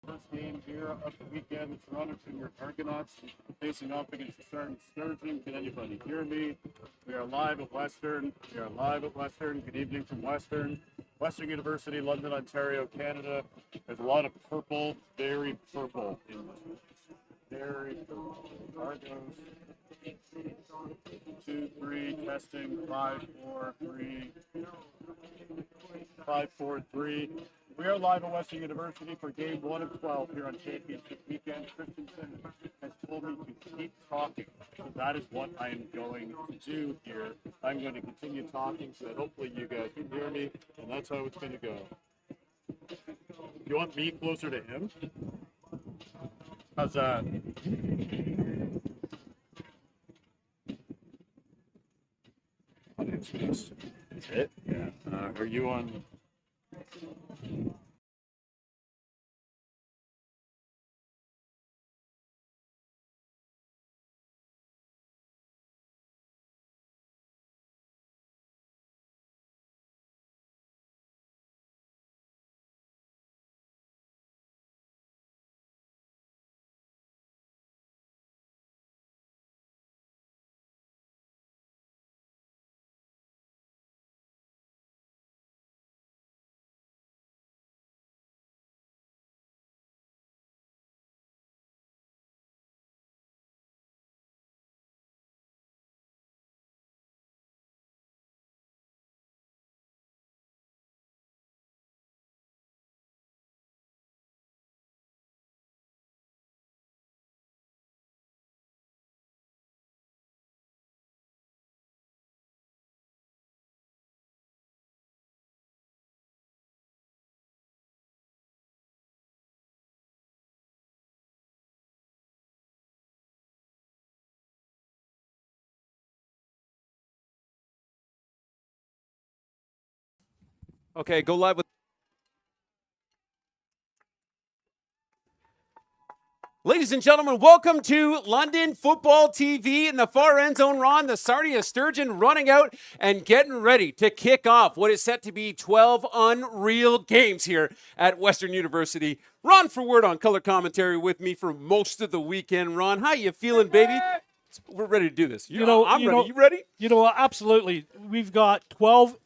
First game here of the weekend, the Toronto Junior Argonauts facing off against the Sarnia Sturgeons. Can anybody hear me? We are live at Western. Good evening from Western. Western University, London, Ontario, Canada. There's a lot of purple, very purple in this place. Very purple. Argos. 2, 3, testing, 5, 4, 3. 5, 4, 3. We are live at Western University for game 1 of 12 here on Championship Weekend. Christensen has told me to keep talking, so that is what I am going to do here. I'm going to continue talking so that hopefully you guys can hear me, and that's how it's going to go. You want me closer to him? How's that? Space. That's it? Yeah. Are you on? Okay, go live with. Ladies and gentlemen, welcome to London Football TV in the far end zone. Ron, the Sarnia Sturgeon running out and getting ready to kick off what is set to be 12 unreal games here at Western University. Ron for word on color commentary with me for most of the weekend. Ron, how you feeling, baby? We're ready to do this. I'm ready. You ready? You know, absolutely. We've got 12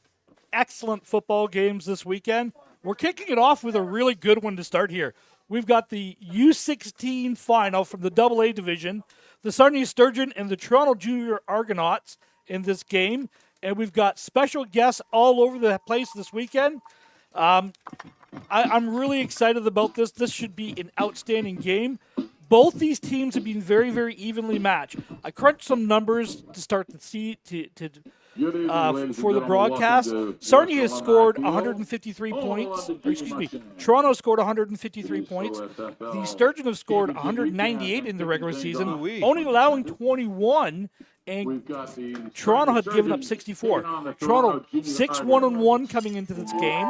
excellent football games this weekend. We're kicking it off with a really good one to start here. We've got the U16 final from the AA division, the Sarnia Sturgeon and the Toronto Junior Argonauts in this game. And we've got special guests all over the place this weekend. I'm really excited about this. This should be an outstanding game. Both these teams have been very, very evenly matched. I crunched some numbers to start to see for the broadcast. Sarnia has scored 153 points. Toronto scored 153 points. The Sturgeon have scored 198 in the regular season, only allowing 21. And Toronto had given up 64. Toronto 6-1-1 coming into this game,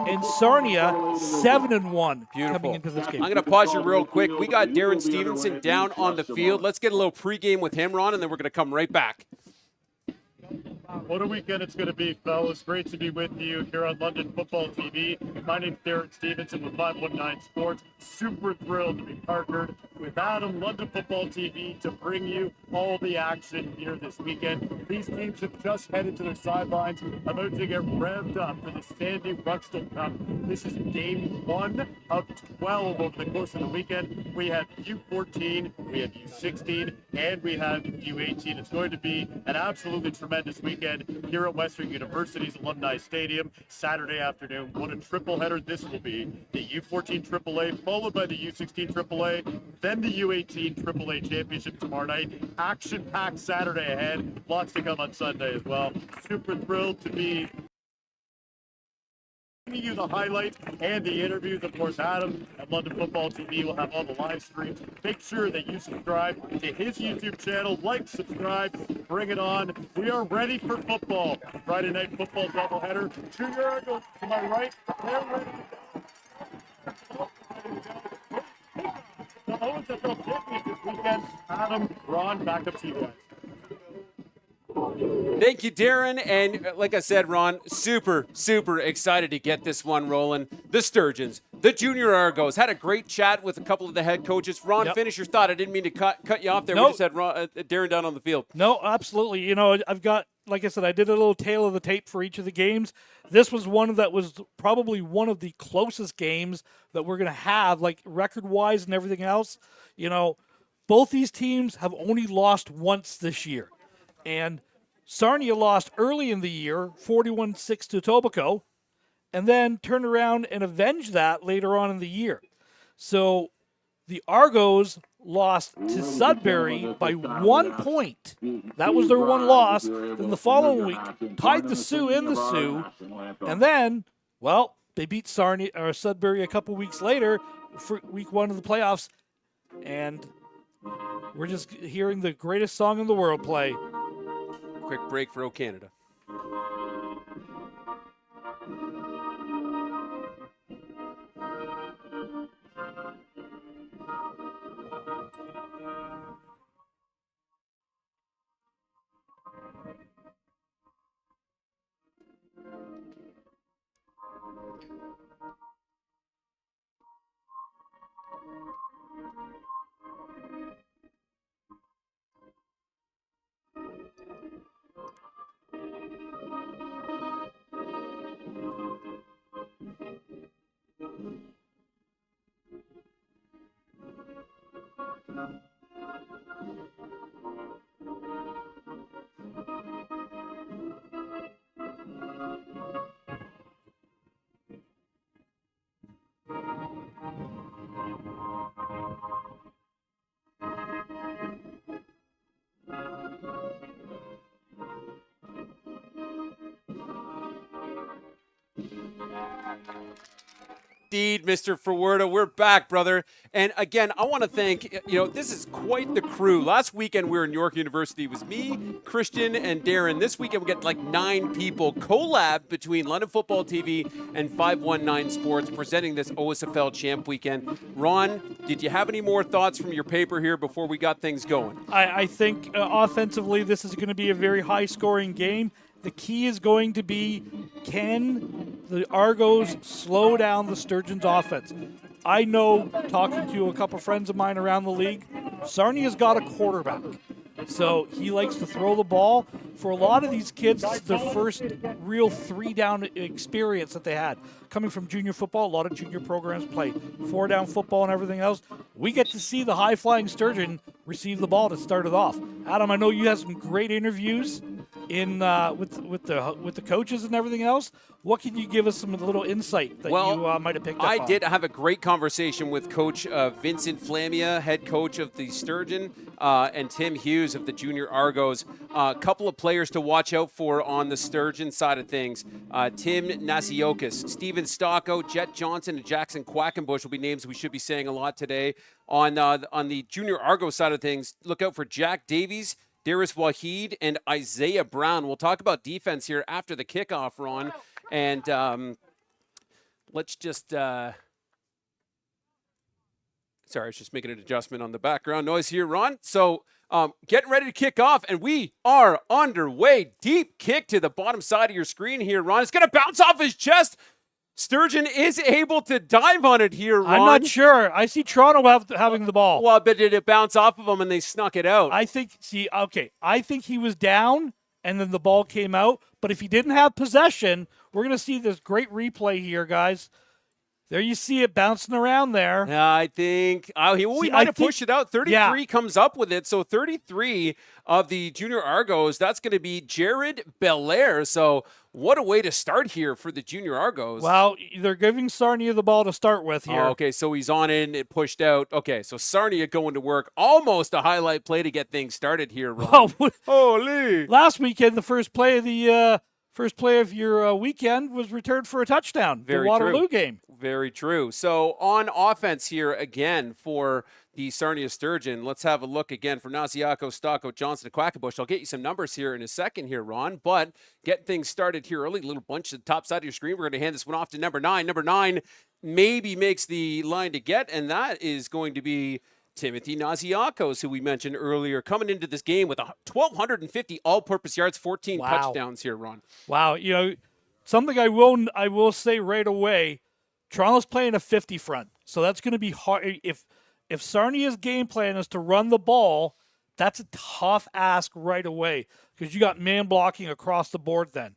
and Sarnia 7-1 coming into this game. I'm going to pause you real quick. We got Darren Stevenson down on the field. Let's get a little pregame with him, Ron, and then we're going to come right back. What a weekend it's going to be, fellas. Great to be with you here on London Football TV. My name's Darren Stevenson with 519 Sports. Super thrilled to be partnered with Adam, London Football TV, to bring you all the action here this weekend. These teams have just headed to their sidelines, about to get revved up for the Sandy Ruckstuhl Cup. This is game 1 of 12 over the course of the weekend. We have U14, we have U16, and we have U18. It's going to be an absolutely tremendous weekend here at Western University's Alumni Stadium Saturday afternoon. What a triple header this will be. The U14 AAA followed by the U16 AAA, then the U18 AAA Championship tomorrow night. Action-packed Saturday ahead. Lots to come on Sunday as well. Super thrilled to be giving you the highlights and the interviews. Of course, Adam at London Football TV will have all the live streams. Make sure that you subscribe to his YouTube channel. Like, subscribe, bring it on. We are ready for football. Friday night football doubleheader. Junior Argos to my right. They're ready to go. The OSFL Championship weekend. Adam, Ron, back up to you guys. Thank you, Darren. And like I said, Ron, super excited to get this one rolling. The Sturgeons, the Junior Argos, had a great chat with a couple of the head coaches. Ron, finish your thought. I didn't mean to cut you off there. No. We just had Darren down on the field. No, absolutely. You know, I've got, like I said, I did a little tail of the tape for each of the games. This was one that was probably one of the closest games that we're going to have, like record-wise and everything else. You know, both these teams have only lost once this year. And Sarnia lost early in the year, 41-6 to Etobicoke, and then turned around and avenged that later on in the year. So the Argos lost to Sudbury by 1 point. That was their one loss. Then the following week, tied the Sioux in the Sioux. And then, well, they beat Sudbury a couple weeks later for week 1 of the playoffs. And we're just hearing the greatest song in the world play. Quick break for O Canada. Indeed, Mr. Forwerda, we're back, brother. And again, I want to thank, this is quite the crew. Last weekend, we were in York University. It was me, Christian, and Darren. This weekend, we got like 9 people. Collab between London Football TV and 519 Sports presenting this OSFL Champ Weekend. Ron, did you have any more thoughts from your paper here before we got things going? I think offensively, this is going to be a very high-scoring game. The key is going to be, can the Argos slow down the Sturgeons offense? I know, talking to a couple friends of mine around the league, Sarnia's got a quarterback. So he likes to throw the ball. For a lot of these kids, it's their first real 3-down experience that they had. Coming from junior football, a lot of junior programs play 4-down football and everything else. We get to see the high-flying Sturgeon receive the ball to start it off. Adam, I know you have some great interviews in with the coaches and everything else. What can you give us some little insight that you might have picked up on? I did have a great conversation with Coach Vincent Flamia, head coach of the Sturgeon, and Tim Hughes of the Junior Argos. A couple of players to watch out for on the Sturgeon side of things. Tim Nasiokis, Steven Stocko, Jet Johnson, and Jackson Quackenbush will be names we should be saying a lot today. On the Junior Argos side of things, look out for Jack Davies, Darius Waheed, and Isaiah Brown. We'll talk about defense here after the kickoff, Ron. And let's just Sorry, I was just making an adjustment on the background noise here, Ron. So getting ready to kick off, and we are underway. Deep kick to the bottom side of your screen here, Ron. It's going to bounce off his chest. Sturgeon is able to dive on it here, Ron. I'm not sure. I see Toronto having the ball. Well, but did it bounce off of him and they snuck it out? I think he was down and then the ball came out. But if he didn't have possession, we're going to see this great replay here, guys. There you see it bouncing around there. Yeah, I think he might have pushed it out. 33 comes up with it. So 33 of the junior Argos, that's going to be Jared Belair. So what a way to start here for the junior Argos. Well, they're giving Sarnia the ball to start with here. Oh, okay, so he's on in, it pushed out. Okay, so Sarnia going to work. Almost a highlight play to get things started here, Ron. Holy. Last weekend, the first play of your weekend was returned for a touchdown. Very the Waterloo true. game. Very true. So on offense here again for the Sarnia Sturgeon, let's have a look again for Naziako, Stocko, Johnson, and Quackenbush. I'll get you some numbers here in a second here, Ron, but get things started here early. A little bunch at the top side of your screen. We're going to hand this one off to number 9. Number 9 maybe makes the line to get, and that is going to be Timothy Naziakos, who we mentioned earlier, coming into this game with 1,250 all-purpose yards, 14 touchdowns here, Ron. Wow. You know, something I will say right away, Toronto's playing a 50 front, so that's going to be hard. If Sarnia's game plan is to run the ball, that's a tough ask right away because you got man blocking across the board then.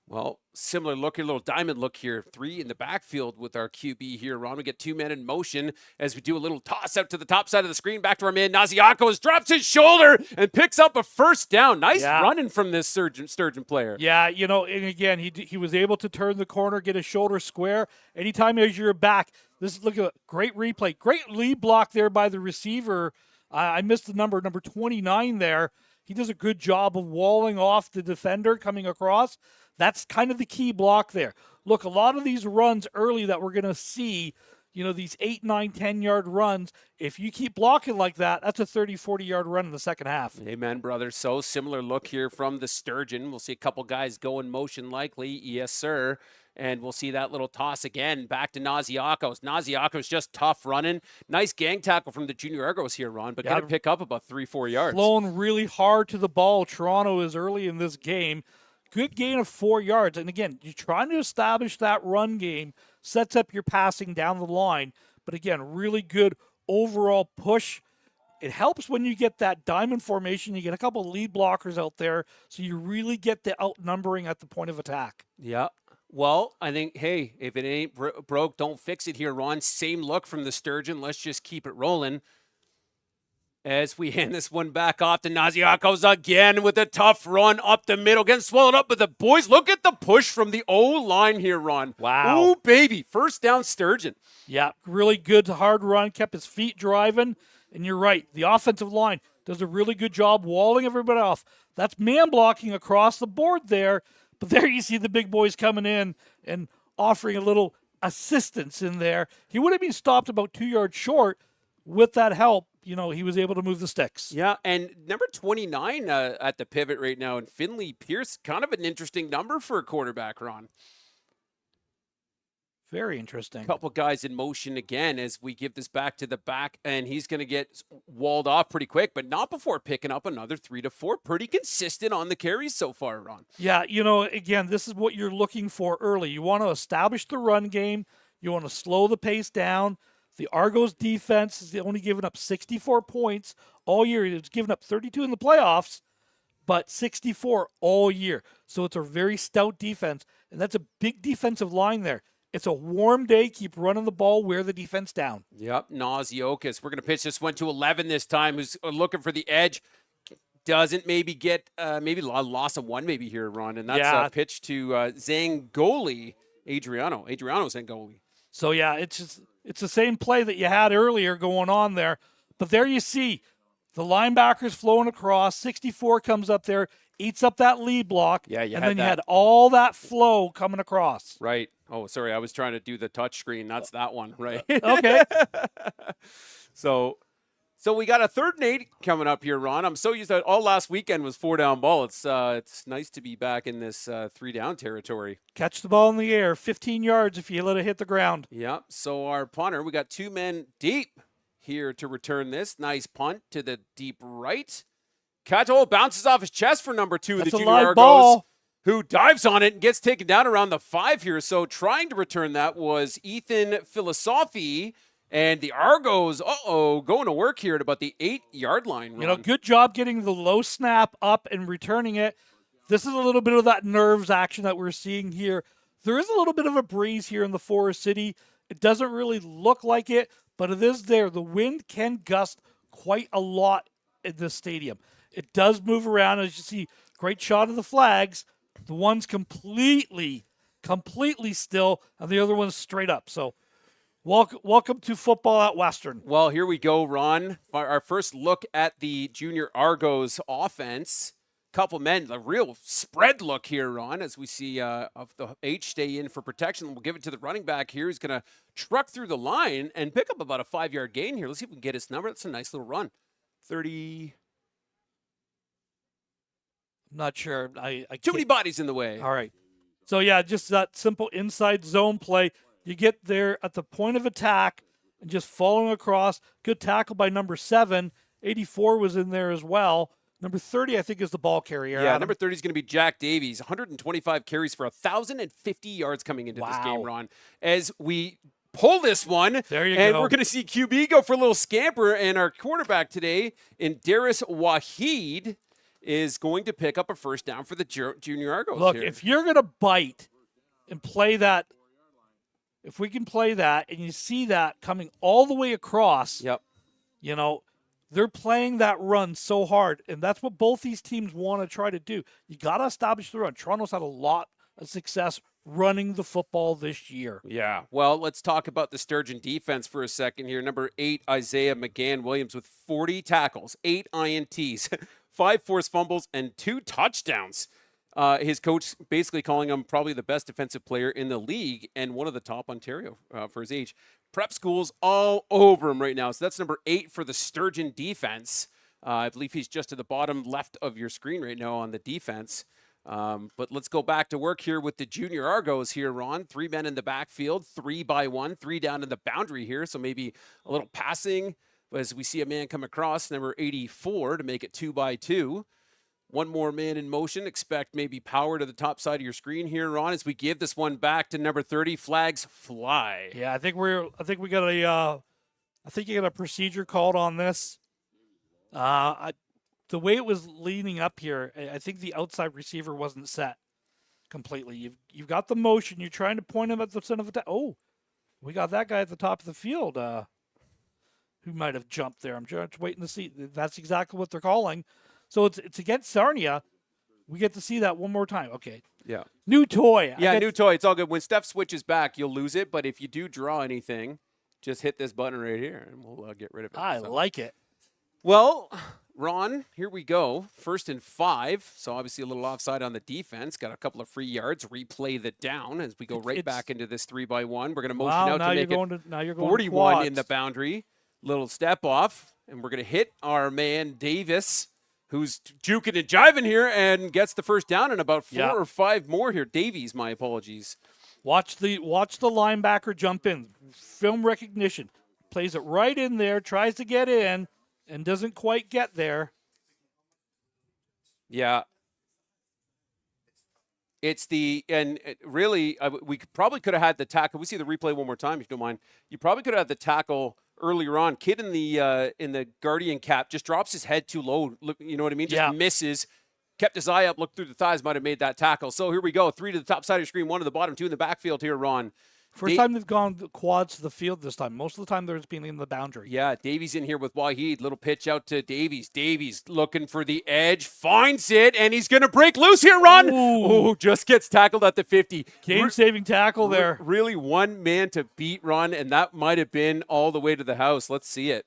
Well, similar look, a little diamond look here. 3 in the backfield with our QB here, Ron. We get 2 men in motion as we do a little toss out to the top side of the screen. Back to our man, Naziakos, drops his shoulder and picks up a first down. Nice running from this Sturgeon player. Yeah, you know, and again, he was able to turn the corner, get his shoulder square. Anytime as you're back, look at a great replay. Great lead block there by the receiver. I missed the number 29 there. He does a good job of walling off the defender coming across. That's kind of the key block there. Look, a lot of these runs early that we're going to see, you know, these 8, 9, 10-yard runs, if you keep blocking like that, that's a 30, 40-yard run in the second half. Amen, brother. So similar look here from the Sturgeon. We'll see a couple guys go in motion likely. Yes, sir. And we'll see that little toss again back to Naziakos. Naziakos just tough running. Nice gang tackle from the junior Argos here, Ron, but got to pick up about 3-4 yards. Flowing really hard to the ball. Toronto is early in this game. Good gain of 4 yards. And again, you're trying to establish that run game, sets up your passing down the line. But again, really good overall push. It helps when you get that diamond formation. You get a couple lead blockers out there, so you really get the outnumbering at the point of attack. Yeah. Well, I think, hey, if it ain't broke, don't fix it here, Ron. Same look from the Sturgeon. Let's just keep it rolling. As we hand this one back off to Naziakos again with a tough run up the middle. Getting swallowed up with the boys. Look at the push from the O-line here, Ron. Wow. Ooh, baby. First down, Sturgeon. Yeah, really good hard run. Kept his feet driving. And you're right. The offensive line does a really good job walling everybody off. That's man blocking across the board there. But there you see the big boys coming in and offering a little assistance in there. He would have been stopped about 2 yards short. With that help, you know, he was able to move the sticks. Yeah, and number 29 at the pivot right now, and Finley Pierce, kind of an interesting number for a quarterback, Ron. Very interesting. Couple guys in motion again as we give this back to the back, and he's going to get walled off pretty quick, but not before picking up another 3 to 4. Pretty consistent on the carries so far, Ron. Yeah, you know, again, this is what you're looking for early. You want to establish the run game. You want to slow the pace down. The Argos defense is only giving up 64 points all year. It's given up 32 in the playoffs, but 64 all year. So it's a very stout defense, and that's a big defensive line there. It's a warm day. Keep running the ball, wear the defense down. Yep, Naziakos. We're going to pitch this one to 11 this time, who's looking for the edge. Doesn't maybe get maybe a loss of 1 maybe here, Ron, and that's a pitch to Zangoli, Adriano Zangoli. So, yeah, it's the same play that you had earlier going on there. But there you see the linebackers flowing across. 64 comes up there, eats up that lead block. Yeah, you had all that flow coming across. Right. Oh, sorry. I was trying to do the touch screen. That's that one. Right. Okay. So we got a 3rd and 8 coming up here, Ron. I'm so used to it. All last weekend was 4-down ball. It's nice to be back in this 3-down territory. Catch the ball in the air, 15 yards if you let it hit the ground. Yeah. So our punter, we got 2 men deep here to return this. Nice punt to the deep right. Cato bounces off his chest for number 2 of the That's a Junior live Argos, ball. who dives on it and gets taken down around the 5 here. So trying to return that was Ethan Philosophy. And the Argos, going to work here at about the 8-yard line. You know, good job getting the low snap up and returning it. This is a little bit of that nerves action that we're seeing here. There is a little bit of a breeze here in the Forest City. It doesn't really look like it, but it is there. The wind can gust quite a lot in this stadium. It does move around, as you see. Great shot of the flags. The one's completely still, and the other one's straight up. So welcome to football at Western. Well, here we go, Ron. Our first look at the Junior Argos offense. Couple men, a real spread look here, Ron, as we see of the H stay in for protection. We'll give it to the running back here. He's going to truck through the line and pick up about a 5-yard gain here. Let's see if we can get his number. That's a nice little run. 30. I'm not sure. I Too many bodies in the way. All right. So, yeah, just that simple inside zone play. You get there at the point of attack and just following across. Good tackle by number 7. 84 was in there as well. Number 30, I think, is the ball carrier. Yeah, Adam. number 30 is going to be Jack Davies. 125 carries for 1,050 yards coming into this game, Ron. As we pull this one, there you and go. We're going to see QB go for a little scamper, and our quarterback today, Darius Waheed, is going to pick up a first down for the Junior Argos. Look, here. if you're going to bite and play that, if we can play that, and you see that coming all the way across, you know, they're playing that run so hard, and that's what both these teams want to try to do. You got to establish the run. Toronto's had a lot of success running the football this year. Yeah. Well, let's talk about the Sturgeon defense for a second here. Number 8, Isaiah McGann-Williams with 40 tackles, 8 INTs, 5 forced fumbles, and 2 touchdowns. His coach basically calling him probably the best defensive player in the league and one of the top Ontario for his age. Prep schools all over him right now. So that's number 8 for the Sturgeon defense. I believe he's just to the bottom left of your screen right now on the defense. But let's go back to work here with the Junior Argos here, Ron. 3 men in the backfield, 3 by 1, 3 down in the boundary here. So maybe a little passing as we see a man come across, number 84, to make it 2 by 2. One more man in motion. Expect maybe power to the top side of your screen here, Ron, as we give this one back to number 30. Flags fly. Yeah, I think we got a you got a procedure called on this. The way it was leaning up here, I think the outside receiver wasn't set completely. You've got the motion. You're trying to point him at the center of attack. Oh, we got that guy at the top of the field. Who might have jumped there? I'm just waiting to see. That's exactly what they're calling. So it's against Sarnia. We get to see that one more time. Okay. Yeah. New toy. Yeah, new toy. It's all good. When Steph switches back, you'll lose it. But if you do draw anything, just hit this button right here, and we'll get rid of it. I like it. Well, Ron, here we go. 1st and 5. So obviously a little offside on the defense. Got a couple of free yards. Replay the down as we go back into this 3 by 1. We're going to motion out to make it 41 in the boundary. Little step off, and we're going to hit our man Davis, who's juking and jiving here and gets the first down in about 4 or 5 more here. Davies, my apologies. Watch the linebacker jump in. Film recognition. Plays it right in there, tries to get in, and doesn't quite get there. Yeah. Really, we probably could have had the tackle. We see the replay one more time, if you don't mind. You probably could have had the tackle earlier on. Kid in the Guardian cap just drops his head too low. Look, you know what I mean? Just misses. Kept his eye up, looked through the thighs, might have made that tackle. So here we go. 3 to the top side of your screen, 1 to the bottom, 2 in the backfield here, Ron. First time they've gone quads to the field this time. Most of the time there's been in the boundary. Yeah, Davies in here with Waheed. Little pitch out to Davies. Davies looking for the edge, finds it, and he's going to break loose here, Ron. Oh, just gets tackled at the 50. Game-saving tackle there. Really one man to beat, Ron, and that might have been all the way to the house. Let's see it.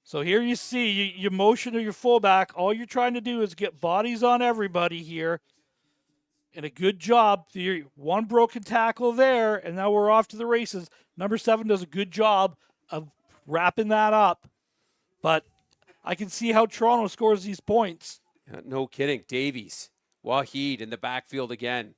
So here you see, you motion to your fullback. All you're trying to do is get bodies on everybody here. And a good job. One broken tackle there, and now we're off to the races. Number 7 does a good job of wrapping that up. But I can see how Toronto scores these points. No kidding. Davies, Waheed in the backfield again.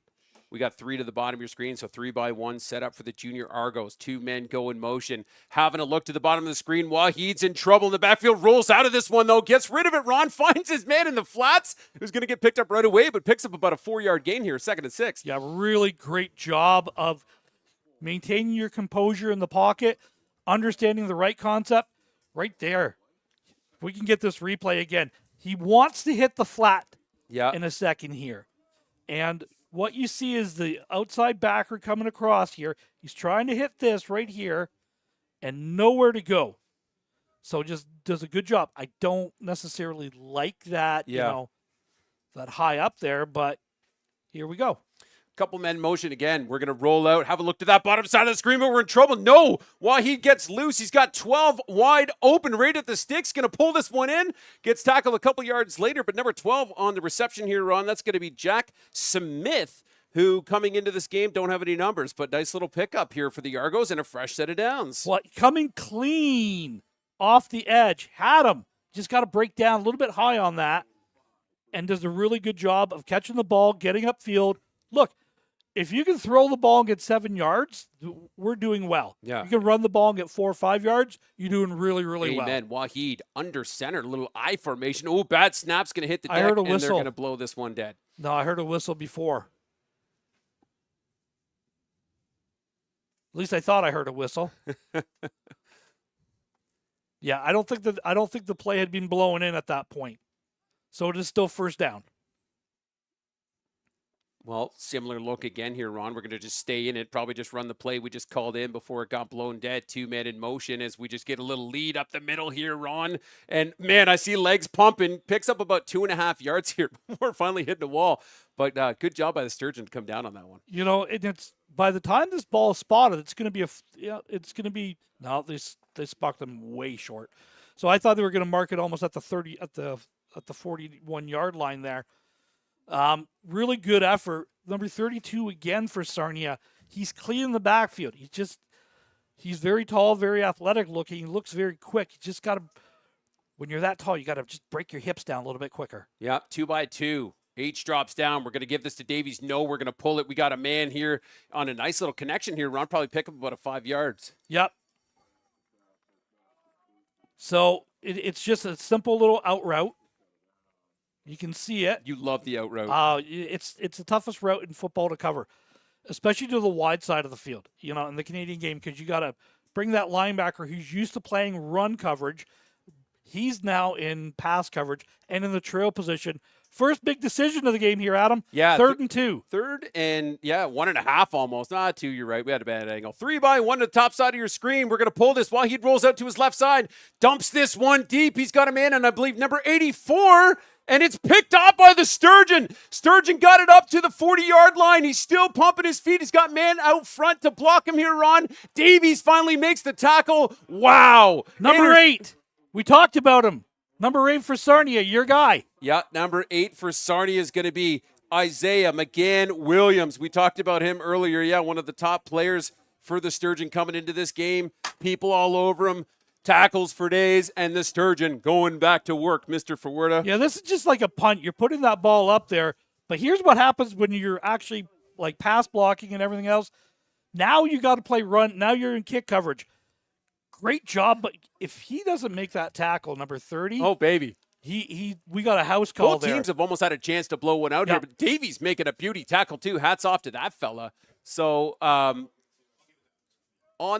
We got 3 to the bottom of your screen, so 3x1 set up for the junior Argos. 2 men go in motion. Having a look to the bottom of the screen. Wahid's in trouble in the backfield. Rolls out of this one, though. Gets rid of it. Ron finds his man in the flats, who's going to get picked up right away, but picks up about a 4-yard gain here, 2nd and 6. Yeah, really great job of maintaining your composure in the pocket, understanding the right concept. Right there. If we can get this replay again. He wants to hit the flat in a second here. And what you see is the outside backer coming across here. He's trying to hit this right here and nowhere to go. So just does a good job. I don't necessarily like that, that high up there, but here we go. Couple men in motion again. We're going to roll out. Have a look to that bottom side of the screen, but we're in trouble. No, Wahid gets loose. He's got 12 wide open right at the sticks. Going to pull this one in. Gets tackled a couple yards later, but number 12 on the reception here, Ron, that's going to be Jack Smith, who coming into this game don't have any numbers, but nice little pickup here for the Argos and a fresh set of downs. Well, coming clean off the edge. Had him. Just got to break down a little bit high on that and does a really good job of catching the ball, getting upfield. Look, if you can throw the ball and get 7 yards, we're doing well. Yeah. You can run the ball and get 4 or 5 yards, you're doing really, really well. Amen. Wahid under center, little I formation. Oh, bad snap's going to hit the deck, I heard a and they're whistle. going to blow this one dead. No, I heard a whistle before. At least I thought I heard a whistle. Yeah, I don't think the play had been blown in at that point. So it is still first down. Well, similar look again here, Ron. We're going to just stay in it, probably just run the play we just called in before it got blown dead. 2 men in motion as we just get a little lead up the middle here, Ron. And, man, I see legs pumping. Picks up about 2.5 yards here before finally hitting the wall. But good job by the Sturgeon to come down on that one. You know, it's by the time this ball is spotted, it's going to be no, they spot them way short. So I thought they were going to mark it almost at the 41-yard line there. Really good effort. Number 32 again for Sarnia. He's clean in the backfield. He's very tall, very athletic looking. He looks very quick. You just got to, when you're that tall, you got to just break your hips down a little bit quicker. Yep, 2x2. H drops down. We're going to give this to Davies. No, we're going to pull it. We got a man here on a nice little connection here. Ron probably pick up about 5 yards. Yep. So it's just a simple little out route. You can see it. You love the out route. It's the toughest route in football to cover, especially to the wide side of the field, in the Canadian game, because you got to bring that linebacker who's used to playing run coverage. He's now in pass coverage and in the trail position. First big decision of the game here, Adam. Yeah. 3rd and 2. 3rd and, 1.5 almost. 2, you're right. We had a bad angle. 3x1 to the top side of your screen. We're going to pull this while he rolls out to his left side. Dumps this one deep. He's got a man, and I believe number 84, and it's picked up by the Sturgeon. Sturgeon got it up to the 40-yard line. He's still pumping his feet. He's got man out front to block him here, Ron. Davies finally makes the tackle. Wow. Number 8. We talked about him. Number 8 for Sarnia, your guy. Yeah, number 8 for Sarnia is going to be Isaiah McGann-Williams. We talked about him earlier. Yeah, one of the top players for the Sturgeon coming into this game. People all over him. Tackles for days, and the Sturgeon going back to work, Mr. Fawerda. Yeah, this is just like a punt. You're putting that ball up there, but here's what happens when you're actually like pass blocking and everything else. Now you got to play run. Now you're in kick coverage. Great job, but if he doesn't make that tackle, number 30, oh baby, we got a house call there. Both teams have almost had a chance to blow one out here, but Davies making a beauty tackle too. Hats off to that fella. So on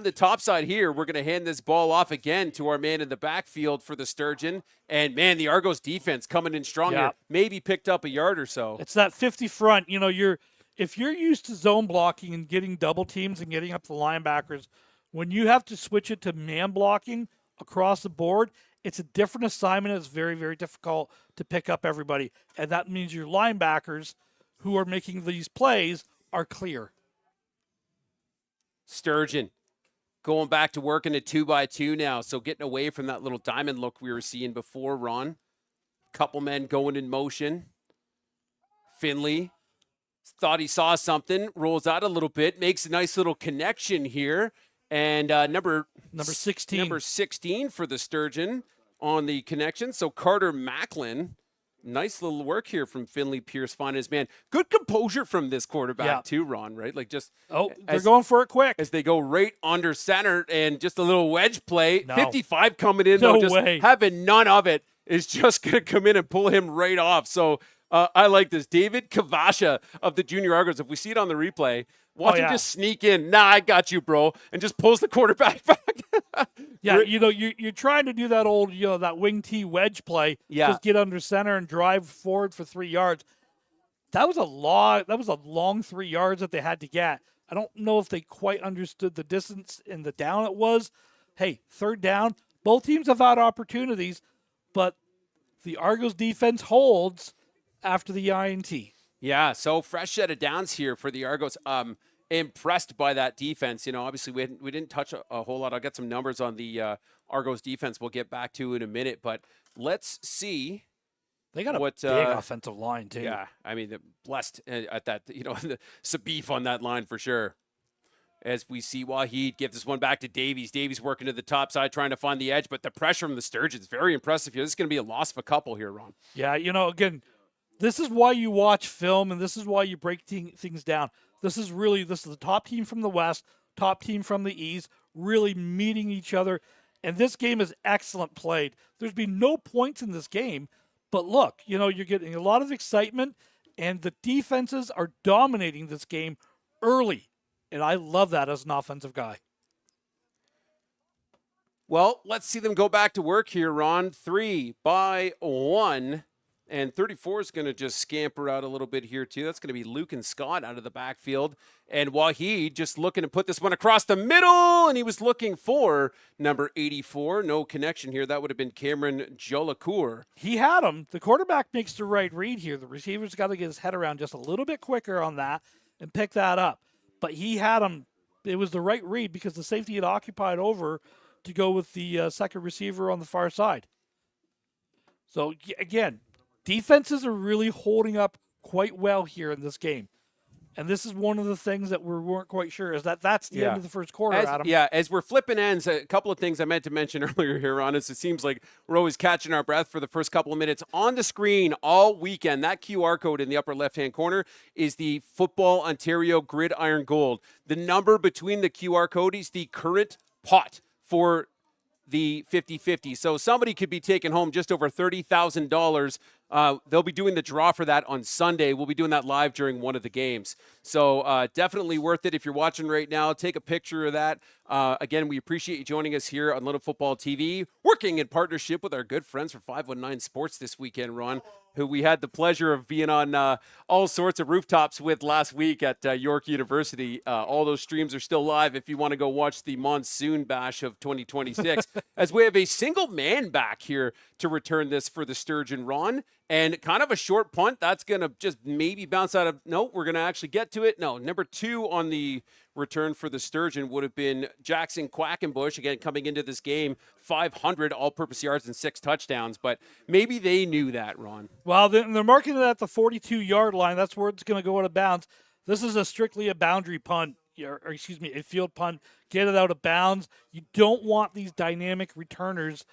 the top side here, we're going to hand this ball off again to our man in the backfield for the Sturgeon. And, man, the Argos defense coming in strong here. Maybe picked up a yard or so. It's that 50 front. If you're used to zone blocking and getting double teams and getting up the linebackers, when you have to switch it to man blocking across the board, it's a different assignment. It's very, very difficult to pick up everybody. And that means your linebackers who are making these plays are clear. Sturgeon going back to working at 2x2 now. So getting away from that little diamond look we were seeing before, Ron. Couple men going in motion. Finley thought he saw something, rolls out a little bit, makes a nice little connection here. And number 16. Number 16 for the Sturgeon on the connection. So Carter Macklin nice little work here from Finley Pierce finding his man. Good composure from this quarterback too, Ron, right? Like just they're going for it quick. As they go right under center and just a little wedge play. No. 55 coming in, No though, just way. having none of it is just going to come in and pull him right off. So I like this. David Kavasha of the Junior Argos, if we see it on the replay, watch him just sneak in. Nah, I got you, bro, and just pulls the quarterback back. Yeah, you're trying to do that old, that wing T wedge play. Yeah. Just get under center and drive forward for 3 yards. That was a long 3 yards that they had to get. I don't know if they quite understood the distance and the down it was. Hey, third down. Both teams have had opportunities, but the Argos defense holds after the INT. Yeah, so fresh set of downs here for the Argos. Impressed by that defense. Obviously we didn't touch a whole lot. I'll get some numbers on the Argos defense we'll get back to in a minute, but let's see. They got a big offensive line too. Yeah, I mean, blessed at that, the Sabif on that line for sure. As we see Waheed give this one back to Davies. Davies working to the top side, trying to find the edge, but the pressure from the Sturgeons, very impressive here. This is going to be a loss of a couple here, Ron. Yeah, again, this is why you watch film, and this is why you break things down. This is the top team from the West, top team from the East, really meeting each other. And this game is excellent played. There's been no points in this game, but look, you're getting a lot of excitement, and the defenses are dominating this game early. And I love that as an offensive guy. Well, let's see them go back to work here, Ron. 3-1. And 34 is going to just scamper out a little bit here, too. That's going to be Luke and Scott out of the backfield. And Waheed just looking to put this one across the middle, and he was looking for number 84. No connection here. That would have been Cameron Jolacour. He had him. The quarterback makes the right read here. The receiver's got to get his head around just a little bit quicker on that and pick that up. But he had him. It was the right read because the safety had occupied over to go with the second receiver on the far side. So, again, defenses are really holding up quite well here in this game. And this is one of the things that we weren't quite sure is that's the end of the first quarter, Adam. Yeah, as we're flipping ends, a couple of things I meant to mention earlier here, Ron, is it seems like we're always catching our breath for the first couple of minutes. On the screen all weekend, that QR code in the upper left-hand corner is the Football Ontario Gridiron Gold. The number between the QR code is the current pot for the 50-50. So somebody could be taking home just over $30,000. They'll be doing the draw for that on Sunday. We'll be doing that live during one of the games. So definitely worth it. If you're watching right now, take a picture of that. Again, we appreciate you joining us here on Little Football TV, working in partnership with our good friends from 519 Sports this weekend, Ron, who we had the pleasure of being on all sorts of rooftops with last week at York University. All those streams are still live if you want to go watch the Monsoon Bash of 2026, as we have a single man back here to return this for the Sturgeon, Ron. And kind of a short punt. That's going to just maybe bounce out of... No, we're going to actually get to it. No, number 2 on the return for the Sturgeon would have been Jackson Quackenbush, again, coming into this game, 500 all-purpose yards and 6 touchdowns. But maybe they knew that, Ron. Well, they're marking it at the 42-yard line. That's where it's going to go out of bounds. This is strictly a boundary punt, or excuse me, a field punt. Get it out of bounds. You don't want these dynamic returners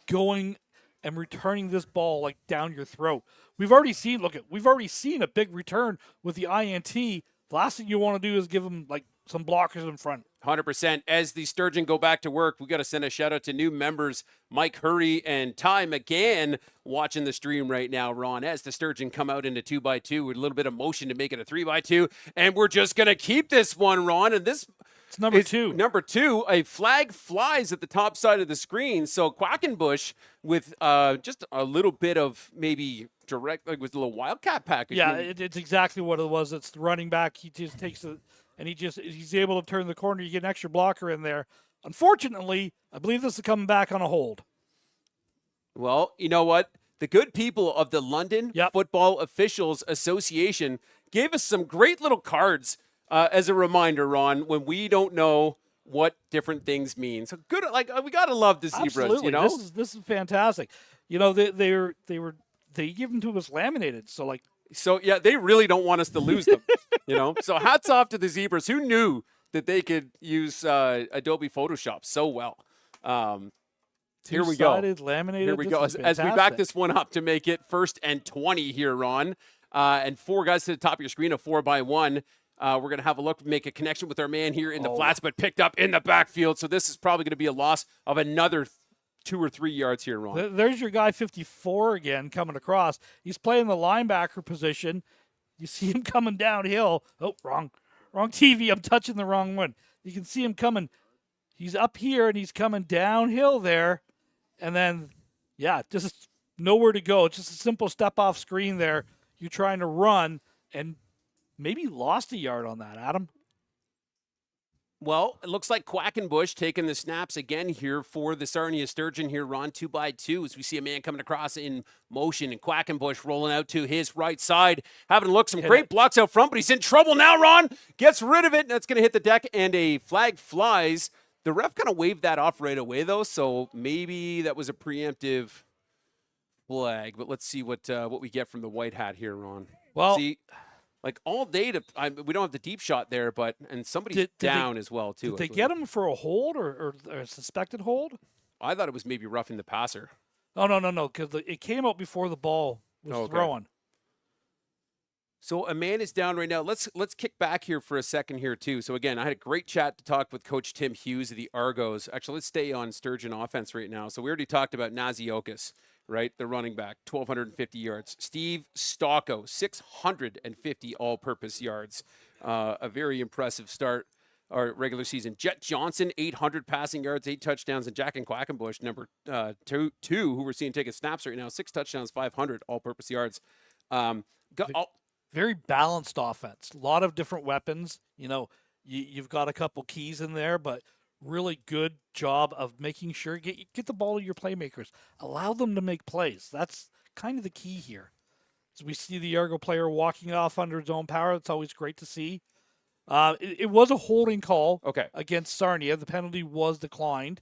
going and returning this ball like down your throat. We've already seen a big return with the INT. The last thing you want to do is give them like some blockers in front. 100%. As the Sturgeon go back to work, we got to send a shout out to new members, Mike Hurry and Ty McGann, watching the stream right now, Ron, as the Sturgeon come out into 2x2 with a little bit of motion to make it a 3x2. And we're just going to keep this one, Ron. And this... It's number 2. Number 2, a flag flies at the top side of the screen. So Quackenbush with just a little bit of maybe direct, like with a little wildcat package. Yeah, it's exactly what it was. It's the running back. He just takes it, and he's able to turn the corner. You get an extra blocker in there. Unfortunately, I believe this is coming back on a hold. Well, you know what? The good people of the London Football Officials Association gave us some great little cards as a reminder, Ron, when we don't know what different things mean. So good, like we gotta love the zebras. Absolutely. You know, this is fantastic. They give them to us laminated. So yeah, they really don't want us to lose them. So hats off to the zebras. Who knew that they could use Adobe Photoshop so well? To Here we go. Two-sided, laminated. Here we This go. is As we back fantastic. this one up to make it 1st and 20 here, Ron. And 4 guys to the top of your screen, a 4x1. We're going to have a look, make a connection with our man here in the flats, but picked up in the backfield. So this is probably going to be a loss of another 2 or 3 yards here, Ron. There's your guy 54 again coming across. He's playing the linebacker position. You see him coming downhill. Oh, wrong TV. I'm touching the wrong one. You can see him coming. He's up here and he's coming downhill there. And then, yeah, just nowhere to go. Just a simple step off screen there. You're trying to run and maybe lost a yard on that, Adam. Well, it looks like Quackenbush taking the snaps again here for the Sarnia Sturgeon here, Ron, 2x2, as we see a man coming across in motion, and Quackenbush rolling out to his right side, having a look, some great blocks out front, but he's in trouble now, Ron, gets rid of it, and that's going to hit the deck, and a flag flies. The ref kind of waved that off right away, though, so maybe that was a preemptive flag, but let's see what we get from the white hat here, Ron. Well, see, like all day, we don't have the deep shot there, and somebody's down as well, too. Did they get him for a hold or a suspected hold? I thought it was maybe roughing the passer. Oh, no, because it came out before the ball was thrown. So a man is down right now. Let's kick back here for a second here, too. So, again, I had a great chat to talk with Coach Tim Hughes of the Argos. Actually, let's stay on Sturgeon offense right now. So we already talked about Naziokas, right, the running back, 1,250 yards. Steve Stocco, 650 all-purpose yards. A very impressive start, our regular season. Jet Johnson, 800 passing yards, 8 touchdowns. And Jack and Quackenbush, number two, who we're seeing taking snaps right now, 6 touchdowns, 500 all-purpose yards. Very balanced offense. A lot of different weapons. You know, you've got a couple keys in there, but really good job of making sure get the ball to your playmakers. Allow them to make plays. That's kind of the key here. As we see the Argo player walking off under his own power, it's always great to see. It was a holding call against Sarnia. The penalty was declined.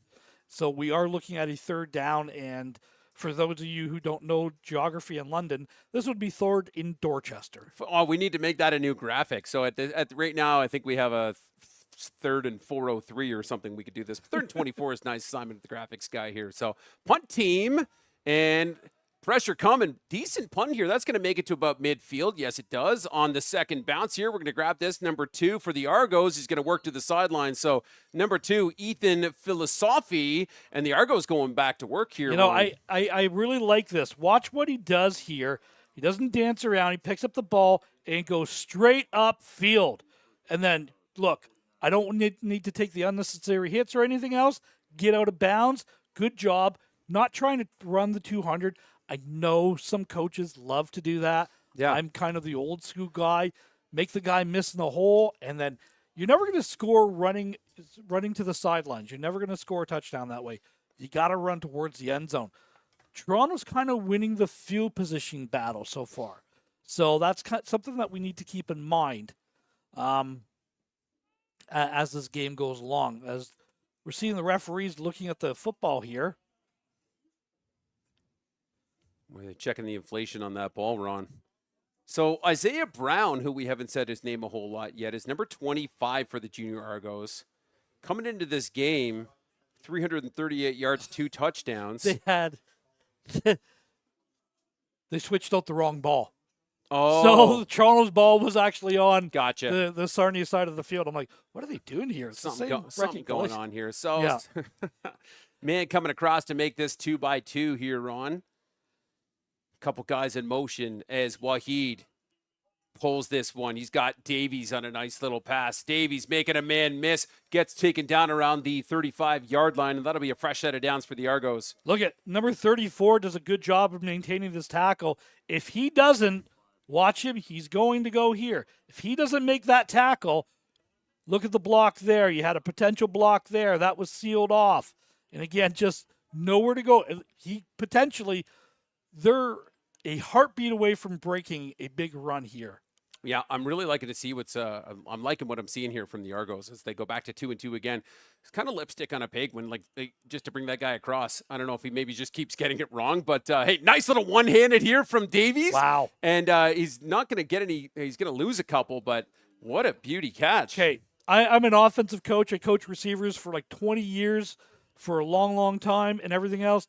So we are looking at a 3rd down, and for those of you who don't know geography in London, this would be 3rd in Dorchester. Oh, we need to make that a new graphic. So right now, I think we have a 3rd and 403 or something. We could do this. 3rd and 24 is nice. Simon, the graphics guy here. So punt team and pressure coming. Decent punt here. That's going to make it to about midfield. Yes, it does. On the second bounce here, we're going to grab this. Number 2 for the Argos. He's going to work to the sideline. So number 2, Ethan Philosophy, and the Argos going back to work here. You know, I really like this. Watch what he does here. He doesn't dance around. He picks up the ball and goes straight up field. And then, look, I don't need to take the unnecessary hits or anything else. Get out of bounds. Good job. Not trying to run the 200. I know some coaches love to do that. Yeah. I'm kind of the old school guy. Make the guy miss in the hole, and then you're never going to score running to the sidelines. You're never going to score a touchdown that way. You got to run towards the end zone. Toronto's kind of winning the field position battle so far. So that's something that we need to keep in mind as this game goes along. As we're seeing the referees looking at the football here. Were they checking the inflation on that ball, Ron? So Isaiah Brown, who we haven't said his name a whole lot yet, is number 25 for the Junior Argos. Coming into this game, 338 yards, 2 touchdowns. They switched out the wrong ball. Oh. So Toronto's ball was actually on Gotcha. the Sarnia side of the field. I'm like, what are they doing here? It's Something going on here. So, man coming across to make this 2x2 here, Ron. Couple guys in motion as Waheed pulls this one. He's got Davies on a nice little pass. Davies making a man miss, gets taken down around the 35-yard line, and that'll be a fresh set of downs for the Argos. Look at number 34 does a good job of maintaining this tackle. If he doesn't, watch him. He's going to go here. If he doesn't make that tackle, look at the block there. You had a potential block there. That was sealed off. And again, just nowhere to go. They're a heartbeat away from breaking a big run here. Yeah, I'm really liking to see I'm liking what I'm seeing here from the Argos as they go back to 2-2 again. It's kind of lipstick on a pig when just to bring that guy across. I don't know if he maybe just keeps getting it wrong, but hey, nice little one-handed here from Davies. Wow. And he's not going to get any, he's going to lose a couple, but what a beauty catch. Okay, I'm an offensive coach. I coach receivers for like 20 years. for a long, long time and everything else.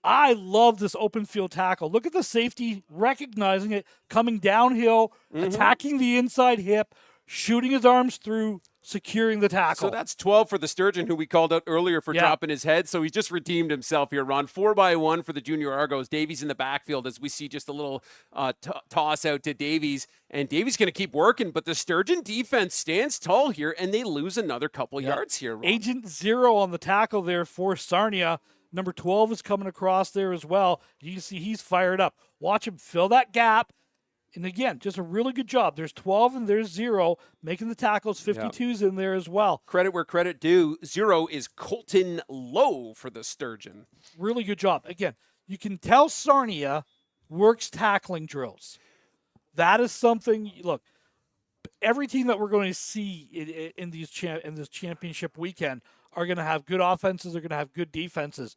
I love this open field tackle. Look at the safety recognizing it, coming downhill, attacking the inside hip, shooting his arms through, securing the tackle. So that's 12 for the Sturgeon, who we called out earlier for Yeah. dropping his head. So he's just redeemed himself here, Ron. 4-by-1 for the junior Argos. Davies in the backfield as we see just a little toss out to Davies. And Davies going to keep working, but the Sturgeon defense stands tall here, and they lose another couple yards here, Ron. Agent 0 on the tackle there for Sarnia. Number 12 is coming across there as well. You can see he's fired up. Watch him fill that gap. And again, just a really good job. There's 12 and there's 0, making the tackles. 52's in there as well. Credit where credit due. 0 is Colton Lowe for the Sturgeon. Really good job. Again, you can tell Sarnia works tackling drills. That is something, look, every team that we're going to see in this championship weekend are going to have good offenses, they're going to have good defenses.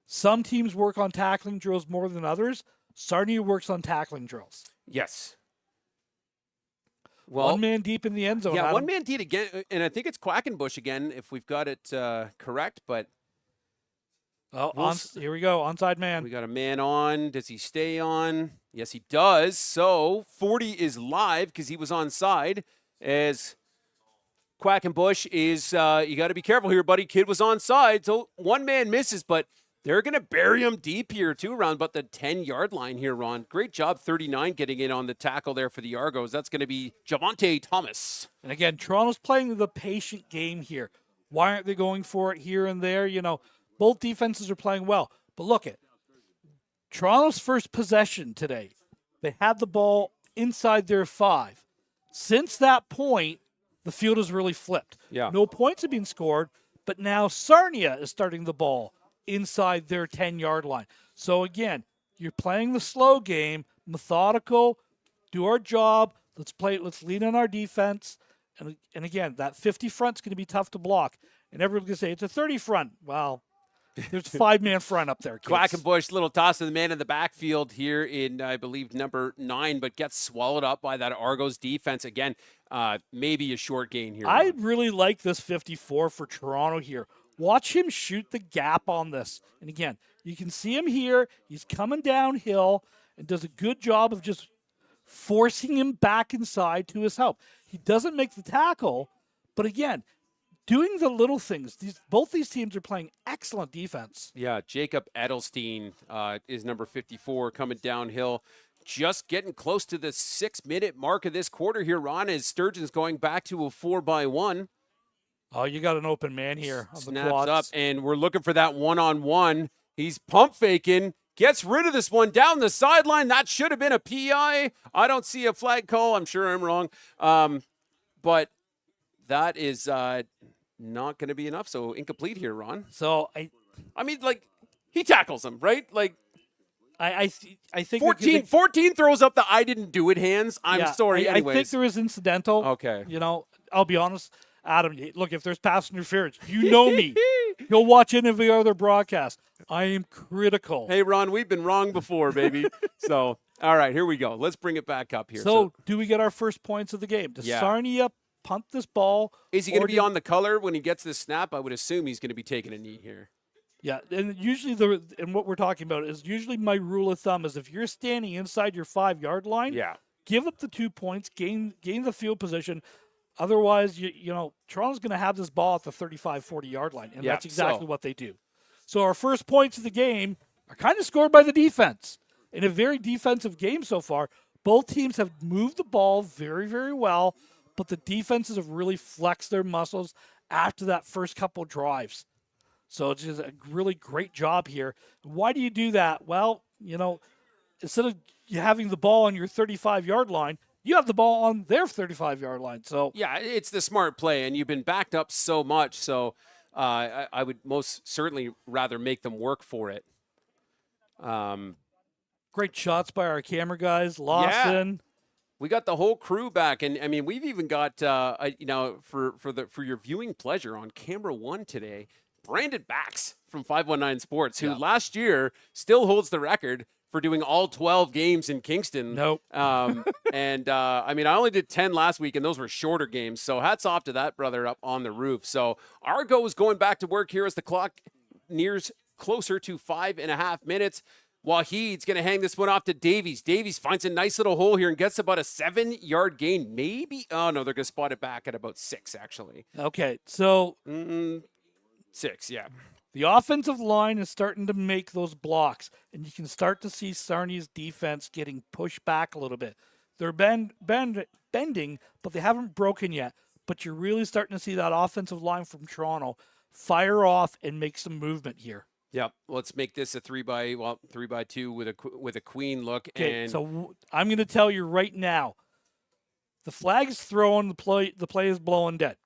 Some teams work on tackling drills more than others. Sarnia works on tackling drills. Yes. Well, one man deep in the end zone. yeah, Adam. one man deep again, and I think it's Quackenbush again, if we've got it correct, but Here we go, onside man. we got a man on. Does he stay on? Yes, he does. So 40 is live because he was onside. As Quackenbush is, you got to be careful here, buddy. Kid was onside, so one man misses, but they're going to bury him deep here, too, around about the 10-yard line here, Ron. Great job, 39, getting in on the tackle there for the Argos. That's going to be Javante Thomas. And again, Toronto's playing the patient game here. Why aren't they going for it here and there? You know, both defenses are playing well. But look at Toronto's first possession today. They had the ball inside their 5. Since that point, the field has really flipped. Yeah. No points have been scored, but now Sarnia is starting the ball inside their 10-yard line. So again, you're playing the slow game, methodical, do our job, let's lean on our defense. And again, that 50 front's going to be tough to block. And everyone's going to say, it's a 30 front. Well, there's a 5-man front up there, kids. Quackenbush, little toss to the man in the backfield here in, I believe, number 9, but gets swallowed up by that Argos defense. Again, maybe a short gain here. I really like this 54 for Toronto here. Watch him shoot the gap on this. And again, you can see him here. He's coming downhill and does a good job of just forcing him back inside to his help. He doesn't make the tackle, but again, doing the little things. Both these teams are playing excellent defense. Yeah, Jacob Edelstein is number 54 coming downhill. Just getting close to the 6-minute mark of this quarter here, Ron, as Sturgeon's going back to a 4-by-1. Oh, you got an open man here on the Snaps quads. up, and we're looking for that one-on-one. He's pump faking, gets rid of this one down the sideline. That should have been a PI. I don't see a flag call. I'm sure I'm wrong. But that is not going to be enough. So incomplete here, Ron. So I mean, like, he tackles him, right? Like, I think 14 throws up the I didn't do it hands. I'm sorry. I Anyways. think there is incidental. Okay. You know, I'll be honest. Adam, look, if there's pass interference, you know me. You'll watch any of the other broadcasts. I am critical. Hey, Ron, we've been wrong before, baby. So, all right, here we go. Let's bring it back up here. So do we get our first points of the game? Does Sarnia punt this ball? Is he going to be on the color when he gets this snap? I would assume he's going to be taking a knee here. Yeah, and usually and what we're talking about is usually my rule of thumb is if you're standing inside your 5-yard line, give up the 2 points, gain the field position. Otherwise, you know, Toronto's going to have this ball at the 35, 40-yard line, and that's exactly what they do. So our first points of the game are kind of scored by the defense. In a very defensive game so far, both teams have moved the ball very, very well, but the defenses have really flexed their muscles after that first couple drives. So it's just a really great job here. Why do you do that? Well, you know, instead of you having the ball on your 35-yard line, you have the ball on their 35-yard line. So yeah, it's the smart play, and you've been backed up so much. So I would most certainly rather make them work for it. Great shots by our camera guys, Lawson. Yeah. We got the whole crew back, and I mean we've even got you know, for your viewing pleasure on camera 1 today, Brandon Bax from 519 Sports, who last year still holds the record for doing all 12 games in Kingston. Nope. And I mean, I only did 10 last week, and those were shorter games. So hats off to that brother up on the roof. So Argos going back to work here as the clock nears closer to 5.5 minutes. Wahid's going to hang this one off to Davies. Davies finds a nice little hole here and gets about a 7-yard gain. Maybe. Oh, no, they're going to spot it back at about 6, actually. Okay, so 6, yeah. the offensive line is starting to make those blocks, and you can start to see Sarnia's defense getting pushed back a little bit. They're bending, but they haven't broken yet. But you're really starting to see that offensive line from Toronto fire off and make some movement here. Yep. Let's make this a 3x2 with a queen look. Okay, And so I'm going to tell you right now, the flag is thrown, the play is blowing dead.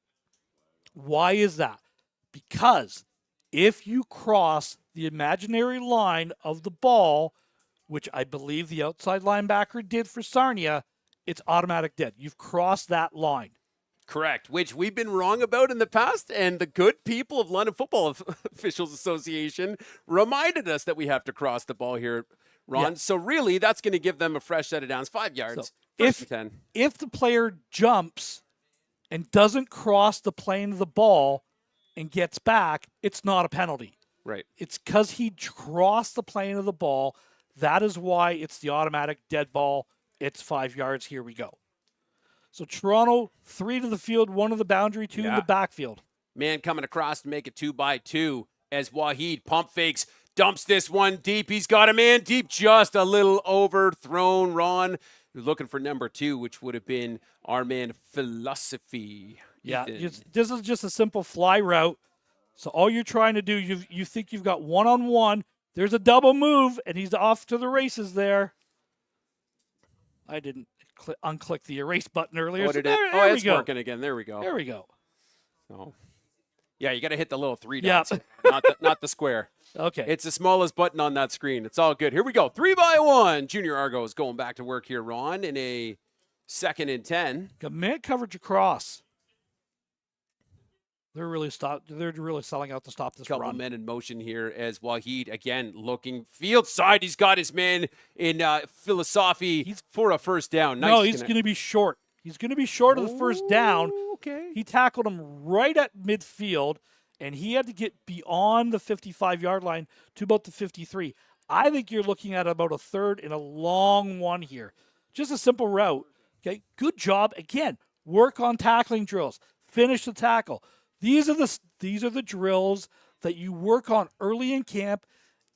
Why is that? Because if you cross the imaginary line of the ball, which I believe the outside linebacker did for Sarnia, it's automatic dead. You've crossed that line. correct, which we've been wrong about in the past, and the good people of London Football Officials Association reminded us that we have to cross the ball here, Ron. Yeah. So really, that's going to give them a fresh set of downs, 5 yards. So First and 10. if the player jumps and doesn't cross the plane of the ball and gets back, it's not a penalty. Right. It's because he crossed the plane of the ball. That is why it's the automatic dead ball. It's 5 yards. Here we go. So Toronto, 3 to the field, 1 to the boundary, 2 in the backfield. Man coming across to make it 2x2 as Wahid pump fakes, dumps this one deep. He's got a man deep, just a little overthrown. Ron, you're looking for number 2, which would have been our man Philosophy. Yeah, Ethan. this is just a simple fly route. So all you're trying to do, you think you've got one-on-one. There's a double move, and he's off to the races there. I didn't unclick the erase button earlier. What So did it? there we It's go. working again. There we go. There we go. Oh. Yeah, you got to hit the little 3 Yeah. dots, not the square. Okay. It's the smallest button on that screen. It's all good. Here we go. 3x1. Junior Argos going back to work here, Ron, in a 2nd and 10. Got man coverage across. They're really selling out to stop this Couple run. men in motion here as Wahid again looking field side. He's got his man in Philosophy for a first down. Nice. No, he's going to be short. He's going to be short of the first down. Okay. He tackled him right at midfield, and he had to get beyond the 55-yard line to about the 53. I think you're looking at about a third and a long one here. Just a simple route. Okay, good job. Again, work on tackling drills. Finish the tackle. These are the drills that you work on early in camp,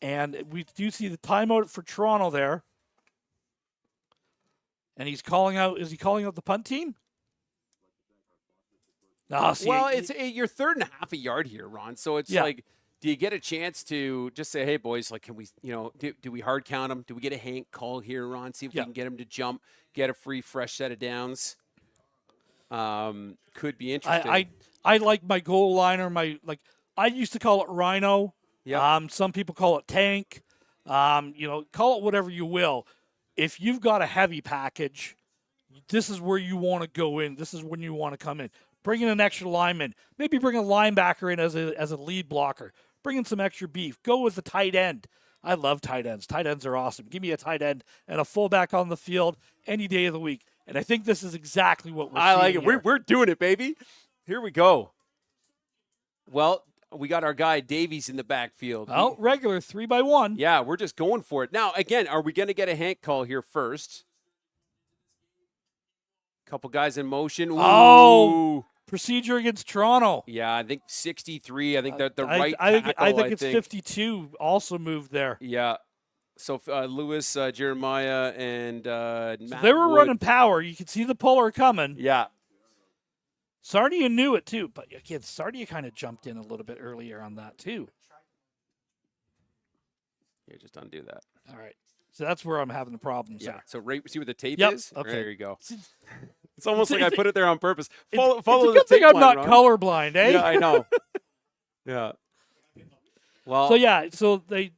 and we do see the timeout for Toronto there. And he's calling out. Is he calling out the punt team? No, see, Well, it's you're 3rd and a half a yard here, Ron. So it's like, do you get a chance to just say, hey, boys, like, can we, do we hard count them? Do we get a Hank call here, Ron? See if we can get him to jump, get a free, fresh set of downs. Could be interesting. I like my goal line or I used to call it Rhino. Yeah. Some people call it Tank. Call it whatever you will. If you've got a heavy package, this is where you want to go in. This is when you want to come in. Bring in an extra lineman. Maybe bring a linebacker in as a lead blocker. Bring in some extra beef. Go with the tight end. I love tight ends. Tight ends are awesome. Give me a tight end and a fullback on the field any day of the week. And I think this is exactly what we're seeing. I like it. Here. We're doing it, baby. Here we go. Well, we got our guy Davies in the backfield. Oh, regular 3x1. Yeah, we're just going for it. Now, again, are we going to get a Hank call here first? Couple guys in motion. Ooh. Oh, procedure against Toronto. Yeah, I think 63. I think that the I think it's 52 also moved there. Yeah. So Lewis, Jeremiah, and Matt They were Wood. running power. You could see the puller coming. Yeah. Sarnia knew it too, but again, Sarnia kind of jumped in a little bit earlier on that too. Yeah, just undo that. All right. So that's where I'm having the problems. Yeah. There. So see where the tape Yep, is? okay. There you go. It's almost like I put it there on purpose. Follow it's a the good thing tape I'm line, not Ron. colorblind, eh? Yeah, I know. Yeah. Well. So they,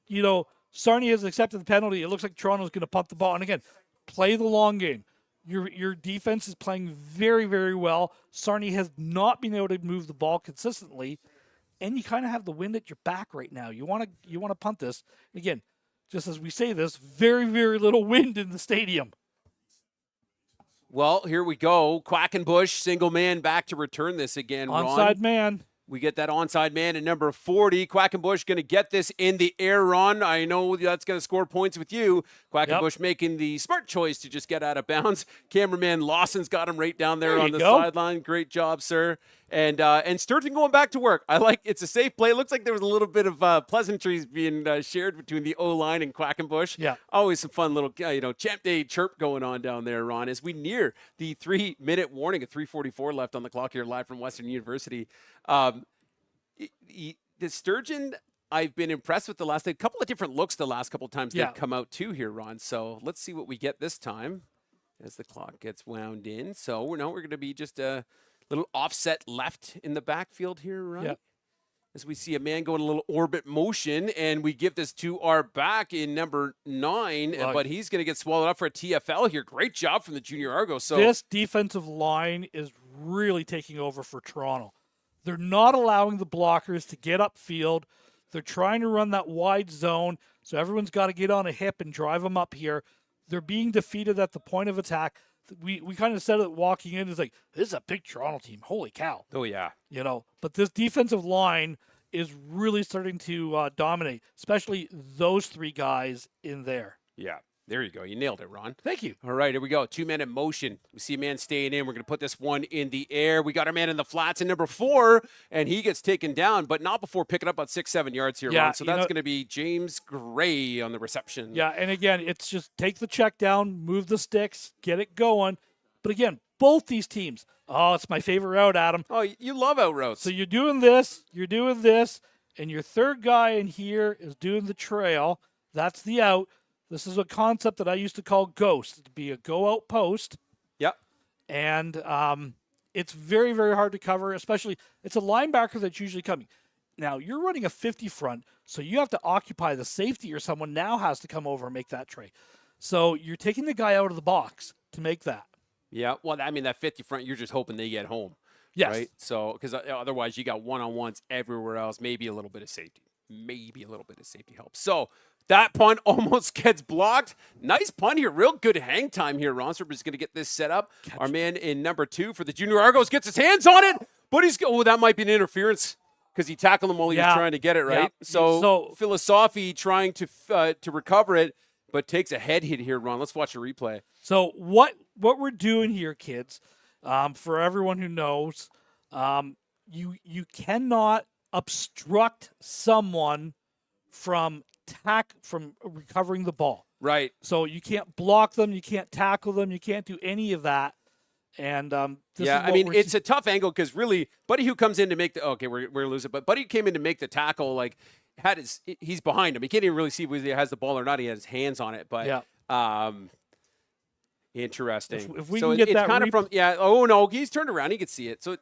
Sarnia has accepted the penalty. It looks like Toronto's going to punt the ball. And again, play the long game. Your defense is playing very, very well. Sarnia has not been able to move the ball consistently, and you kind of have the wind at your back right now. You want to punt this. Again, just as we say this, very, very little wind in the stadium. Well, here we go. Quackenbush, single man back to return this again, Ron. Onside man. We get that onside man at number 40. Quackenbush going to get this in the air, Ron. I know that's going to score points with you. Quackenbush making the smart choice to just get out of bounds. Cameraman Lawson's got him right down there on the sideline. Great job, sir. And Sturgeon going back to work. I like it's a safe play. It looks like there was a little bit of pleasantries being shared between the O-line and Quackenbush. Yeah. Always some fun little, champ day chirp going on down there, Ron, as we near the 3-minute warning at 3:44 left on the clock here live from Western University. The Sturgeon, I've been impressed with a couple of different looks the last couple of times they've come out too here, Ron. So let's see what we get this time as the clock gets wound in. So we're going to be just a little offset left in the backfield here, right? Yep. As we see a man going a little orbit motion, and we give this to our back in number 9, but he's going to get swallowed up for a TFL here. Great job from the junior Argos. So this defensive line is really taking over for Toronto. They're not allowing the blockers to get upfield. They're trying to run that wide zone, so everyone's got to get on a hip and drive them up here. They're being defeated at the point of attack. We kind of said it walking in. It's like, this is a big Toronto team. Holy cow. Oh, yeah. But this defensive line is really starting to dominate, especially those 3 guys in there. Yeah. There you go. You nailed it, Ron. Thank you. All right, here we go. 2-man in motion. We see a man staying in. We're going to put this one in the air. We got our man in the flats in number 4, and he gets taken down, but not before picking up about 6-7 yards here, Ron. So that's going to be James Gray on the reception. Yeah, and again, it's just take the check down, move the sticks, get it going. But again, both these teams, it's my favorite route, Adam. Oh, you love out routes. So you're doing this, and your third guy in here is doing the trail. That's the out. This is a concept that I used to call ghost. It'd be a go-out post. Yep. And it's very, very hard to cover, especially it's a linebacker that's usually coming. Now, you're running a 50 front, so you have to occupy the safety or someone now has to come over and make that tray. So you're taking the guy out of the box to make that. Yeah, well, I mean, that 50 front, you're just hoping they get home. Yes. Right? So, because otherwise you got one-on-ones everywhere else, maybe a little bit of safety. Help. So, that punt almost gets blocked. Nice punt here. Real good hang time here. Ronsorb is going to get this set up. Our man in number 2 for the junior Argos gets his hands on it, but that might be an interference because he tackled him while he was trying to get it, right? Yeah. So Philosophy trying to recover it, but takes a head hit here, Ron. Let's watch a replay. So what we're doing here, kids, for everyone who knows, you cannot obstruct someone from recovering the ball. Right. So you can't block them, you can't tackle them, you can't do any of that. And it's a tough angle because really, Buddy who comes in to make we're gonna lose it, but Buddy came in to make the tackle, like he's behind him. He can't even really see whether he has the ball or not. He has his hands on it, but interesting. If we can get that kind of from oh no, he's turned around. He could see it. So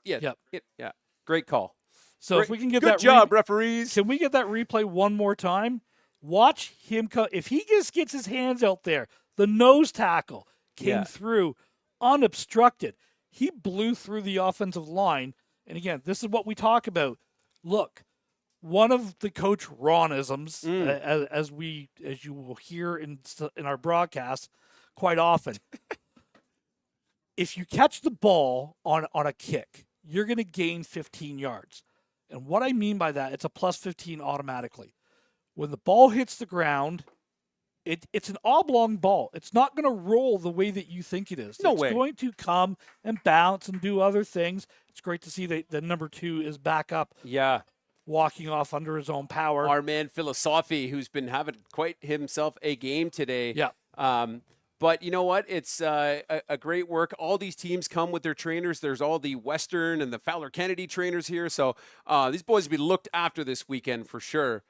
great call. So if we can get good that job, referees. Can we get that replay one more time? Watch him if he just gets his hands out there, the nose tackle came through unobstructed. He blew through the offensive line. And again, this is what we talk about. Look, one of the Coach Ronisms, as you will hear in our broadcast quite often, if you catch the ball on a kick, you're going to gain 15 yards. And what I mean by that, it's a plus 15 automatically. When the ball hits the ground, it's an oblong ball. It's not going to roll the way that you think it is. It's going to come and bounce and do other things. It's great to see that the number 2 is back up. Yeah. Walking off under his own power. Our man Philosophy, who's been having quite himself a game today. Yeah. But you know what? It's a great work. All these teams come with their trainers. There's all the Western and the Fowler Kennedy trainers here. So these boys will be looked after this weekend for sure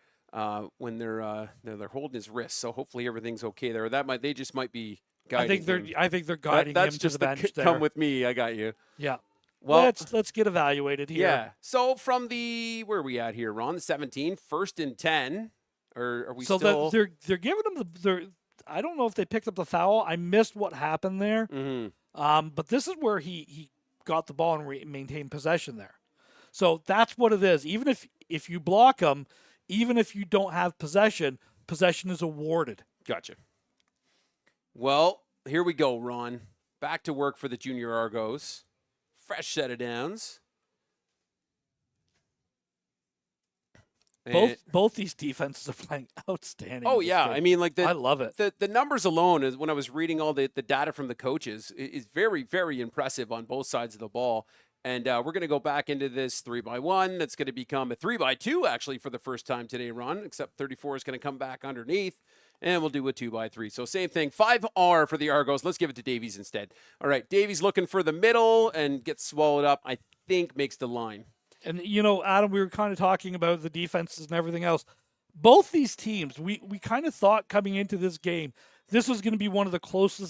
when they're holding his wrist. So hopefully everything's okay there. They just might be guiding him. I think they're guiding him to the bench there. Come with me. I got you. Yeah. Well, let's get evaluated here. Yeah. So from where are we at here, Ron? The 17, 1st and 10. Or are we still? So they're giving them I don't know if they picked up the foul. I missed what happened there. Mm-hmm. But this is where he got the ball and maintained possession there. So that's what it is. Even if you block them, even if you don't have possession is awarded. Gotcha. Well, here we go, Ron. Back to work for the junior Argos. Fresh set of downs. Both these defenses are playing outstanding. Oh, in this yeah. game. I mean, like I love it. The numbers alone, is when I was reading all the data from the coaches, is very, very impressive on both sides of the ball. And we're going to go back into this 3x1. That's going to become a 3x2, actually, for the first time today, Ron, except 34 is going to come back underneath. And we'll do a 2x3. So same thing, 5R for the Argos. Let's give it to Davies instead. All right, Davies looking for the middle and gets swallowed up, I think makes the line. And, Adam, we were kind of talking about the defenses and everything else. Both these teams, we kind of thought coming into this game, this was going to be one of the closer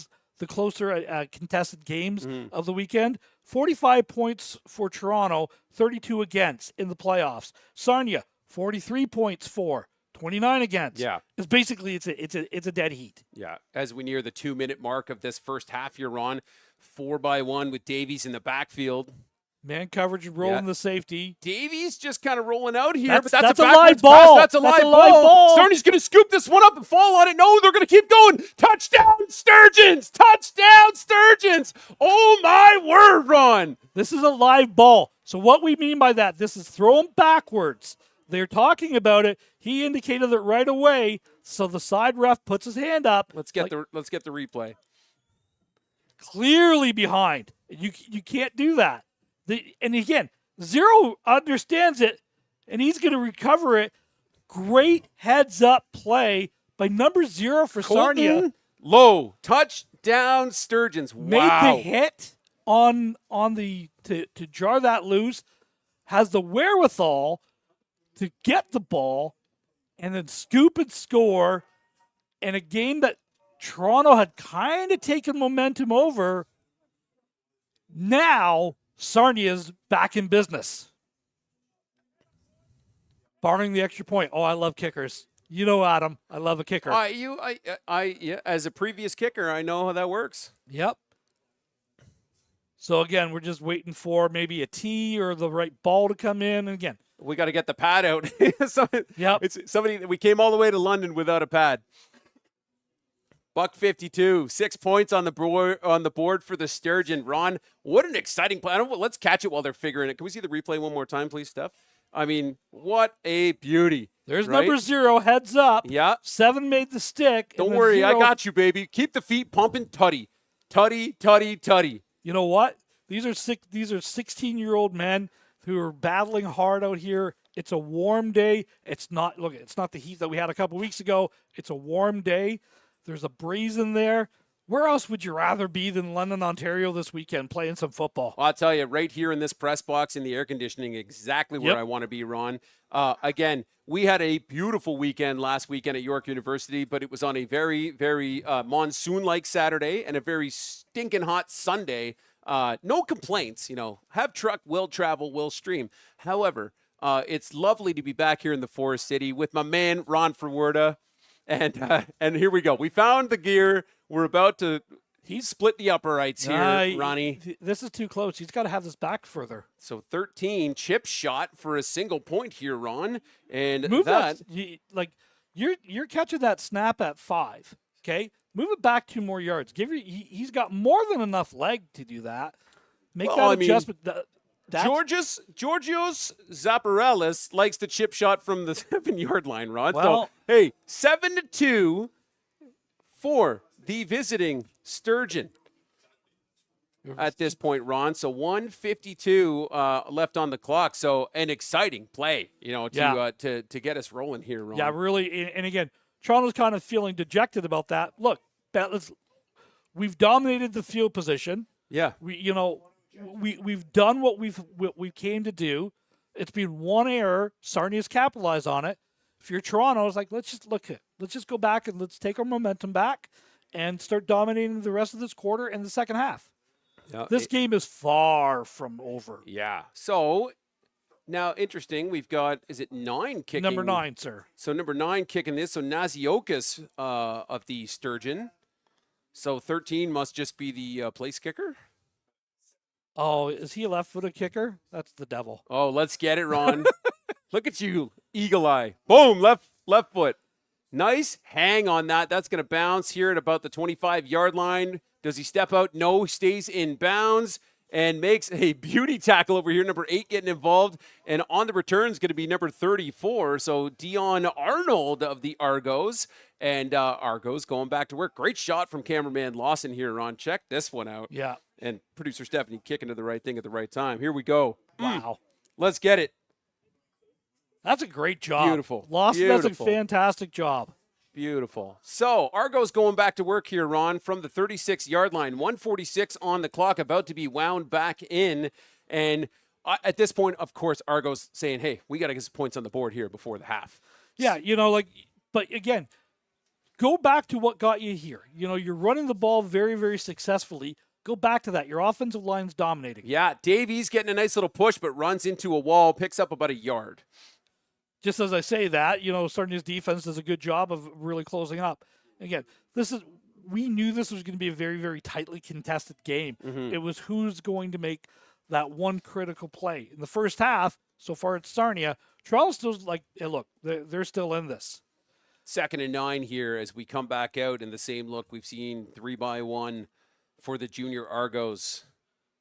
contested games of the weekend. 45 points for Toronto, 32 against in the playoffs. Sarnia, 43 points for, 29 against. Yeah. It's basically it's a dead heat. Yeah, as we near the 2-minute mark of this first half, you're on 4x1 with Davies in the backfield. Man coverage and rolling the safety. Davies just kind of rolling out here, but that's a a live backwards ball. pass. That's a live ball. Sarnia's going to scoop this one up and fall on it. No, they're going to keep going. Touchdown, Sturgeons! Touchdown, Sturgeons! Oh, my word, Ron. This is a live ball. So what we mean by that, this is thrown backwards. They're talking about it. He indicated it right away, so the side ref puts his hand up. Let's get the replay. Clearly behind. You can't do that. And again, Zero understands it, and he's going to recover it. Great heads-up play by number 0 for Sarnia. Low. Touchdown, Sturgeons. Wow. Made the hit on the to jar that loose, has the wherewithal to get the ball and then scoop and score in a game that Toronto had kind of taken momentum over. Now Sarnia's back in business. Barring the extra point. Oh, I love kickers. Adam, I love a kicker. Yeah, as a previous kicker, I know how that works. Yep. So again, we're just waiting for maybe a tee or the right ball to come in. And again, we got to get the pad out. Yep. It's somebody. We came all the way to London without a pad. $1.52, 6 points on the board for the Sturgeon. Ron, what an exciting play! Let's catch it while they're figuring it. Can we see the replay one more time, please, Steph? I mean, what a beauty! There's right? number 0, heads up. Yeah. 7 made the stick. Don't worry, I got you, baby. Keep the feet pumping, tutty, tutty, tutty, tutty. You know what? These are 16-year-old men who are battling hard out here. It's a warm day. It's not the heat that we had a couple weeks ago. It's a warm day. There's a breeze in there. Where else would you rather be than London, Ontario this weekend playing some football? I'll tell you, right here in this press box in the air conditioning, exactly where I want to be, Ron. Again, we had a beautiful weekend last weekend at York University, but it was on a very, very monsoon-like Saturday and a very stinking hot Sunday. No complaints, Have truck, will travel, will stream. However, it's lovely to be back here in the Forest City with my man, Ron Ferwerda. And here we go. We found the gear. We're about to split the uprights here, Ronnie. This is too close. He's got to have this back further. So 13 chip shot for a single point here, Ron. And move that. You're catching that snap at 5. Okay, move it back 2 more yards. He's got more than enough leg to do that. Make that adjustment. Georgios Zaparellis likes the chip shot from the 7-yard line, Ron. Well, so, hey, 7-2 for the visiting Sturgeon at this point, Ron. So 1:52 left on the clock. So an exciting play, to get us rolling here, Ron. Yeah, really. And again, Toronto's kind of feeling dejected about that. Look, we've dominated the field position. Yeah. We've done what we came to do. It's been one error. Sarnia's capitalized on it. If you're Toronto, it's like, let's just go back and let's take our momentum back and start dominating the rest of this quarter and the second half. This game is far from over. Yeah. So now, interesting, we've got, is it 9 kicking? Number 9, sir. So number 9 kicking this. So Naziokas of the Sturgeon. So 13 must just be the place kicker. Oh, is he a left-footed kicker? That's the devil. Oh, let's get it, Ron. Look at you, eagle eye. Boom, left foot. Nice hang on that. That's going to bounce here at about the 25-yard line. Does he step out? No, stays in bounds. and makes a beauty tackle over here. Number 8 getting involved. And on the return is going to be number 34. So Dion Arnold of the Argos. And Argos going back to work. Great shot from cameraman Lawson here, Ron. Check this one out. Yeah. And producer Stephanie kicking to the right thing at the right time. Here we go. Wow. Let's get it. That's a great job. Beautiful. Lawson does a Beautiful. fantastic job. Beautiful. So Argos going back to work here, Ron, from the 36-yard line. 1:46 on the clock, about to be wound back in. And at this point, of course, Argos saying, hey, we got to get some points on the board here before the half. Yeah, but again, go back to what got you here. You're running the ball very, very successfully. Go back to that. Your offensive line's dominating. Yeah, Davies getting a nice little push, but runs into a wall, picks up about a yard. Just as I say that, Sarnia's defense does a good job of really closing up. Again, we knew this was going to be a very, very tightly contested game. Mm-hmm. It was who's going to make that one critical play. In the first half, so far it's Sarnia. Charleston's like, hey, look, they're still in this. 2nd and 9 here as we come back out in the same look. We've seen 3-by-1 for the junior Argos.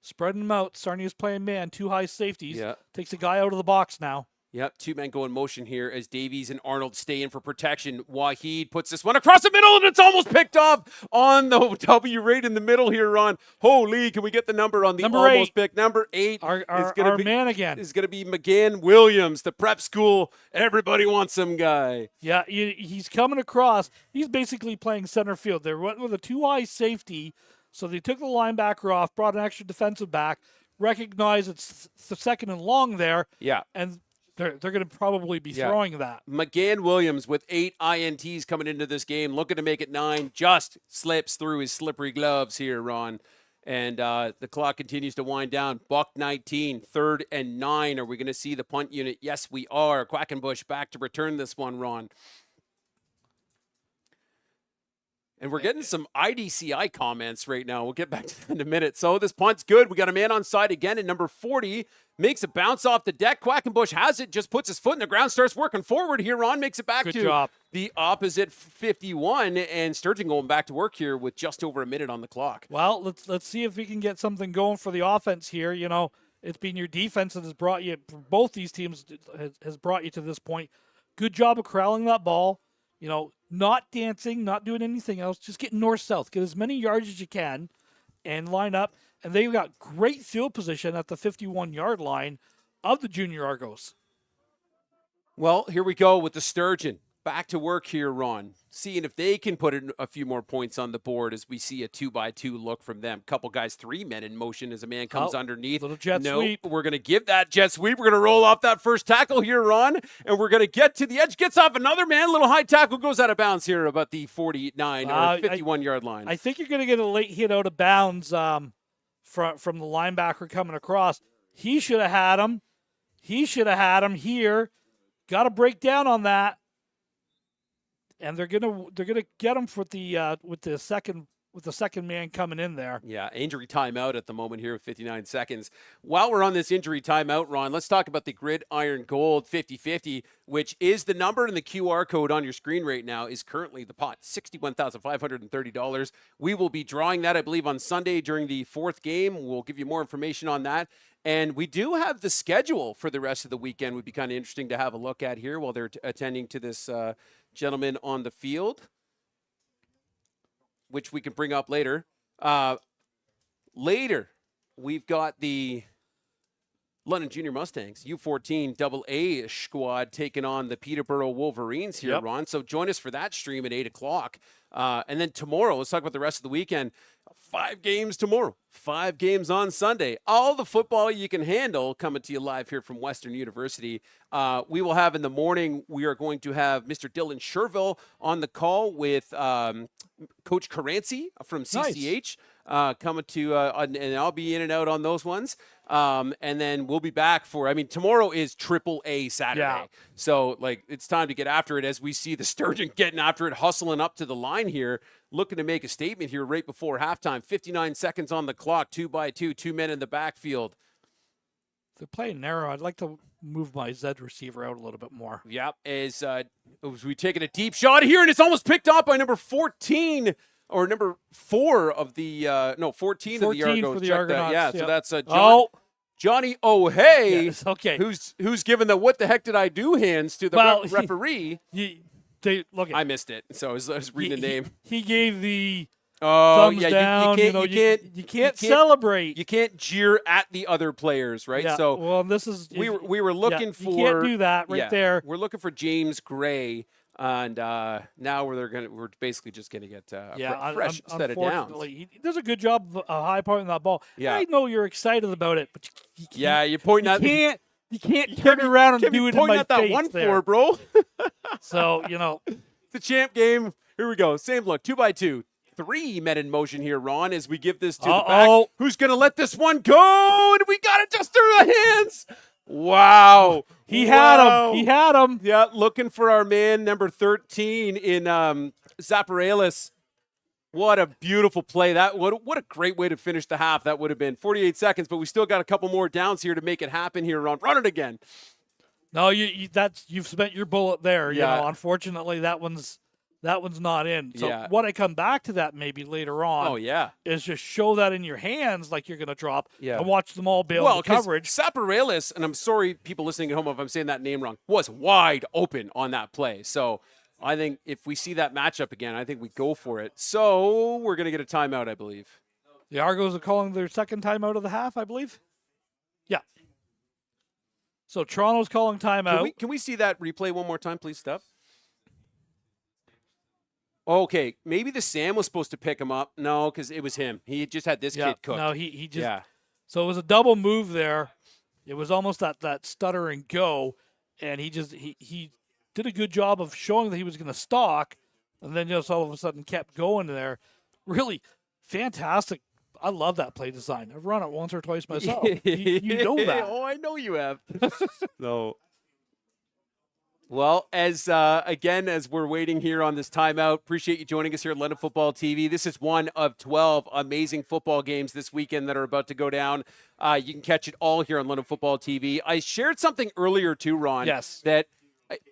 Spreading them out. Sarnia's playing man, 2 high safeties. Yeah. Takes a guy out of the box now. Yep, 2 men go in motion here as Davies and Arnold stay in for protection. Waheed puts this one across the middle, and it's almost picked off on the W right in the middle here, Ron. Holy, can we get the number on the Number almost 8. pick? Number 8 Our man again. is going to be McGann Williams, the prep school. Everybody wants some guy. Yeah, he's coming across. He's basically playing center field. They went with a 2 high safety, so they took the linebacker off, brought an extra defensive back, recognized it's the 2nd and long there. Yeah. And they're going to probably be throwing that. McGann Williams with 8 INTs coming into this game, looking to make it 9, just slips through his slippery gloves here, Ron. And the clock continues to wind down. Buck 19, 3rd and 9. Are we going to see the punt unit? Yes, we are. Quackenbush back to return this one, Ron. And we're getting some IDCI comments right now. We'll get back to that in a minute. So this punt's good. We got a man on side again at number 40. Makes a bounce off the deck. Quackenbush has it, just puts his foot in the ground, starts working forward here. Ron makes it back Good to job. the opposite 51. And Sturgeon going back to work here with just over a minute on the clock. Well, let's see if we can get something going for the offense here. It's been your defense that has brought you, both these teams has brought you to this point. Good job of corralling that ball. Not dancing, not doing anything else, just get north-south. Get as many yards as you can and line up. And they've got great field position at the 51-yard line of the junior Argos. Well, here we go with the Sturgeon. Back to work here, Ron. Seeing if they can put in a few more points on the board as we see a 2-by-2 look from them. Couple guys, 3 men in motion as a man comes underneath. Little jet sweep. We're going to give that jet sweep. We're going to roll off that first tackle here, Ron. And we're going to get to the edge. Gets off another man. Little high tackle goes out of bounds here about the 49 or 51-yard line. I think you're going to get a late hit out of bounds from the linebacker coming across. He should have had him. He should have had him here. Got to break down on that. And they're gonna get him for the with the second man coming in there. Yeah, injury timeout at the moment here with 59 seconds. While we're on this injury timeout, Ron, let's talk about the Gridiron Gold 50/50, which is the number and the QR code on your screen right now is currently the pot, $61,530. We will be drawing that, I believe, on Sunday during the 4th game. We'll give you more information on that. And we do have the schedule for the rest of the weekend. Would be kind of interesting to have a look at here while they're attending to this gentleman on the field, which we can bring up later. Later, we've got the London Junior Mustangs, U14 AA squad taking on the Peterborough Wolverines here, Ron. So join us for that stream at 8 o'clock. And then tomorrow, let's talk about the rest of the weekend. 5 games tomorrow, 5 games on Sunday. All the football you can handle coming to you live here from Western University. We will have in the morning, we are going to have Mr. Dylan Sherville on the call with Coach Caranci from CCH. Coming to, and I'll be in and out on those ones. And then we'll be back for, tomorrow is AAA Saturday. Yeah. So, it's time to get after it as we see the Sturgeon getting after it, hustling up to the line here, looking to make a statement here right before halftime. 59 seconds on the clock, 2-by-2, 2 men in the backfield. They're playing narrow. I'd like to move my Z receiver out a little bit more. Yep, as we taking a deep shot here, and it's almost picked off by number 14, or number 4 of the 14 of the 14 Argos. for the Check that. Argonauts, Yeah, yep. so that's Oh, Johnny O'Hay, yes, okay. who's given the "what the heck did I do" hands to the Well, referee. Look, I missed it, so I was reading the name. He gave the Oh, thumbs yeah, down. you can't celebrate. You can't jeer at the other players, right? Yeah, So well, this is we were looking for. You can't do that right there. We're looking for James Gray, and now we're basically just gonna get a fresh set of downs. Unfortunately, he does a good job of high pointing that ball. Yeah. I know you're excited about it, but You're pointing at. You can't turn around and do it in pointing my at that face 1-4, there. bro. So The champ game. Here we go. Same look. 2x2. 3 men in motion here, Ron, as we give this to the back. Who's going to let this one go? And we got it just through the hands. Wow. He had him. Yeah, looking for our man, number 13 in Zaparelis. What a beautiful play. What a great way to finish the half that would have been. 48 seconds, but we still got a couple more downs here to make it happen here, Ron. Run it again. No, you've spent your bullet there. Yeah. Unfortunately, that one's not in. So Yeah. what I come back to that maybe later on. Oh, yeah. Is just show that in your hands like you're going to drop. Yeah. And watch them all bail the coverage. Zaparelis, and I'm sorry, people listening at home, if I'm saying that name wrong, was wide open on that play. So I think if we see that matchup again, I think we go for it. So we're going to get a timeout, I believe. The Argos are calling their second timeout of the half, I believe. Yeah. So Toronto's calling timeout. Can we see that replay one more time, please, Steph? Okay, maybe the Sam was supposed to pick him up. No, because it was him. He just had this kid cooked. No, he just. Yeah. So it was a double move there. It was almost that stutter and go, and he did a good job of showing that he was going to stalk, and then just all of a sudden kept going there. Really fantastic. I love that play design. I've run it once or twice myself. you know that. Oh, I know you have. No. Well, as we're waiting here on this timeout, appreciate you joining us here at London Football TV. This is one of 12 amazing football games this weekend that are about to go down. You can catch it all here on London Football TV. I shared something earlier too, Ron. Yes. That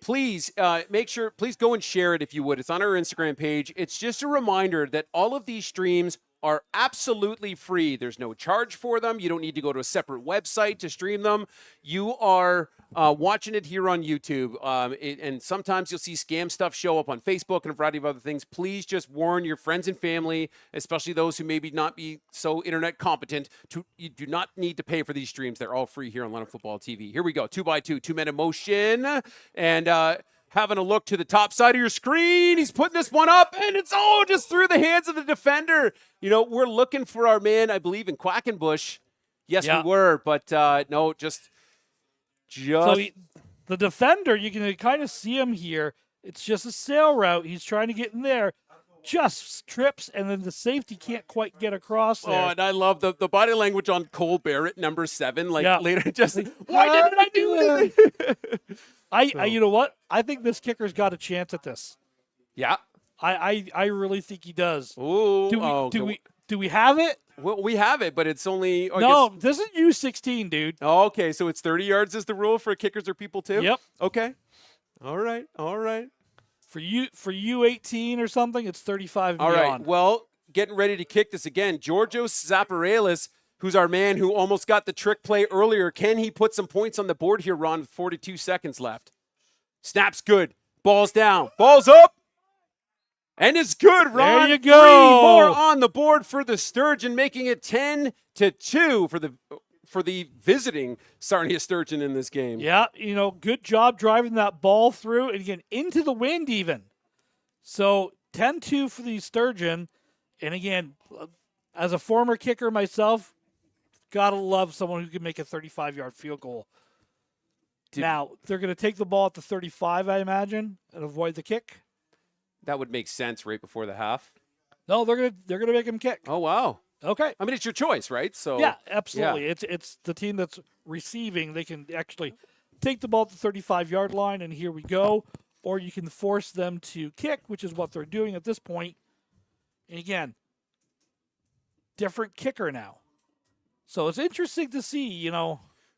please please go and share it if you would. It's on our Instagram page. It's just a reminder that all of these streams are absolutely free. There's no charge for them. You don't need to go to a separate website to stream them. You are watching it here on YouTube. And sometimes you'll see scam stuff show up on Facebook and a variety of other things. Please just warn your friends and family, especially those who maybe not be so internet competent. You do not need to pay for these streams. They're all free here on London Football TV. Here we go. 2x2, 2 men in motion. And having a look to the top side of your screen. He's putting this one up, and it's just through the hands of the defender. We're looking for our man, I believe, in Quackenbush. Yes, we were, but no, just. So the defender, you can kind of see him here. It's just a sail route. He's trying to get in there. Just trips, and then the safety can't quite get across there. Oh, and I love the body language on Cole Barrett, number 7. Later, just why didn't I do that? You know what? I think this kicker's got a chance at this. Yeah, I really think he does. Ooh, do we have it? Well, we have it, but it's only. This is U16, dude. Oh, okay, so it's 30 yards is the rule for kickers or people too. Yep. Okay. All right. For U18 or something, it's 35 and All beyond. right. Well, getting ready to kick this again. Georgios Zaparelis, who's our man who almost got the trick play earlier. Can he put some points on the board here, Ron, with 42 seconds left? Snap's good. Ball's down. Ball's up. And it's good, Ron. There you go. 3 more on the board for the Sturgeon, making it 10-2 for the visiting Sarnia Sturgeon in this game. Yeah, good job driving that ball through, and again, into the wind even. So 10-2 for the Sturgeon. And again, as a former kicker myself, gotta love someone who can make a 35-yard field goal. Now, they're going to take the ball at the 35, I imagine, and avoid the kick. That would make sense right before the half. No, they're gonna make him kick. Oh, wow. Okay. I mean, it's your choice, right? So yeah, absolutely. Yeah. It's the team that's receiving. They can actually take the ball at the 35-yard line, and here we go. Or you can force them to kick, which is what they're doing at this point. And again, different kicker now. So it's interesting to see,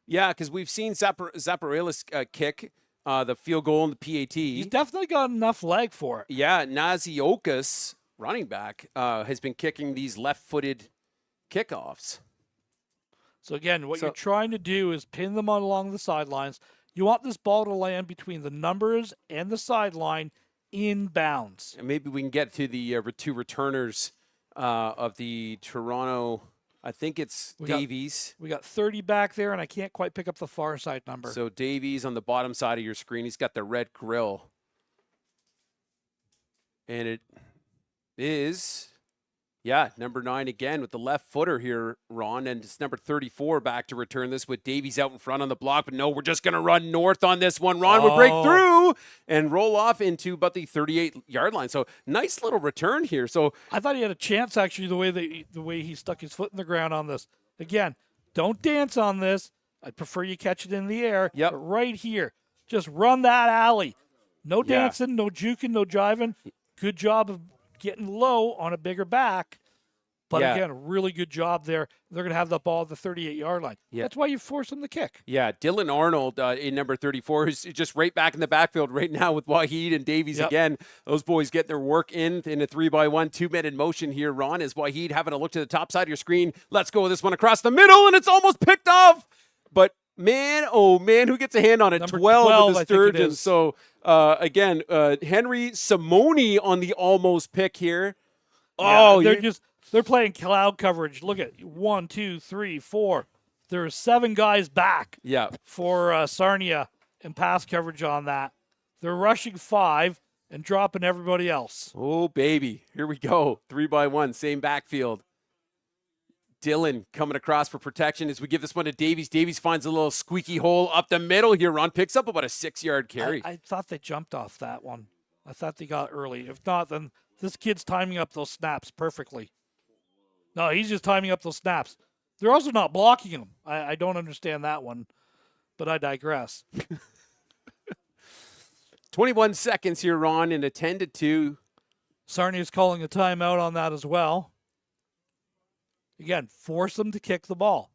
Yeah, because we've seen Zaparelis kick the field goal and the PAT. He's definitely got enough leg for it. Yeah, Naziokas running back, has been kicking these left-footed kickoffs. So again, what you're trying to do is pin them on along the sidelines. You want this ball to land between the numbers and the sideline in bounds. And maybe we can get to the two returners of the Toronto. I think it's Davies. We got 30 back there, and I can't quite pick up the far side number. So Davies on the bottom side of your screen. He's got the red grill. And it is, number 9 again with the left footer here, Ron. And it's number 34 back to return this with Davies out in front on the block. But no, we're just going to run north on this one. Ron will break through and roll off into about the 38-yard line. So nice little return here. So I thought he had a chance, actually, the way he stuck his foot in the ground on this. Again, don't dance on this. I'd prefer you catch it in the air. Yep. But right here, just run that alley. No dancing, no juking, no jiving. Good job of getting low on a bigger back. But again, really good job there. They're going to have the ball at the 38-yard line. Yeah. That's why you force them to kick. Yeah, Dylan Arnold in number 34 who's just right back in the backfield right now with Waheed and Davies again. Those boys get their work in a 3-by-1, 2-man in motion here, Ron, as Waheed having a look to the top side of your screen. Let's go with this one across the middle, and it's almost picked off. But man, oh man, who gets a hand on it? Number 12 of the I think it Sturgeons. is. So again, Henry Simone on the almost pick here. Oh, they're playing cloud coverage. Look at 1, 2, 3, 4. There are 7 guys back. Yeah. For Sarnia and pass coverage on that. They're rushing 5 and dropping everybody else. Oh baby, here we go. 3-by-1, same backfield. Dylan coming across for protection as we give this one to Davies. Davies finds a little squeaky hole up the middle here. Ron picks up about a 6-yard carry. I thought they jumped off that one. I thought they got early. If not, then this kid's timing up those snaps perfectly. No, he's just timing up those snaps. They're also not blocking him. I don't understand that one, but I digress. 21 seconds here, Ron, and a 10-2. Sarnia's calling a timeout on that as well. Again, force them to kick the ball.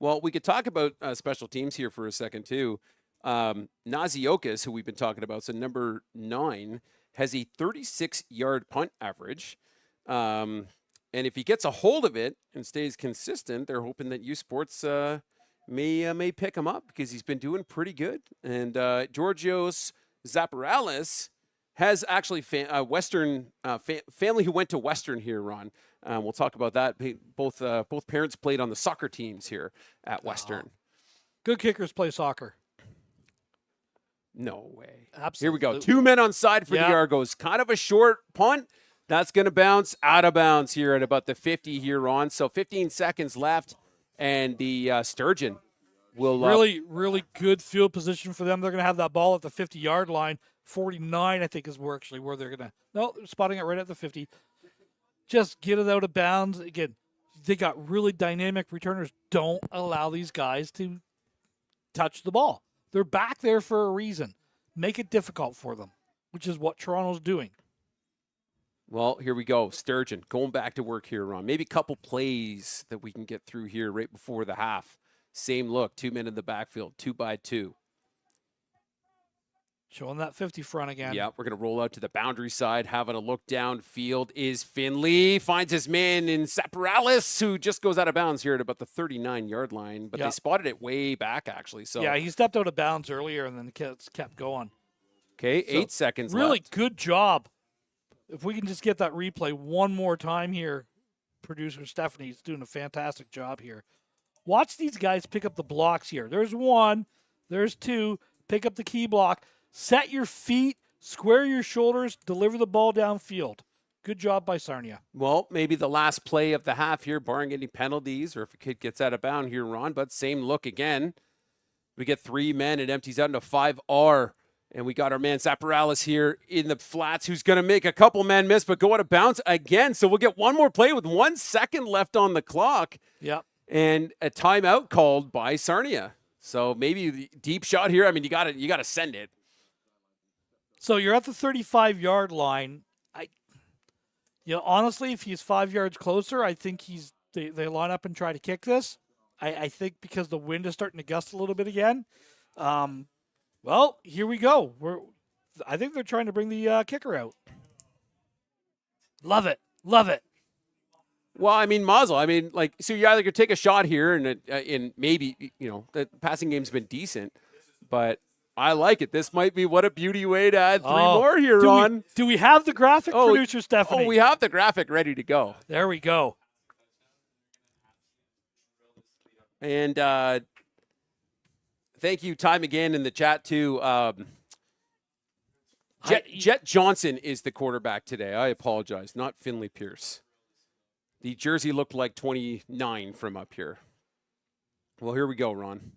Well, we could talk about special teams here for a second, too. Naziokas, who we've been talking about, so number 9, has a 36-yard punt average. And if he gets a hold of it and stays consistent, they're hoping that U Sports may pick him up because he's been doing pretty good. And Georgios Zaparalis has actually Western family who went to Western here, Ron. We'll talk about that. Both parents played on the soccer teams here at Western. Good kickers play soccer. No way. Absolutely. Here we go. 2 men on side for the Argos. Kind of a short punt. That's going to bounce out of bounds here at about the 50 here, Ron. So 15 seconds left, and the Sturgeon will really good field position for them. They're going to have that ball at the 50-yard line. 49, I think, is where they're going to. No, they're spotting it right at the 50. Just get it out of bounds. Again, they got really dynamic returners. Don't allow these guys to touch the ball. They're back there for a reason. Make it difficult for them, which is what Toronto's doing. Well, here we go. Sturgeon going back to work here, Ron. Maybe a couple plays that we can get through here right before the half. Same look, 2 men in the backfield, 2-by-2. Showing that 50 front again. Yeah, we're going to roll out to the boundary side. Having a look downfield is Finley. Finds his man in Zaparalis, who just goes out of bounds here at about the 39-yard line. But they spotted it way back, actually. So yeah, he stepped out of bounds earlier and then kept going. Okay, 8 seconds really left. Good job. If we can just get that replay one more time here, producer Stephanie's doing a fantastic job here. Watch these guys pick up the blocks here. There's 1. There's 2. Pick up the key block. Set your feet, square your shoulders, deliver the ball downfield. Good job by Sarnia. Well, maybe the last play of the half here, barring any penalties, or if a kid gets out of bound here, Ron, but same look again. We get 3 men. It empties out into 5R. And we got our man Zaparalis here in the flats who's going to make a couple men miss, but go out of bounds again. So we'll get one more play with 1 second left on the clock. Yep. And a timeout called by Sarnia. So maybe the deep shot here. I mean, you got to send it. So you're at the 35-yard line. Honestly, if he's 5 yards closer, I think they line up and try to kick this. I think because the wind is starting to gust a little bit again. Well, here we go. I think they're trying to bring the kicker out. Love it. Love it. Well, I mean, Mazel. I mean, like, so you either could take a shot here, and maybe the passing game's been decent, but I like it. This might be what a beauty way to add three more here, Ron. Do we have the graphic, Oh, producer Stephanie? Oh, we have the graphic ready to go. There we go. And thank you, Ty McGinn, in the chat too. Jet Johnson is the quarterback today. I apologize, not Finley Pierce. The jersey looked like 29 from up here. Well, here we go, Ron.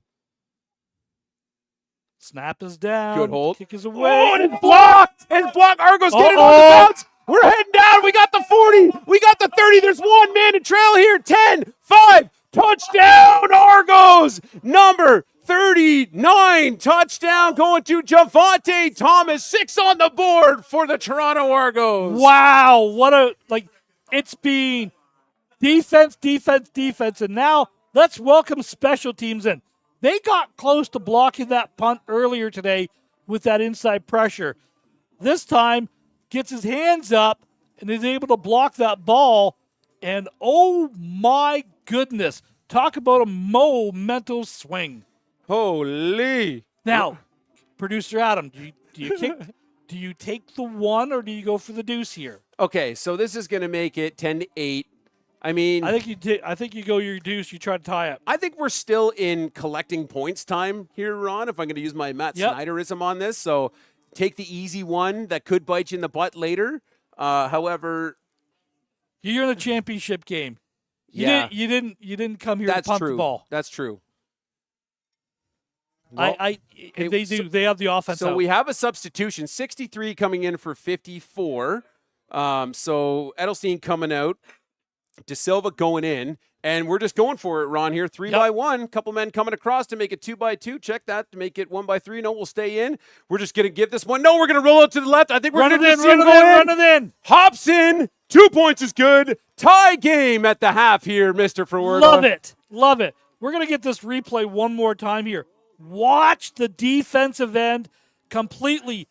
Snap is down. Good hold. Kick is away. Oh, and it's blocked. It's blocked. Argos get it on the bounce. We're heading down. We got the 40. We got the 30. There's one man in trail here. 10, 5. Touchdown, Argos. Number 39. Touchdown going to Javante Thomas. 6 on the board for the Toronto Argos. Wow. What a, it's been defense, defense, defense. And now let's welcome special teams in. They got close to blocking that punt earlier today with that inside pressure. This time, gets his hands up and is able to block that ball. And oh my goodness, talk about a monumental swing. Holy. Now, producer Adam, do you kick? Do you take the one or do you go for the deuce here? Okay, so this is going to make it 10-8. I mean, I think you go your deuce. You try to tie it. I think we're still in collecting points time here, Ron, if I'm going to use my Matt Snyderism on this. So take the easy one that could bite you in the butt later. However, you're in a championship game. You didn't come here to punt the ball. That's true. Well, they do. They have the offense. So out. we have a substitution. 63 coming in for 54. So Edelstein coming out. De Silva going in, and we're just going for it, Ron, here. 3 by 1. Couple men coming across to make it 2 by 2. Check that to make it 1 by 3. No, we'll stay in. We're just going to give this one. No, we're going to roll out to the left. I think we're going to see him go in. Run it in. Hops in. 2 points is good. Tie game at the half here, Mr. Ferwerda. Love it. Love it. We're going to get this replay one more time here. Watch the defensive end completely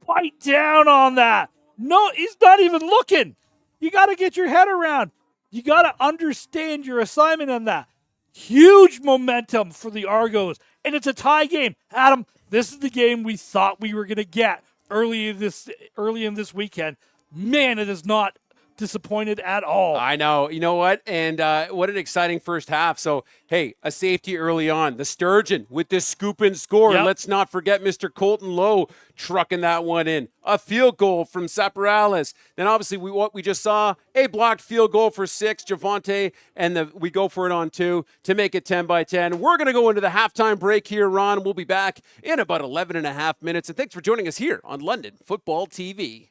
bite down on that. No, he's not even looking. You got to get your head around. You got to understand your assignment on that. Huge momentum for the Argos, and it's a tie game. Adam, this is the game we thought we were going to get early in this weekend. Man, it is not disappointed at all. I know. You know what? And what an exciting first half. So, hey, a safety early on. The Sturgeon with this scoop and score. Yep. Let's not forget Mr. Colton Lowe trucking that one in. A field goal from Saparales. Then obviously what we just saw, a blocked field goal for 6, Javante, and we go for it on 2 to make it 10 by 10. We're going to go into the halftime break here, Ron. We'll be back in about 11 and a half minutes. And thanks for joining us here on London Football TV.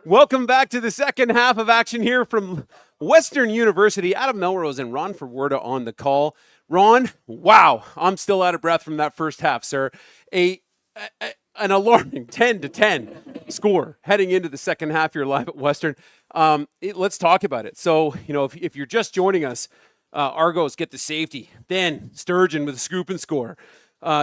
Welcome back to the second half of action here from Western University. Adam Melrose and Ron Forwerda on the call. Ron, wow, I'm still out of breath from that first half, sir. An alarming 10-10 score heading into the second half. You're live at Western. Let's talk about it. So, if you're just joining us, Argos get the safety. Then Sturgeon with a scoop and score.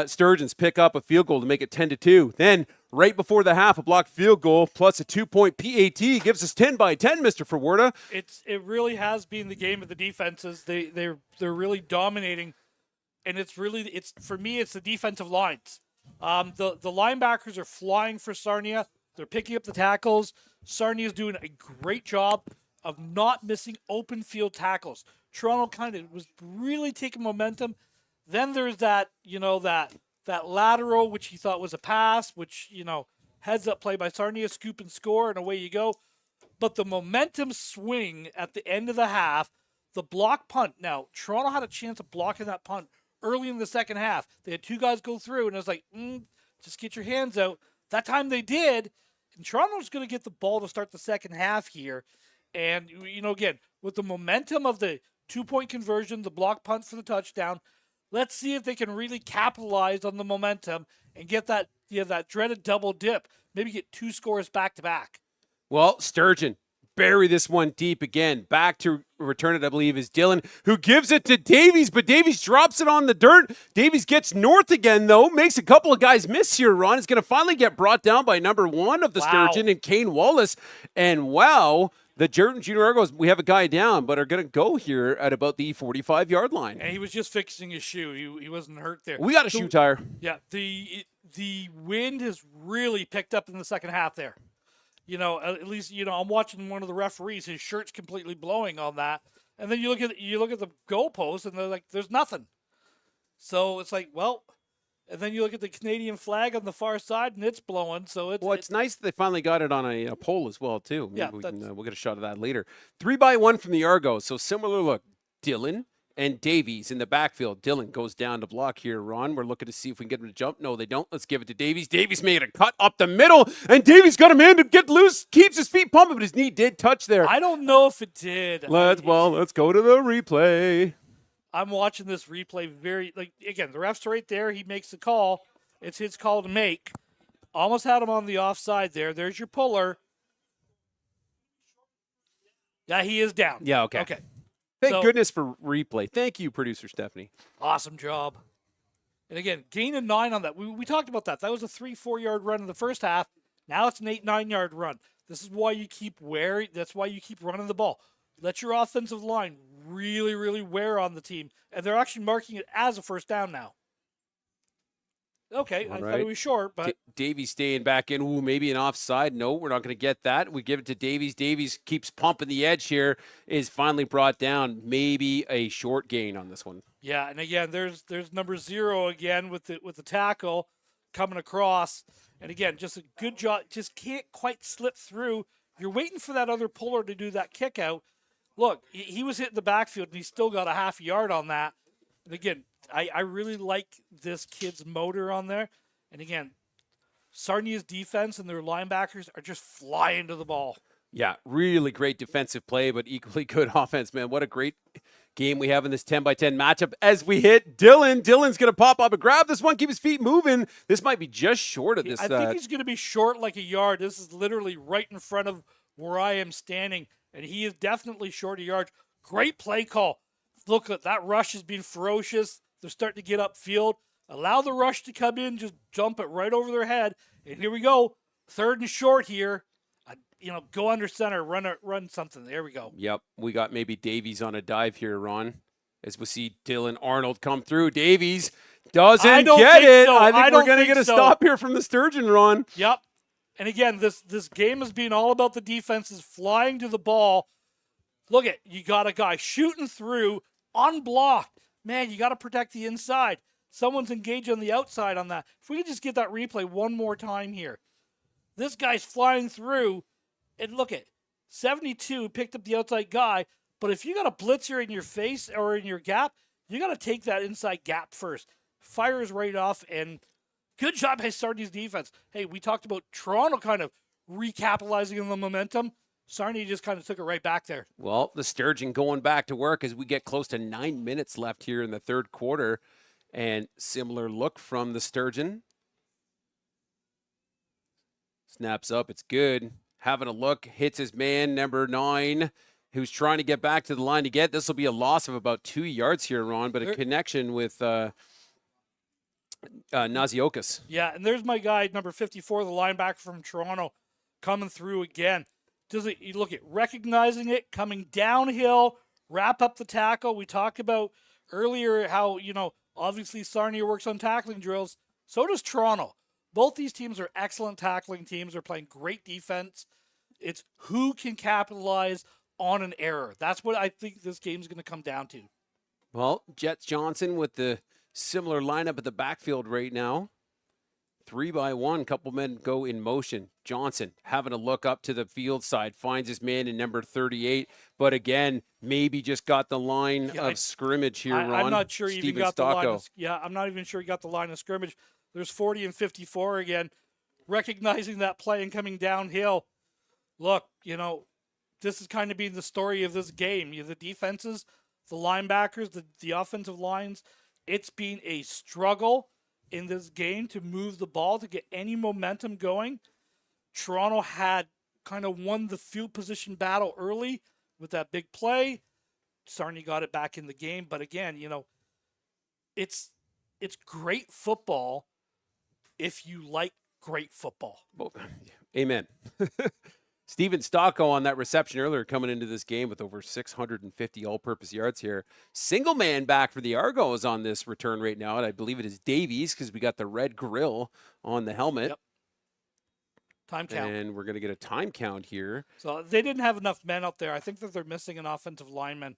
Sturgeons pick up a field goal to make it 10-2. Then right before the half, a blocked field goal plus a 2-point PAT gives us 10-10, Mr. Forwerda. It really has been the game of the defenses. They're really dominating, and it's for me it's the defensive lines. The linebackers are flying for Sarnia. They're picking up the tackles. Sarnia is doing a great job of not missing open field tackles. Toronto kind of was really taking momentum. Then there's that lateral, which he thought was a pass, which, heads up play by Sarnia, scoop and score, and away you go. But the momentum swing at the end of the half, the block punt. Now, Toronto had a chance of blocking that punt early in the second half. They had two guys go through, and it was like, just get your hands out. That time they did, and Toronto's going to get the ball to start the second half here. And, again, with the momentum of the 2-point conversion, the block punt for the touchdown, let's see if they can really capitalize on the momentum and get that dreaded double dip. Maybe get 2 scores back-to-back. Well, Sturgeon bury this one deep again. Back to return it, I believe, is Dylan, who gives it to Davies, but Davies drops it on the dirt. Davies gets north again, though. Makes a couple of guys miss here, Ron. It's going to finally get brought down by number 1 of the Sturgeon and Kane Wallace. And wow, the Junior Argos, we have a guy down, but are going to go here at about the 45-yard line. And he was just fixing his shoe. He wasn't hurt there. We got a shoe tire. Yeah, the wind has really picked up in the second half there. At least, I'm watching one of the referees. His shirt's completely blowing on that. And then you look at the goalpost, and they're like, there's nothing. So it's like, well, and then you look at the Canadian flag on the far side, and it's blowing. So it's nice that they finally got it on a pole as well, too. Maybe yeah, we'll get a shot of that later. 3-by-1 from the Argos. So similar look. Dylan and Davies in the backfield. Dylan goes down to block here, Ron. We're looking to see if we can get him to jump. No, they don't. Let's give it to Davies. Davies made a cut up the middle, and Davies got him in to get loose. Keeps his feet pumping, but his knee did touch there. I don't know if it did. Let's go to the replay. I'm watching this replay again, the ref's right there. He makes the call. It's his call to make. Almost had him on the offside there. There's your puller. Yeah, he is down. Yeah, okay. Okay. Thank goodness for replay. Thank you, producer Stephanie. Awesome job. And again, gain of 9 on that. We talked about that. That was a 3-4 yard run in the first half. Now it's an 8-9 yard run. This is why you keep wearing. That's why you keep running the ball. Let your offensive line really, really wear on the team. And they're actually marking it as a first down now. Okay, I thought it was short, but Davies staying back in. Ooh, maybe an offside. No, we're not going to get that. We give it to Davies. Davies keeps pumping the edge here. Is finally brought down. Maybe a short gain on this one. Yeah, and again, there's number 0 again with the tackle coming across. And again, just a good job. Just can't quite slip through. You're waiting for that other puller to do that kick out. Look, he was hitting the backfield, and he still got a half yard on that. And again, I really like this kid's motor on there. And again, Sarnia's defense and their linebackers are just flying to the ball. Yeah, really great defensive play, but equally good offense, man. What a great game we have in this 10-by-10 matchup as we hit Dylan. Dylan's going to pop up and grab this one, keep his feet moving. This might be just short of this. I think he's going to be short like a yard. This is literally right in front of where I am standing, and he is definitely short a yard. Great play call. Look, that rush has been ferocious. They're starting to get upfield. Allow the rush to come in, just jump it right over their head. And here we go. 3rd and short here. Go under center, run something. There we go. Yep, we got maybe Davies on a dive here, Ron. As we see Dylan Arnold come through. Davies doesn't get it. So. I think we're going to get a stop here from the Sturgeon, Ron. Yep. And again, this game has been all about the defenses flying to the ball. Look you got a guy shooting through, unblocked. Man, you got to protect the inside. Someone's engaged on the outside on that. If we could just get that replay one more time here. This guy's flying through, and look 72 picked up the outside guy, but if you got a blitzer in your face or in your gap, you got to take that inside gap first. Fires right off, and good job by Sarnia's defense. Hey, we talked about Toronto kind of recapitalizing on the momentum. Sarnia just kind of took it right back there. Well, the Sturgeon going back to work as we get close to 9 minutes left here in the third quarter. And similar look from the Sturgeon. Snaps up. It's good. Having a look. Hits his man, number 9, who's trying to get back to the line to get. This will be a loss of about 2 yards here, Ron, but a connection with Naziokas. Yeah, and there's my guy, number 54, the linebacker from Toronto, coming through again. You look at recognizing it, coming downhill, wrap up the tackle. We talked about earlier how, obviously Sarnia works on tackling drills. So does Toronto. Both these teams are excellent tackling teams. They're playing great defense. It's who can capitalize on an error. That's what I think this game's going to come down to. Well, Jets Johnson with the similar lineup at the backfield right now. 3-by-1, couple men go in motion. Johnson having a look up to the field side, finds his man in number 38, but again, maybe just got the line of scrimmage here, Ron. I'm not sure he even got the line. I'm not even sure he got the line of scrimmage. There's 40 and 54 again. Recognizing that play and coming downhill. Look, this is kind of being the story of this game. The defenses, the linebackers, the offensive lines, it's been a struggle in this game to move the ball, to get any momentum going. Toronto had kind of won the field position battle early with that big play. Sarnia got it back in the game. But again, it's great football if you like great football. Well, amen. Steven Stocco on that reception earlier coming into this game with over 650 all-purpose yards here. Single man back for the Argos on this return right now, and I believe it is Davies because we got the red grill on the helmet. Yep. Time count. And we're going to get a time count here. So they didn't have enough men out there. I think that they're missing an offensive lineman.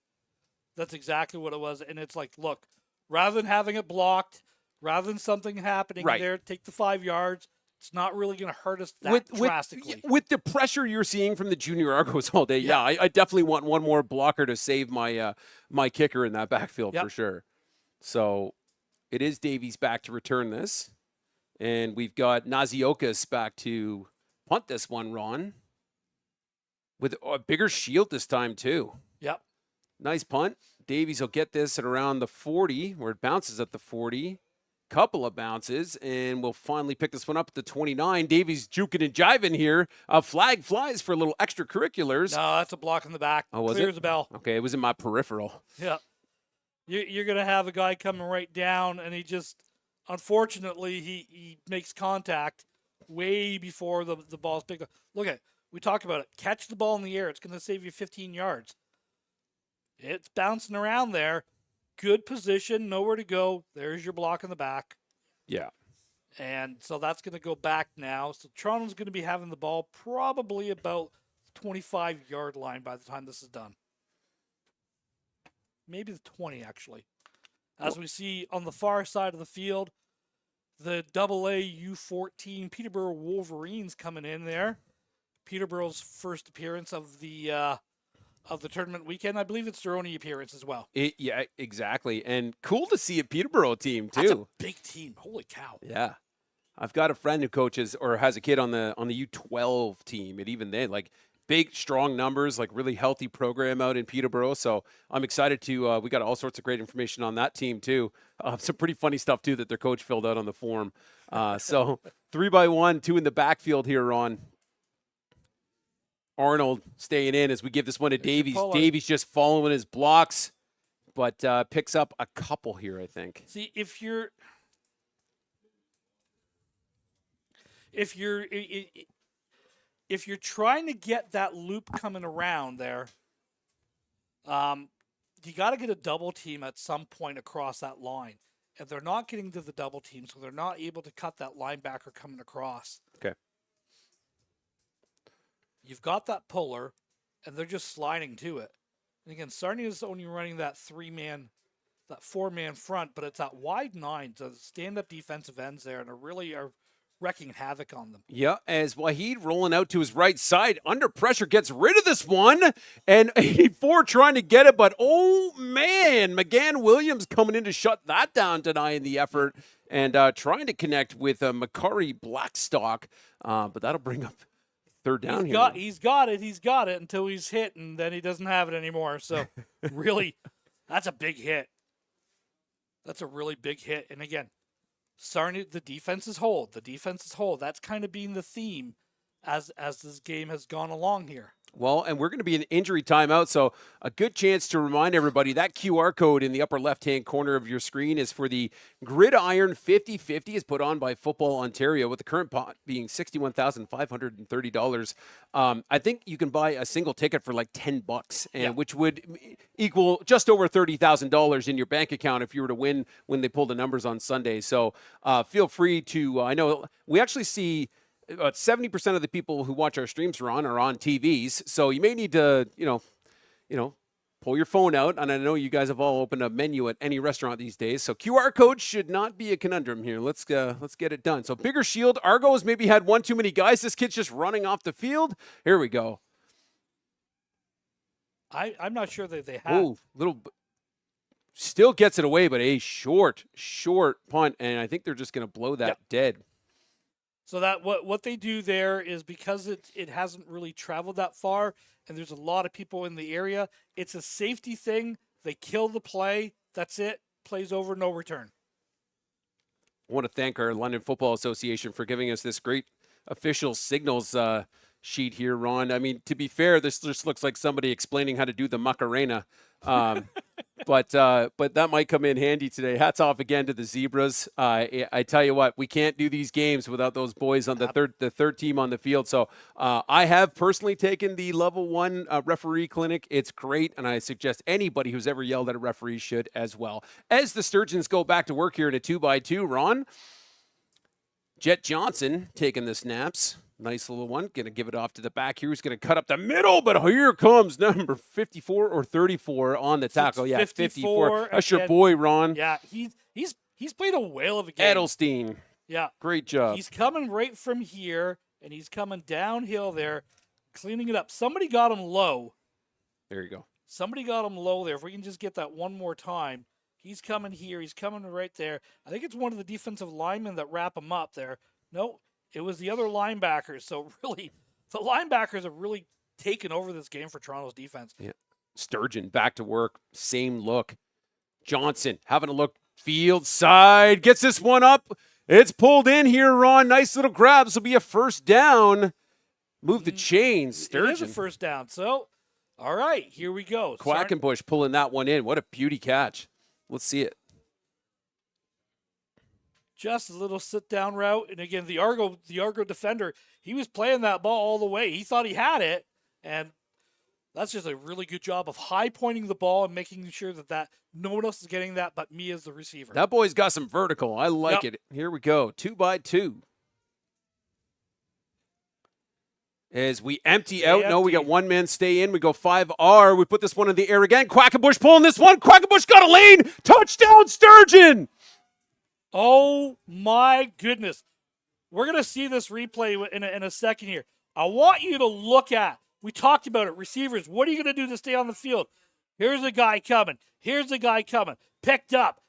That's exactly what it was. And it's like, look, rather than having it blocked, rather than something happening there, take the 5 yards. It's not really going to hurt us that drastically. With the pressure you're seeing from the junior Argos all day, I definitely want one more blocker to save my my kicker in that backfield for sure. So it is Davies back to return this. And we've got Naziokas back to punt this one, Ron. With a bigger shield this time, too. Yep. Nice punt. Davies will get this at around the 40, where it bounces at the 40. Couple of bounces, and we'll finally pick this one up at the 29. Davies juking and jiving here. A flag flies for a little extracurriculars. No, that's a block in the back. Oh, was Clears the bell. Okay, it was in my peripheral. Yeah. You're going to have a guy coming right down, and he just, unfortunately, he makes contact way before the ball's picked up. Look at it. We talked about it. Catch the ball in the air. It's going to save you 15 yards. It's bouncing around there. Good position, nowhere to go. There's your block in the back. Yeah. And so that's going to go back now. So Toronto's going to be having the ball probably about the 25-yard line by the time this is done. Maybe the 20, actually. As we see on the far side of the field, the OSFL-U16 Peterborough Wolverines coming in there. Peterborough's first appearance of the tournament weekend. I believe it's their only appearance as well. Yeah, exactly. And cool to see a Peterborough team, too. That's a big team. Holy cow. Yeah. I've got a friend who coaches or has a kid on the U12 team. And even then, like, big, strong numbers, like really healthy program out in Peterborough. So I'm excited to, we got all sorts of great information on that team, too. Some pretty funny stuff, too, that their coach filled out on the form. So 3-by-1, 2 in the backfield here, Ron. Arnold staying in as we give this one to Davies. Davies just following his blocks, but picks up a couple here, I think. See, if you're trying to get that loop coming around there, you got to get a double team at some point across that line. And they're not getting to the double team, so they're not able to cut that linebacker coming across. Okay. You've got that puller, and they're just sliding to it. And again, Sarnia's only running that 4-man front, but it's that wide 9, so stand-up defensive ends there, and really are wrecking havoc on them. Yeah, as Wahid rolling out to his right side, under pressure, gets rid of this one, and 84 trying to get it, but oh man, McGann Williams coming in to shut that down, denying the effort, and trying to connect with Makari Blackstock, but that'll bring up third down He's got it until he's hit, and then he doesn't have it anymore. So, really, that's a big hit. That's a really big hit. And again, Sarnia, the defense is hold. That's kind of been the theme as this game has gone along here. Well, and we're going to be in injury timeout, so a good chance to remind everybody that QR code in the upper left-hand corner of your screen is for the Gridiron 50/50 is put on by Football Ontario, with the current pot being $61,530. I think you can buy a single ticket for like $10, which would equal just over $30,000 in your bank account if you were to win when they pull the numbers on Sunday. So feel free to, I know we actually see about 70% of the people who watch our streams are on TVs. So you may need to, pull your phone out. And I know you guys have all opened a menu at any restaurant these days. So QR code should not be a conundrum here. Let's get it done. So bigger shield. Argos maybe had one too many guys. This kid's just running off the field. Here we go. I'm not sure that they have. Oh, still gets it away, but a short punt. And I think they're just going to blow that dead. So that what they do there is, because it hasn't really traveled that far and there's a lot of people in the area, it's a safety thing. They kill the play. That's it. Plays over, no return. I want to thank our London Football Association for giving us this great official signals sheet here, Ron. I mean, to be fair, this just looks like somebody explaining how to do the Macarena. But that might come in handy today. Hats off again to the Zebras. I tell you what, we can't do these games without those boys on the third team on the field. So I have personally taken the level 1 referee clinic. It's great, and I suggest anybody who's ever yelled at a referee should as well. As the Sturgeons go back to work here in a 2x2, Ron, Jet Johnson taking the snaps. Nice little one. Going to give it off to the back here. He's going to cut up the middle, but here comes number 54 or 34 on the tackle. Yeah, 54. That's your boy, Ron. Yeah, he's played a whale of a game. Edelstein. Yeah. Great job. He's coming right from here, and he's coming downhill there, cleaning it up. Somebody got him low. There you go. Somebody got him low there. If we can just get that one more time. He's coming here. He's coming right there. I think it's one of the defensive linemen that wrap him up there. No. It was the other linebackers. So really, the linebackers have really taken over this game for Toronto's defense. Yeah. Sturgeon back to work. Same look. Johnson having a look. Field side. Gets this one up. It's pulled in here, Ron. Nice little grab. This will be a first down. Move the chains. Sturgeon. It is a first down. So, all right, here we go. Quackenbush pulling that one in. What a beauty catch. Let's see it. Just a little sit-down route. And again, the Argo defender, he was playing that ball all the way. He thought he had it, and that's just a really good job of high-pointing the ball and making sure that no one else is getting that but me as the receiver. That boy's got some vertical. I like it. Here we go. 2x2. As we empty out. No, we got one man stay in. We go 5R. We put this one in the air again. Quackenbush pulling this one. Quackenbush got a lane. Touchdown, Sturgeon. Oh, my goodness. We're going to see this replay in a second here. I want you to look at, we talked about it, receivers. What are you going to do to stay on the field? Here's a guy coming. Here's a guy coming. Picked up.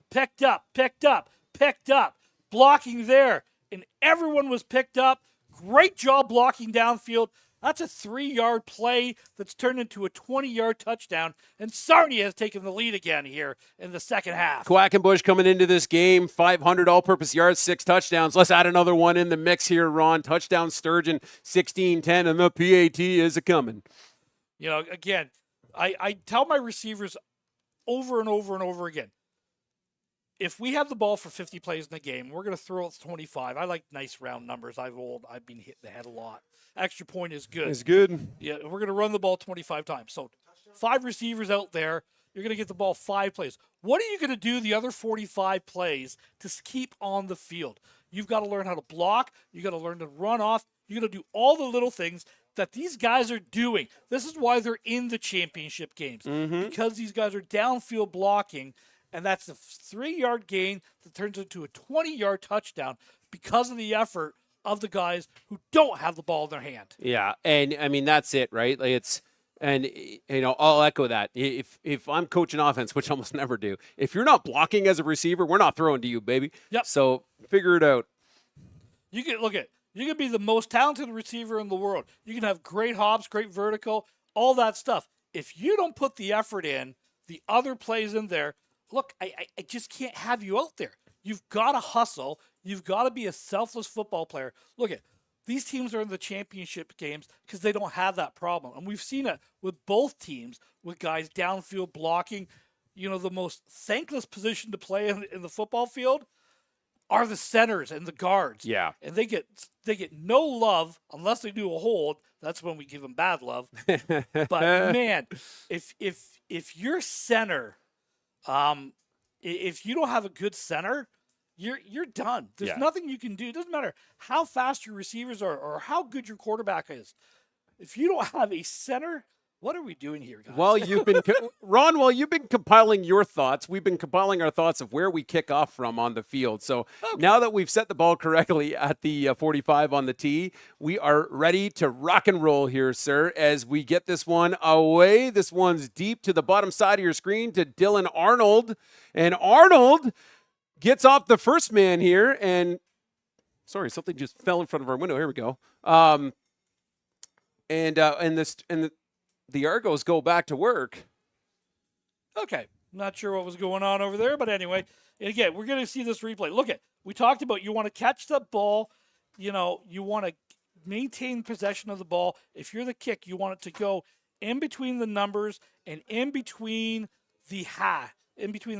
Blocking there. And everyone was picked up. Great job blocking downfield. That's a 3-yard play that's turned into a 20-yard touchdown, and Sarnia has taken the lead again here in the second half. Quackenbush coming into this game, 500 all-purpose yards, 6 touchdowns. Let's add another one in the mix here, Ron. Touchdown Sturgeon, 16-10, and the PAT is a-coming. You know, again, I tell my receivers over and over and over again, if we have the ball for 50 plays in the game, we're going to throw it 25. I like nice round numbers. I've been hit in the head a lot. Extra point is good. It's good. Yeah, we're going to run the ball 25 times. So 5 receivers out there, you're going to get the ball 5 plays. What are you going to do the other 45 plays to keep on the field? You've got to learn how to block. You got to learn to run off. You got to do all the little things that these guys are doing. This is why they're in the championship games, because these guys are downfield blocking. And that's a 3-yard gain that turns into a 20-yard touchdown because of the effort of the guys who don't have the ball in their hand. Yeah, and I mean that's it, right? Like I'll echo that. If I'm coaching offense, which I almost never do, if you're not blocking as a receiver, we're not throwing to you, baby. Yep. So figure it out. You You can be the most talented receiver in the world. You can have great hops, great vertical, all that stuff. If you don't put the effort in, the other plays in there, look, I just can't have you out there. You've got to hustle. You've got to be a selfless football player. Look at these teams are in the championship games because they don't have that problem. And we've seen it with both teams, with guys downfield blocking. You know, the most thankless position to play in the football field are the centers and the guards. Yeah. And they get no love unless they do a hold. That's when we give them bad love. But man, if your center, if you don't have a good center, you're done. There's nothing you can do. It doesn't matter how fast your receivers are or how good your quarterback is. If you don't have a center, what are we doing here, guys? Well, Ron, while you've been compiling your thoughts, we've been compiling our thoughts of where we kick off from on the field. So now that we've set the ball correctly at the 45 on the tee, we are ready to rock and roll here, sir, as we get this one away. This one's deep to the bottom side of your screen to Dylan Arnold. And Arnold gets off the first man here. And sorry, something just fell in front of our window. Here we go. The Argos go back to work. Okay. Not sure what was going on over there, but anyway, again, we're going to see this replay. Look at, we talked about you want to catch the ball, you want to maintain possession of the ball. If you're the kick, you want it to go in between the numbers and in between the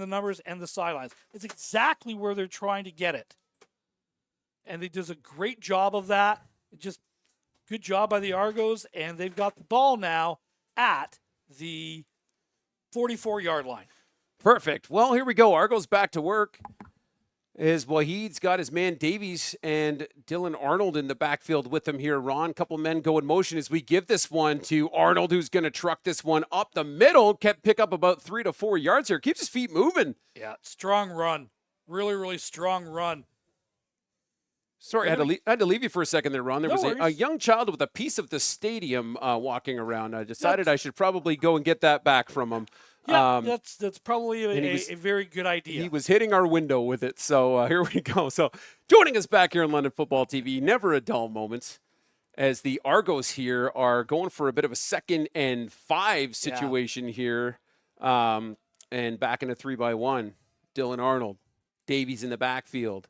numbers and the sidelines. It's exactly where they're trying to get it. And they does a great job of that. Just good job by the Argos, and they've got the ball now at the 44-yard line. Perfect. Well, here we go. Argos back to work. As Wahid's got his man Davies and Dylan Arnold in the backfield with him here, Ron. Couple men go in motion as we give this one to Arnold, who's going to truck this one up the middle. Pick up about 3 to 4 yards here. Keeps his feet moving. Yeah, strong run. Really, really strong run. Sorry, I had to leave you for a second there, Ron. There was a young child with a piece of the stadium walking around. I decided I should probably go and get that back from him. Yeah, that's probably a very good idea. He was hitting our window with it. So here we go. So joining us back here on London Football TV, never a dull moment, as the Argos here are going for a bit of a 2nd and 5 situation here, and back in a 3-by-1. Dylan Arnold, Davies in the backfield.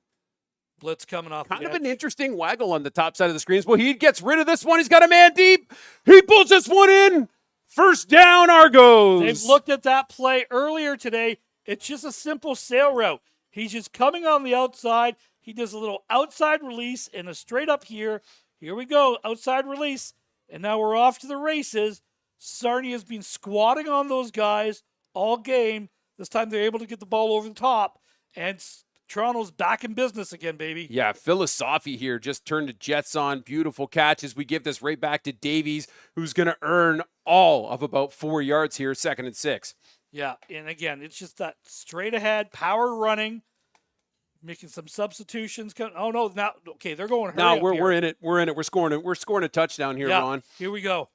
Blitz coming off. Kind of an interesting waggle on the top side of the screens. Well, he gets rid of this one. He's got a man deep. He pulls this one in. First down, Argos. They've looked at that play earlier today. It's just a simple sail route. He's just coming on the outside. He does a little outside release and a straight up here. Here we go, outside release. And now we're off to the races. Sarnia's been squatting on those guys all game. This time they're able to get the ball over the top. And Toronto's back in business again, baby. Yeah, Philosophy here just turned the Jets on. Beautiful catch as we give this right back to Davies, who's going to earn all of about 4 yards here, 2nd and 6. Yeah, and again, it's just that straight ahead, power running, making some substitutions. Oh, no, now, okay, they're going hurry up we're here. in it. We're in it. We're scoring a touchdown here, Ron. Here we go.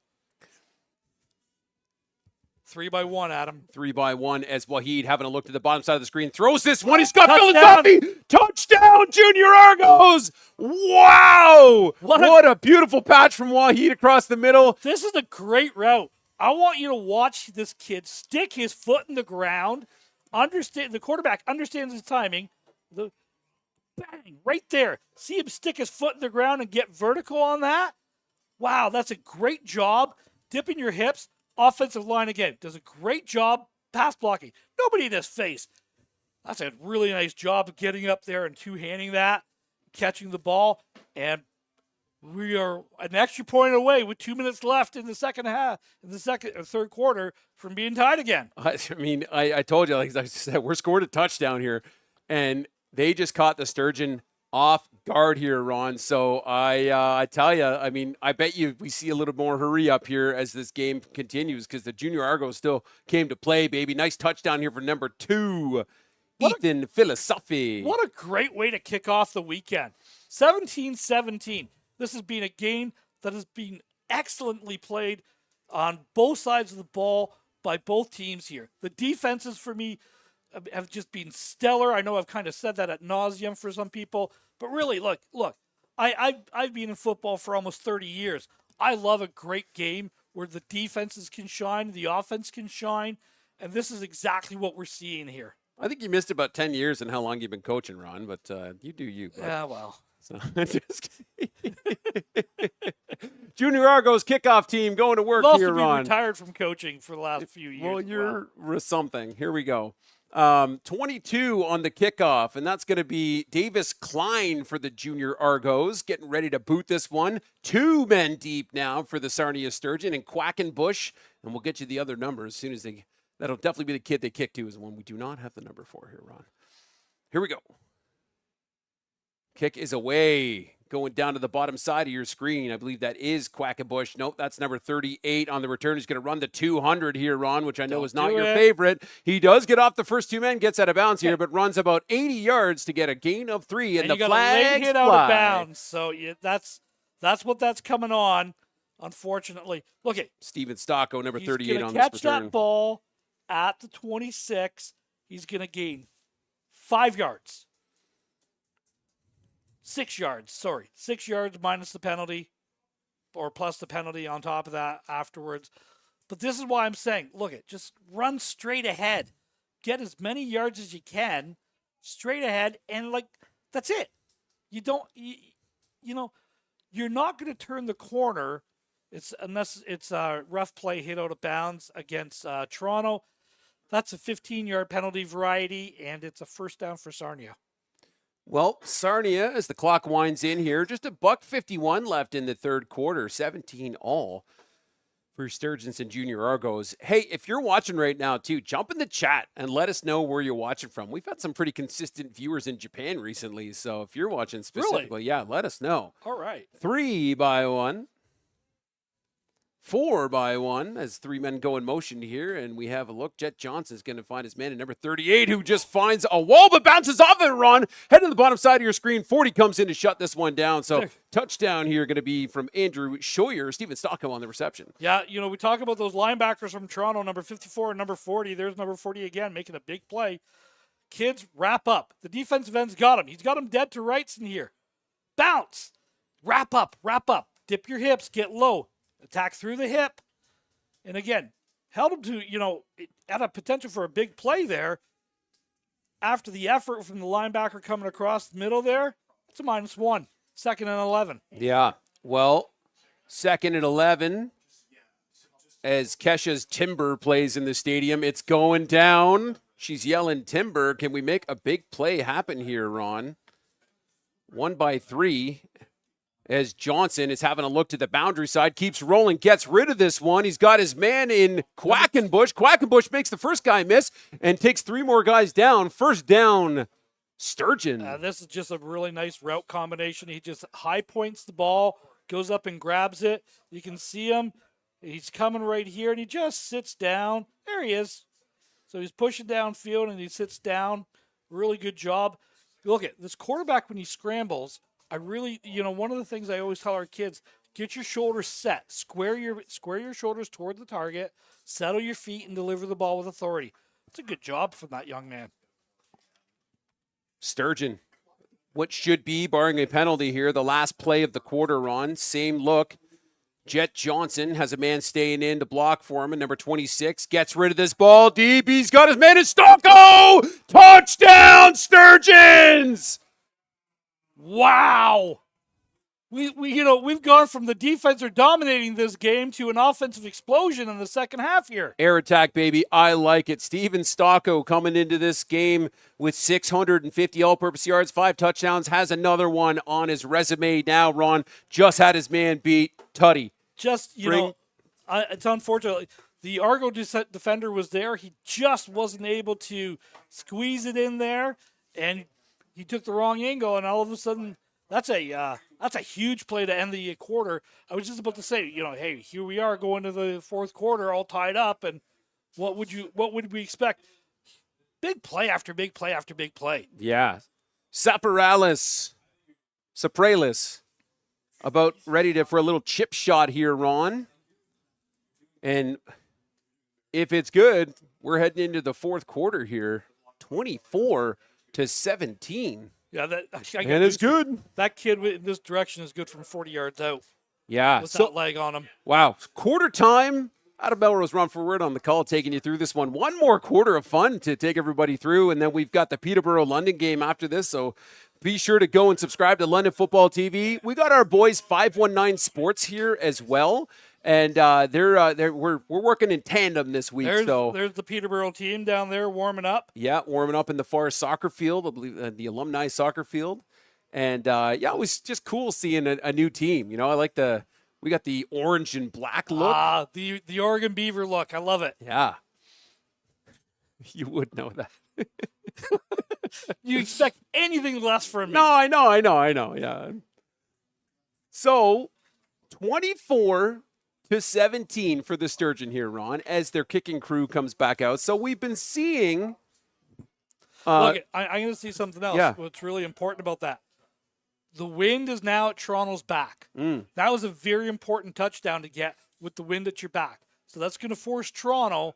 3-by-1, Adam. 3-by-1 as Wahid, having a look to the bottom side of the screen, throws this one. He's got Philosophy. Touchdown, Junior Argos. Wow. What a beautiful patch from Wahid across the middle. This is a great route. I want you to watch this kid stick his foot in the ground. The quarterback understands his timing. Bang, right there. See him stick his foot in the ground and get vertical on that? Wow, that's a great job. Dipping your hips. Offensive line again does a great job pass blocking. Nobody in his face. That's a really nice job of getting up there and two-handing that, catching the ball, and we are an extra point away with 2 minutes left in the second half, in the second or third quarter, from being tied again. I mean, I told you, like I said, we're scored a touchdown here, and they just caught the Sturgeon off guard here, Ron. So I tell you, I mean, I bet you we see a little more hurry up here as this game continues, because the Junior Argos still came to play, baby. Nice touchdown here for number 2, Ethan Philosophy. What a great way to kick off the weekend. 17-17. This has been a game that has been excellently played on both sides of the ball by both teams here. The defenses for me have just been stellar. I know I've kind of said that ad nauseum for some people, but really, look, I've been in football for almost 30 years. I love a great game where the defenses can shine, the offense can shine, and this is exactly what we're seeing here. I think you missed about 10 years in how long you've been coaching, Ron, but you do you. Bud. Yeah, well. So, just Junior Argos kickoff team going to work I've here, also been Ron. retired from coaching for the last few years. Well, you're something. Here we go. 22 on the kickoff, and that's going to be Davis Klein for the Junior Argos, getting ready to boot this one. 2 men deep now for the Sarnia Sturgeon and Quackenbush, and we'll get you the other numbers as soon as they. That'll definitely be the kid they kick to, is the one we do not have the number for here, Ron. Here we go. Kick is away. Going down to the bottom side of your screen. I believe that is Quackenbush. Nope, that's number 38 on the return. He's going to run the 200 here, Ron, which I know is not your favorite. He does get off the first 2 men, gets out of bounds here, but runs about 80 yards to get a gain of 3, and the flag hit out of bounds. So that's what that's coming on, unfortunately. Look at Steven Stocco, number 38 on this return. He's going to catch that ball at the 26. He's going to gain 5 yards. 6 yards, sorry. 6 yards minus the penalty, or plus the penalty on top of that afterwards. But this is why I'm saying, look it, just run straight ahead. Get as many yards as you can, straight ahead, and that's it. You don't, you know, you're not going to turn the corner unless it's a rough play hit out of bounds against Toronto. That's a 15-yard penalty variety, and it's a first down for Sarnia. Well, Sarnia, as the clock winds in here, just $1.51 left in the third quarter, 17 all for Sturgeons and Junior Argos. Hey, if you're watching right now, too, jump in the chat and let us know where you're watching from. We've had some pretty consistent viewers in Japan recently, so if you're watching specifically, really? Yeah, let us know. All right. 3-by-1. 4-by-1 as 3 men go in motion here, and we have a look. Jet Johnson's going to find his man at number 38, who just finds a wall but bounces off it, Ron. Head to the bottom side of your screen. 40 comes in to shut this one down. So touchdown here going to be from Andrew Scheuer. Steven Stocco on the reception. Yeah, we talk about those linebackers from Toronto, number 54 and number 40. There's number 40 again, making a big play. Kids, wrap up. The defensive end's got him. He's got him dead to rights in here. Bounce. Wrap up. Dip your hips. Get low. Attack through the hip. And again, held him to, had a potential for a big play there. After the effort from the linebacker coming across the middle there, it's a -1. 2nd and 11. Yeah. Well, 2nd and 11 as Kesha's Timber plays in the stadium. It's going down. She's yelling Timber. Can we make a big play happen here, Ron? 1-by-3. As Johnson is having a look to the boundary side, keeps rolling, gets rid of this one. He's got his man in Quackenbush. Quackenbush makes the first guy miss and takes 3 more guys down. First down, Sturgeon. This is just a really nice route combination. He just high points the ball, goes up and grabs it. You can see him. He's coming right here, and he just sits down. There he is. So he's pushing downfield, and he sits down. Really good job. Look at this quarterback when he scrambles. I really, one of the things I always tell our kids, get your shoulders set. Square your shoulders toward the target. Settle your feet and deliver the ball with authority. It's a good job from that young man. Sturgeon, what should be, barring a penalty here, the last play of the quarter, Ron. Same look. Jet Johnson has a man staying in to block for him, and number 26 gets rid of this ball deep. He's got his man in Stocco! Touchdown, Sturgeons! Wow. We've gone from the defense are dominating this game to an offensive explosion in the second half here. Air attack, baby. I like it. Steven Stocco coming into this game with 650 all-purpose yards, 5 touchdowns, has another one on his resume now, Ron. Just had his man beat. Tutty. It's unfortunate. The Argo defender was there. He just wasn't able to squeeze it in there, and he took the wrong angle, and all of a sudden, that's a huge play to end the quarter. I was just about to say, hey, here we are going to the fourth quarter, all tied up, and what would we expect? Big play after big play after big play. Yeah, Sapralis, about ready for a little chip shot here, Ron. And if it's good, we're heading into the fourth quarter here, 24-17. Yeah, And it's good. That kid in this direction is good from 40 yards out Yeah. with So, that leg on him. wow. Quarter time. Out of Melrose Run Forward on the call, taking you through this one. One more quarter of fun to take everybody through, and then we've got the Peterborough-London game after this, so be sure to go and subscribe to London Football TV. We got our boys 519 Sports here as well, and we're working in tandem this week. There's the Peterborough team down there warming up. Yeah, warming up in the Forest soccer field, I believe the alumni soccer field, and it was just cool seeing a new team. You know, I like we got the orange and black look. The Oregon Beaver look. I love it. Yeah. You would know that. You expect anything less from me. No, I know. Yeah. So, 24-17 for the Sturgeon here, Ron, as their kicking crew comes back out. So we've been seeing. Look, I'm going to see something else. Yeah. What's really important about that? The wind is now at Toronto's back. That was a very important touchdown to get with the wind at your back. So that's going to force Toronto,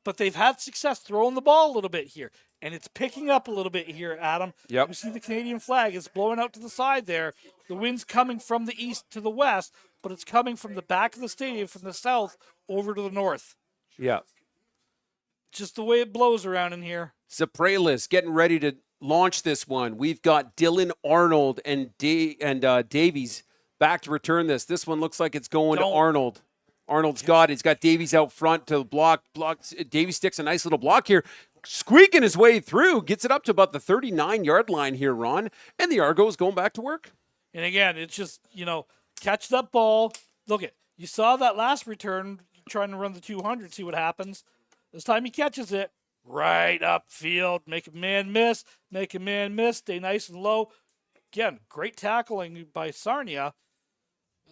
but they've had success throwing the ball a little bit here. And it's picking up a little bit here, Adam. Yep. You see the Canadian flag is blowing out to the side there. The wind's coming from the east to the west, but it's coming from the back of the stadium from the south over to the north. Yeah. Just the way it blows around in here. Zaprelis getting ready to launch this one. We've got Dylan Arnold and Davies back to return this. This one looks like it's going to Arnold. Arnold's got it. He's got Davies out front to block. Davies sticks a nice little block here. Squeaking his way through. Gets it up to about the 39-yard line here, Ron. And the Argos going back to work. And again, it's just, catch that ball. Look you saw that last return trying to run the 200, see what happens. This time he catches it. Right upfield, make a man miss, stay nice and low. Again, great tackling by Sarnia.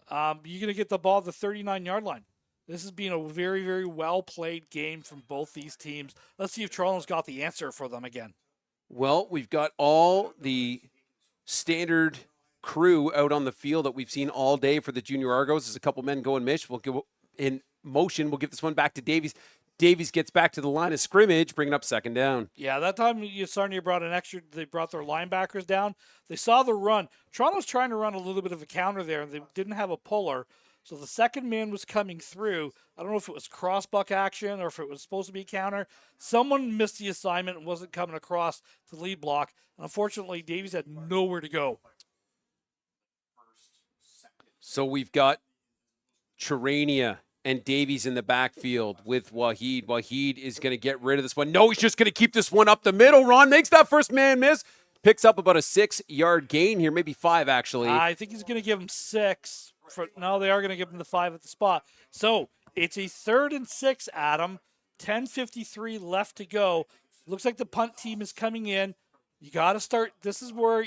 You're going to get the ball at the 39-yard line. This has been a very, very well-played game from both these teams. Let's see if Toronto's got the answer for them again. Well, we've got all the standard crew out on the field that we've seen all day for the Junior Argos. There's a couple men going in motion. We'll give this one back to Davies. Davies gets back to the line of scrimmage, bringing up second down. Yeah, that time Sarnia brought they brought their linebackers down. They saw the run. Toronto's trying to run a little bit of a counter there, and they didn't have a puller. So the second man was coming through. I don't know if it was crossbuck action or if it was supposed to be a counter. Someone missed the assignment and wasn't coming across the lead block. And unfortunately, Davies had nowhere to go. So we've got Charania and Davies in the backfield with Waheed. Waheed is going to get rid of this one. No, he's just going to keep this one up the middle. Ron makes that first man miss. Picks up about a 6-yard gain here, maybe 5 actually. I think he's going to give him 6. No, they are going to give him the 5 at the spot. So it's a 3rd and 6, Adam. 10:53 left to go. Looks like the punt team is coming in. You got to start. This is where,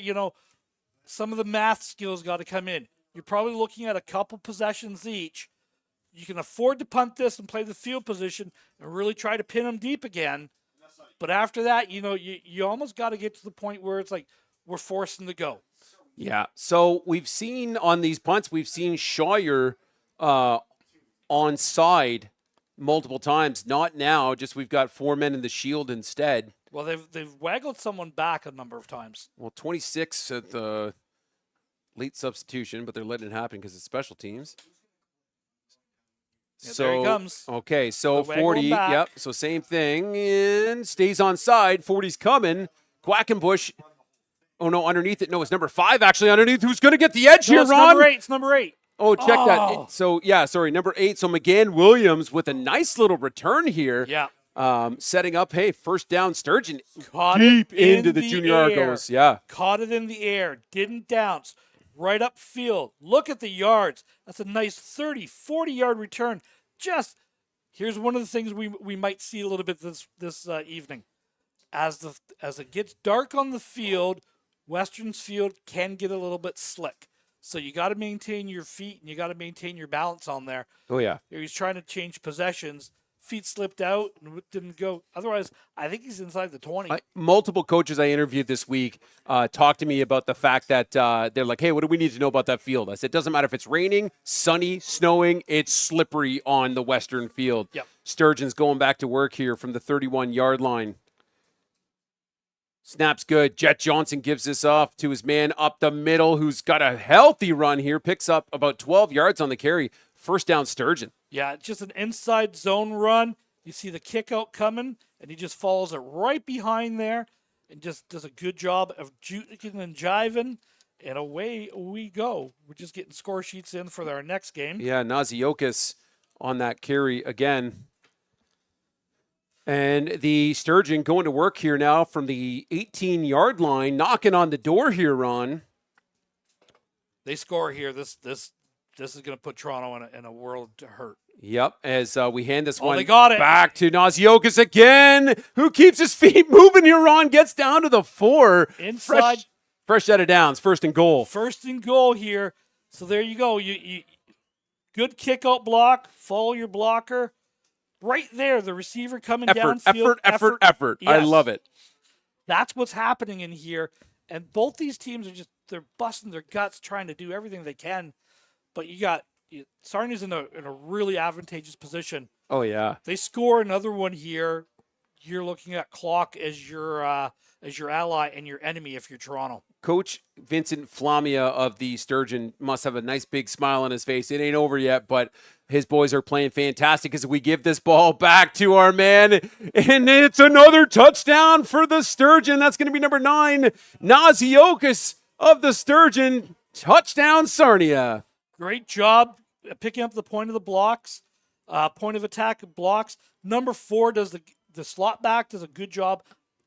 some of the math skills got to come in. You're probably looking at a couple possessions each. You can afford to punt this and play the field position and really try to pin them deep again. But after that, you almost got to get to the point where it's like we're forcing to go. Yeah. So we've seen on these punts, we've seen Scheuer onside multiple times. Not now. Just we've got 4 men in the shield instead. Well, they've waggled someone back a number of times. Well, 26 at the late substitution, but they're letting it happen because it's special teams. Yeah, there he comes. Okay, so The 40, yep, so same thing, and stays on side. 40's coming. Quackenbush, oh no, underneath it. No, it's number 5 actually underneath. Who's going to get the edge here, Ron? It's number 8. Oh, check that. So, number 8. So McGann Williams with a nice little return here. Yeah. Setting up, first down Sturgeon. Caught deep it into the Junior Argos. Yeah. Caught it in the air. Didn't bounce. Right up field. Look at the yards. That's a nice 30, 40-yard return. Here's one of the things we might see a little bit this evening. As it gets dark on the field, Western's field can get a little bit slick. So you got to maintain your feet and you got to maintain your balance on there. Oh, yeah. He's trying to change possessions. Feet slipped out and didn't go. Otherwise, I think he's inside the 20. Multiple coaches I interviewed this week talked to me about the fact that they're like, hey, what do we need to know about that field? I said, it doesn't matter if it's raining, sunny, snowing, it's slippery on the Western field. Yep. Sturgeon's going back to work here from the 31-yard line. Snap's good. Jet Johnson gives this off to his man up the middle, who's got a healthy run here. Picks up about 12 yards on the carry. First down, Sturgeon. Yeah, just an inside zone run. You see the kick out coming, and he just follows it right behind there and just does a good job of juking and jiving, and away we go. We're just getting score sheets in for our next game. Yeah, Naziokas on that carry again. And the Sturgeon going to work here now from the 18-yard line, knocking on the door here, Ron. They score here. This is going to put Toronto in a world to hurt. Yep, as we hand this one they got it. back to Naziokas again, who keeps his feet moving here, Ron. Gets down to the 4. Inside. Fresh set of downs, first and goal. First and goal here. So there you go. You good kick out block. Follow your blocker. Right there, the receiver coming downfield. Effort. Yes. I love it. That's what's happening in here. And both these teams are they're busting their guts trying to do everything they can. But Sarnia's in a really advantageous position. Oh, yeah. They score another one here. You're looking at clock as your ally and your enemy if you're Toronto. Coach Vincent Flamia of the Sturgeon must have a nice big smile on his face. It ain't over yet, but his boys are playing fantastic as we give this ball back to our man. And it's another touchdown for the Sturgeon. That's going to be number 9, Naziokas of the Sturgeon. Touchdown, Sarnia. Great job picking up the point of the blocks, point of attack blocks. Number 4 does the slot back, does a good job.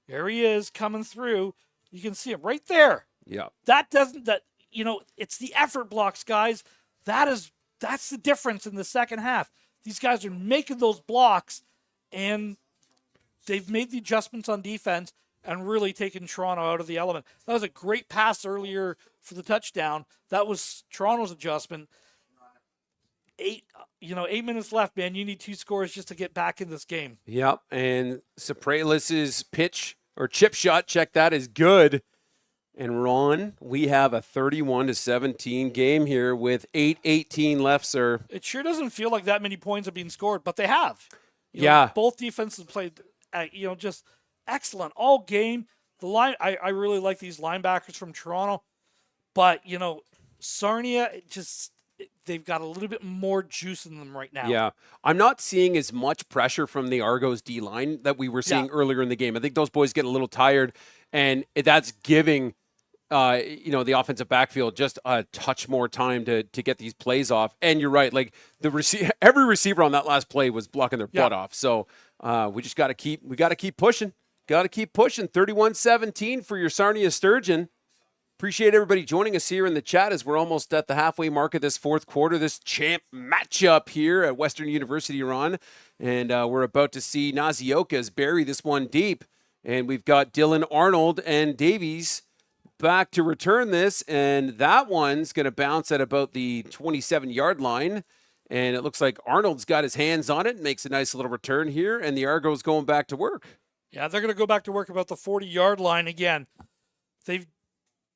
There he is coming through. You can see him right there. Yeah. It's the effort blocks, guys. That's the difference in the second half. These guys are making those blocks, and they've made the adjustments on defense and really taken Toronto out of the element. That was a great pass earlier for the touchdown. That was Toronto's adjustment. 8 minutes left, man. You need 2 scores just to get back in this game. Yep, and Sopralis' pitch or chip shot, check that, is good. And Ron, we have a 31-17 game here with 8:18 left, sir. It sure doesn't feel like that many points have been scored, but they have. Both defenses played, just excellent all game. The line, I really like these linebackers from Toronto, but Sarnia they've got a little bit more juice in them right now. Yeah. I'm not seeing as much pressure from the Argos D-line that we were seeing earlier in the game. I think those boys get a little tired, and that's giving the offensive backfield just a touch more time to get these plays off. And you're right, like every receiver on that last play was blocking their butt off. So we just got to keep pushing. Got to keep pushing. 31-17 for your Sarnia Sturgeon. Appreciate everybody joining us here in the chat as we're almost at the halfway mark of this fourth quarter, this champ matchup here at Western University, Ron. And we're about to see Naziokas bury this one deep. And we've got Dylan Arnold and Davies back to return this. And that one's going to bounce at about the 27-yard line. And it looks like Arnold's got his hands on it and makes a nice little return here. And the Argos going back to work. Yeah, they're going to go back to work about the 40-yard line again.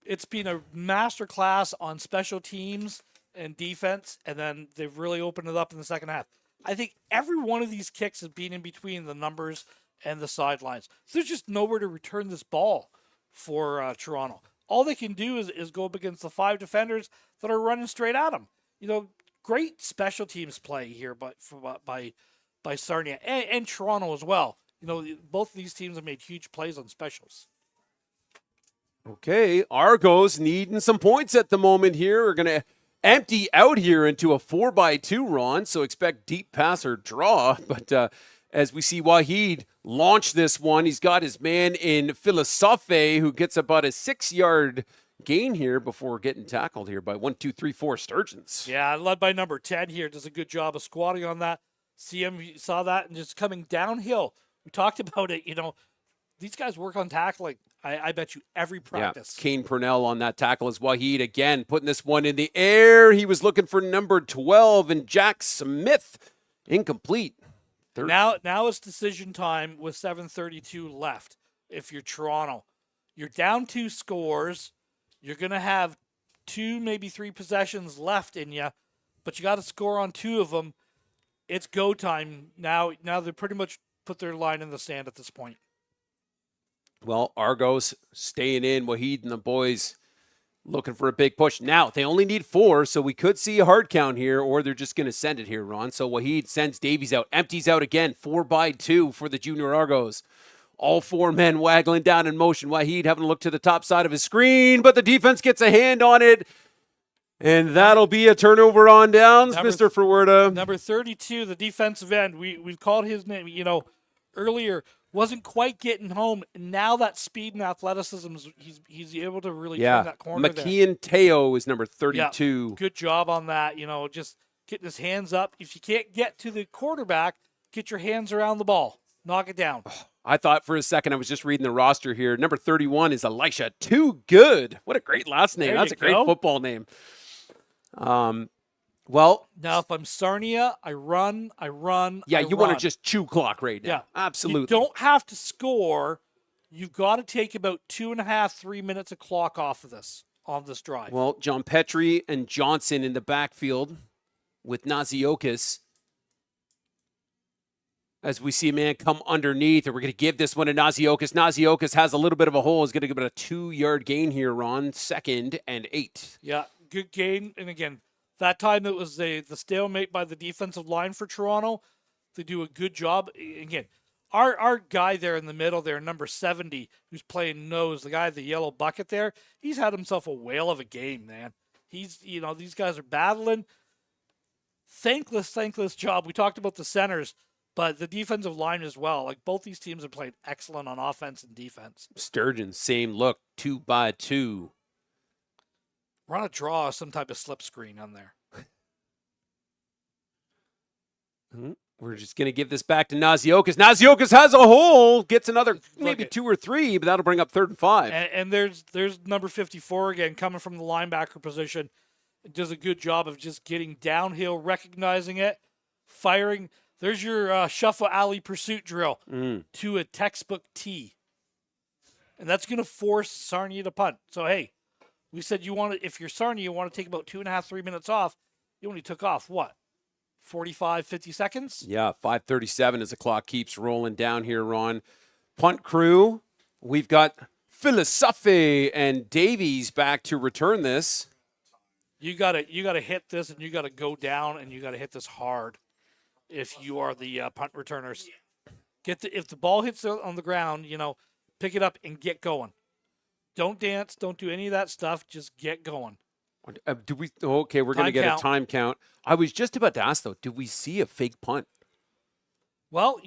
It's been a master class on special teams and defense, and then they've really opened it up in the second half. I think every one of these kicks has been in between the numbers and the sidelines. So there's just nowhere to return this ball for Toronto. All they can do is go up against the 5 defenders that are running straight at them. Great special teams play here by Sarnia and Toronto as well. Both of these teams have made huge plays on specials. Okay, Argos needing some points at the moment here. We're going to empty out here into a 4x2, Ron, so expect deep pass or draw. But as we see Wahid launch this one, he's got his man in Philosophe, who gets about a 6-yard gain here before getting tackled here by 4 Sturgeons. Yeah, led by number 10 here. Does a good job of squatting on that. CM saw that and just coming downhill. We talked about it, These guys work on tackling. I bet you every practice. Yeah, Kane Purnell on that tackle as Wahid again putting this one in the air. He was looking for number 12 and Jack Smith. Incomplete. Now it's decision time with 7:32 left. If you're Toronto, you're down 2 scores. You're going to have 2, maybe 3 possessions left in you, but you got to score on 2 of them. It's go time. Now they pretty much put their line in the sand at this point. Well, Argos staying in. Wahid and the boys looking for a big push. Now, they only need 4, so we could see a hard count here, or they're just going to send it here, Ron. So Wahid sends Davies out, empties out again, 4-by-2 for the junior Argos. All 4 men waggling down in motion. Wahid having a look to the top side of his screen, but the defense gets a hand on it. And that'll be a turnover on downs, Mr. Ferwerda. Number 32, the defensive end. We've called his name, earlier. Wasn't quite getting home. Now that speed and athleticism, he's able to really turn that corner there. McKeon Teo is number 32. Yeah, good job on that. Just getting his hands up. If you can't get to the quarterback, get your hands around the ball. Knock it down. I thought for a second, I was just reading the roster here. Number 31 is Elisha Too Good. What a great last name. That's a great football name. Well, now if I'm Sarnia, I run. Yeah, you want to just chew clock right now. Yeah, absolutely. You don't have to score. You've got to take about 2.5, 3 minutes of clock off of this on this drive. Well, John Petrie and Johnson in the backfield with Naziokis. As we see a man come underneath, and we're going to give this one to Naziokis. Naziokis has a little bit of a hole. He's going to give it a 2-yard gain here, Ron. 2nd and 8. Yeah, good gain. And again, that time it was the stalemate by the defensive line for Toronto. They do a good job. Again, our guy there in the middle there, number 70, who's playing nose, the guy with the yellow bucket there, he's had himself a whale of a game, man. He's, these guys are battling. Thankless job. We talked about the centers, but the defensive line as well. Like, both these teams have played excellent on offense and defense. Sturgeons, same look, 2-by-2. Run a draw, some type of slip screen on there. We're just going to give this back to Naziokis. Naziokis has a hole, gets another maybe 2 or 3, but that'll bring up 3rd and 5. And there's number 54 again, coming from the linebacker position. It does a good job of just getting downhill, recognizing it, firing. There's your shuffle alley pursuit drill to a textbook T. And that's going to force Sarnia to punt. So, hey, we said if you're Sarnia, you want to take about 2.5, 3 minutes off. You only took off, what, 45, 50 seconds? Yeah, 5:37 as the clock keeps rolling down here, Ron. Punt crew, we've got Philosophe and Davies back to return this. You gotta hit this, and you gotta go down, and you gotta hit this hard. If you are the punt returners, if the ball hits on the ground, pick it up and get going. Don't dance. Don't do any of that stuff. Just get going. Okay, we're going to get a time count. I was just about to ask, though, did we see a fake punt? Well,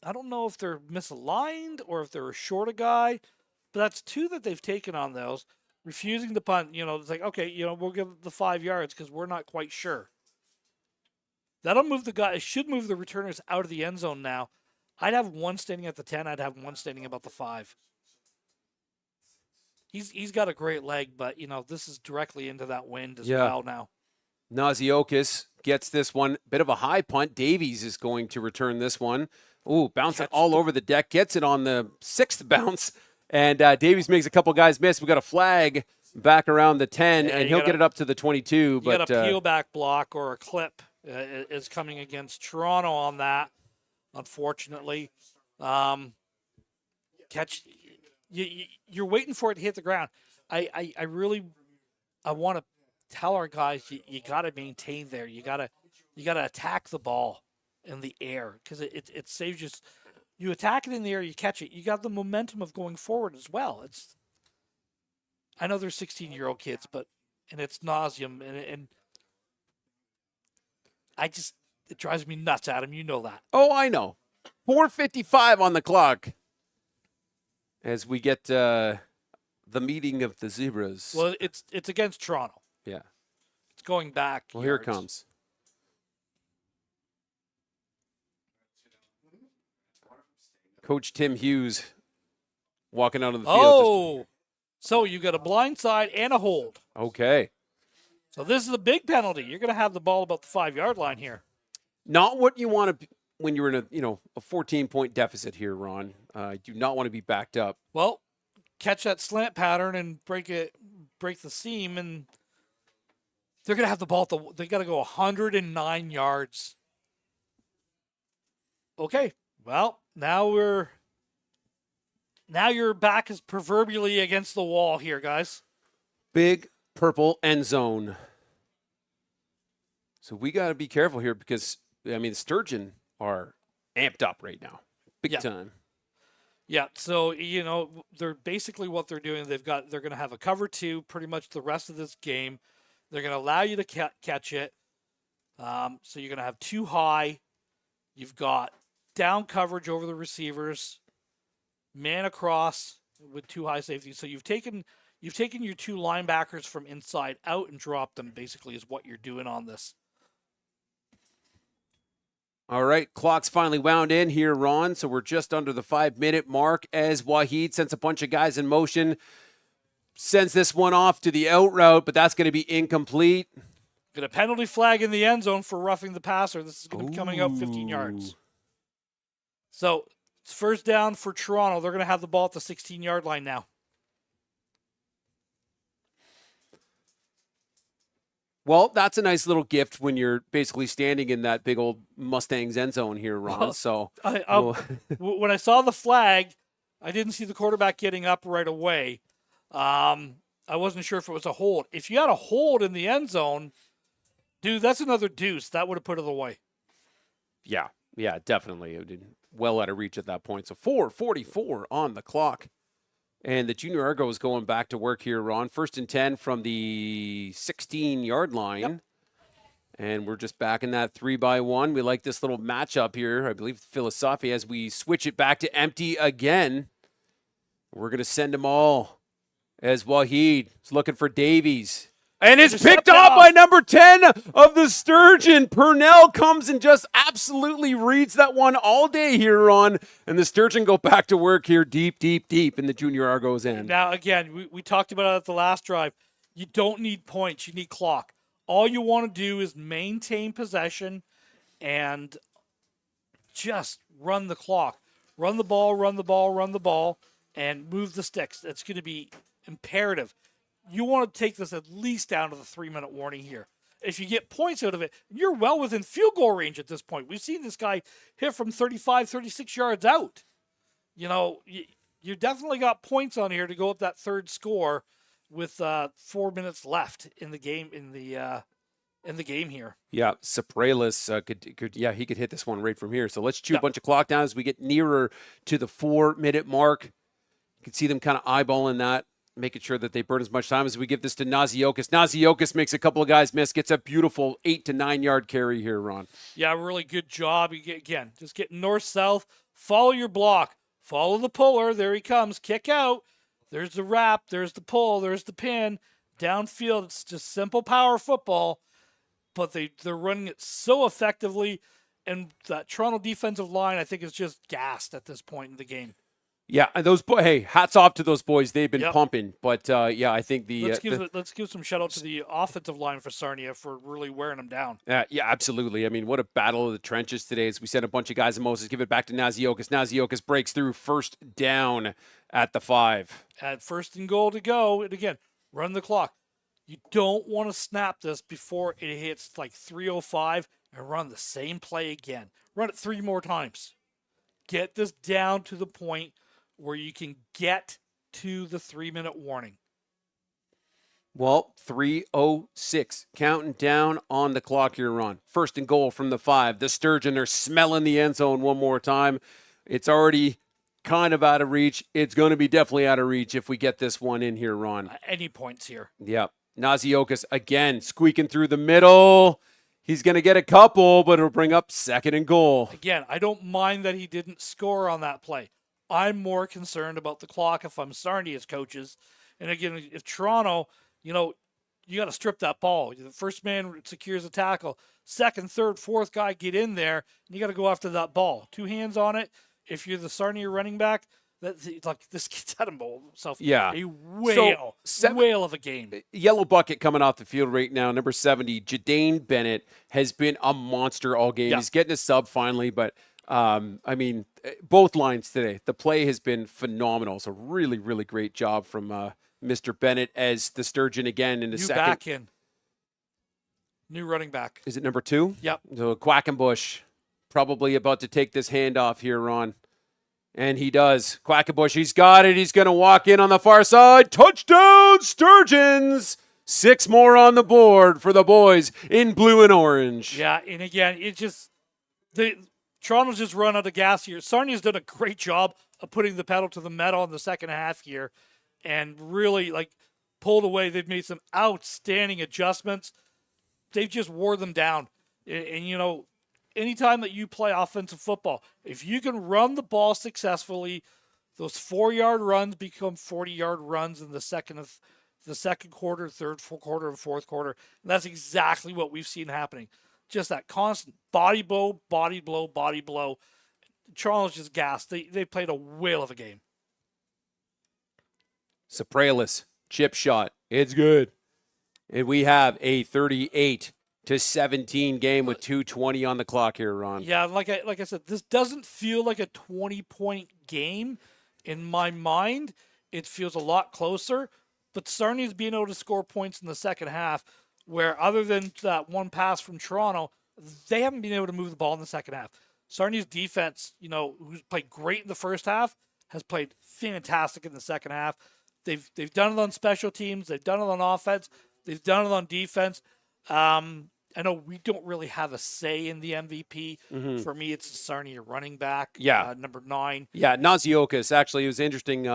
I don't know if they're misaligned or if they're short a guy, but that's 2 that they've taken on those. Refusing the punt, it's like, okay, we'll give the 5 yards because we're not quite sure. That'll move the guy. It should move the returners out of the end zone now. I'd have one standing at the 10. I'd have one standing about the 5. He's got a great leg, but, this is directly into that wind as well now. Naziokis gets this one. Bit of a high punt. Davies is going to return this one. Ooh, bouncing all over the deck. Gets it on the 6th bounce. And Davies makes a couple guys miss. We got a flag back around the 10, and he'll get it up to the 22. You got a peel back block or a clip is coming against Toronto on that, unfortunately. You're waiting for it to hit the ground. I want to tell our guys you got to maintain there. You got to attack the ball in the air because it saves you. You attack it in the air, you catch it. You got the momentum of going forward as well. I know they're 16-year-old kids, and it's nauseum, and it drives me nuts, Adam. You know that. Oh, I know. 4:55 on the clock as we get the meeting of the Zebras. Well, it's against Toronto. Yeah. It's going back. Well, here it comes. Coach Tim Hughes walking out of the field. Oh, so you got a blind side and a hold. Okay. So this is a big penalty. You're going to have the ball about the 5-yard line here. Not what you want to when you're in a 14-point deficit here, Ron. You do not want to be backed up. Well, catch that slant pattern and break the seam, and they're going to have the ball. They got to go 109 yards. Okay. Well, now we're Now your back is proverbially against the wall here, guys. Big purple end zone. So we got to be careful here because, I mean, the Sturgeon are amped up right now. Big time. Yeah, so, they're basically what they're doing. They're going to have a cover 2 pretty much the rest of this game. They're going to allow you to catch it. So you're going to have 2 high. You've got down coverage over the receivers, man across with 2 high safeties. So you've taken your 2 linebackers from inside out and dropped them, basically, is what you're doing on this. All right, clock's finally wound in here, Ron. So we're just under the 5-minute mark as Waheed sends a bunch of guys in motion, sends this one off to the out route, but that's going to be incomplete. Get a penalty flag in the end zone for roughing the passer. This is going to be coming out 15 yards. So it's first down for Toronto. They're going to have the ball at the 16-yard line now. Well, that's a nice little gift when you're basically standing in that big old Mustang's end zone here, Ron. Well, so when I saw the flag, I didn't see the quarterback getting up right away. I wasn't sure if it was a hold. If you had a hold in the end zone, dude, that's another deuce. That would have put it away. Yeah, definitely. It did well out of reach at that point. So 4:44 on the clock. And the Junior Argos going back to work here, Ron. 1st and 10 from the 16-yard line. Yep. And we're just back in that 3-by-1. We like this little matchup here. I believe philosophy as we switch it back to empty again. We're going to send them all as Waheed is looking for Davies. And it's picked off by number 10 of the Sturgeon. Purnell comes and just absolutely reads that one all day here, Ron. And the Sturgeon go back to work here deep in the Junior Argos end. Now, again, we talked about it at the last drive. You don't need points. You need clock. All you want to do is maintain possession and just run the clock. Run the ball, and move the sticks. That's going to be imperative. You want to take this at least down to the 3-minute warning here. If you get points out of it, you're well within field goal range at this point. We've seen this guy hit from 35, 36 yards out. You definitely got points on here to go up that third score with 4 minutes left in the game here. Yeah, Sopralis he could hit this one right from here. So let's chew a bunch of clock down as we get nearer to the 4-minute mark. You can see them kind of eyeballing that, making sure that they burn as much time as we give this to Naziokas. Naziokas makes a couple of guys miss, gets a beautiful 8 to 9 yard carry here, Ron. Yeah, really good job. Just get north-south, follow your block, follow the puller. There he comes, kick out. There's the wrap, there's the pull, there's the pin. Downfield, it's just simple power football, but they're running it so effectively, and that Toronto defensive line, I think, is just gassed at this point in the game. Yeah, and those hats off to those boys. They've been pumping. But, I think let's give some shout-out to the offensive line for Sarnia for really wearing them down. Yeah, absolutely. I mean, what a battle of the trenches today as we sent a bunch of guys in Moses. Give it back to Naziokas. Naziokas breaks through first down at the 5. At 1st and goal to go. And again, run the clock. You don't want to snap this before it hits like 3:05 and run the same play again. Run it 3 more times. Get this down to the point where you can get to the 3-minute warning. Well, 3:06, counting down on the clock here, Ron. 1st and goal from the 5. The Sturgeon are smelling the end zone one more time. It's already kind of out of reach. It's going to be definitely out of reach if we get this one in here, Ron. Any points here. Yep. Naziokas again squeaking through the middle. He's going to get a couple, but it'll bring up 2nd and goal. Again, I don't mind that he didn't score on that play. I'm more concerned about the clock if I'm Sarnia's coaches. And again, if Toronto, you got to strip that ball. The first man secures a tackle. 2nd, 3rd, 4th guy get in there, and you got to go after that ball. 2 hands on it. If you're the Sarnia running back, this kid's had himself a whale of a game. Yellow bucket coming off the field right now. Number 70, Jadane Bennett, has been a monster all game. Yeah. He's getting a sub finally, but both lines today. The play has been phenomenal. So really, really great job from Mr. Bennett as the Sturgeon again in the second. Back in. New running back. Is it number 2? Yep. So Quackenbush probably about to take this handoff here, Ron. And he does. Quackenbush, he's got it. He's going to walk in on the far side. Touchdown, Sturgeons! 6 more on the board for the boys in blue and orange. Yeah, and again, Toronto's just run out of gas here. Sarnia's done a great job of putting the pedal to the metal in the second half here and really, pulled away. They've made some outstanding adjustments. They've just wore them down. And anytime that you play offensive football, if you can run the ball successfully, those 4-yard runs become 40-yard runs in the second quarter, third quarter, and fourth quarter. And that's exactly what we've seen happening. Just that constant body blow, body blow, body blow. Toronto's just gassed. They played a whale of a game. Sopralis, chip shot. It's good. And we have a 38-17 game with 2:20 on the clock here, Ron. Yeah, like I said, this doesn't feel like a 20-point game in my mind. It feels a lot closer. But Sarnia's being able to score points in the second half, where other than that one pass from Toronto, they haven't been able to move the ball in the second half. Sarnia's defense, who's played great in the first half, has played fantastic in the second half. They've done it on special teams. They've done it on offense. They've done it on defense. I know we don't really have a say in the MVP. Mm-hmm. For me, it's Sarnia running back, number 9. Yeah, Naziokas. Actually, it was interesting.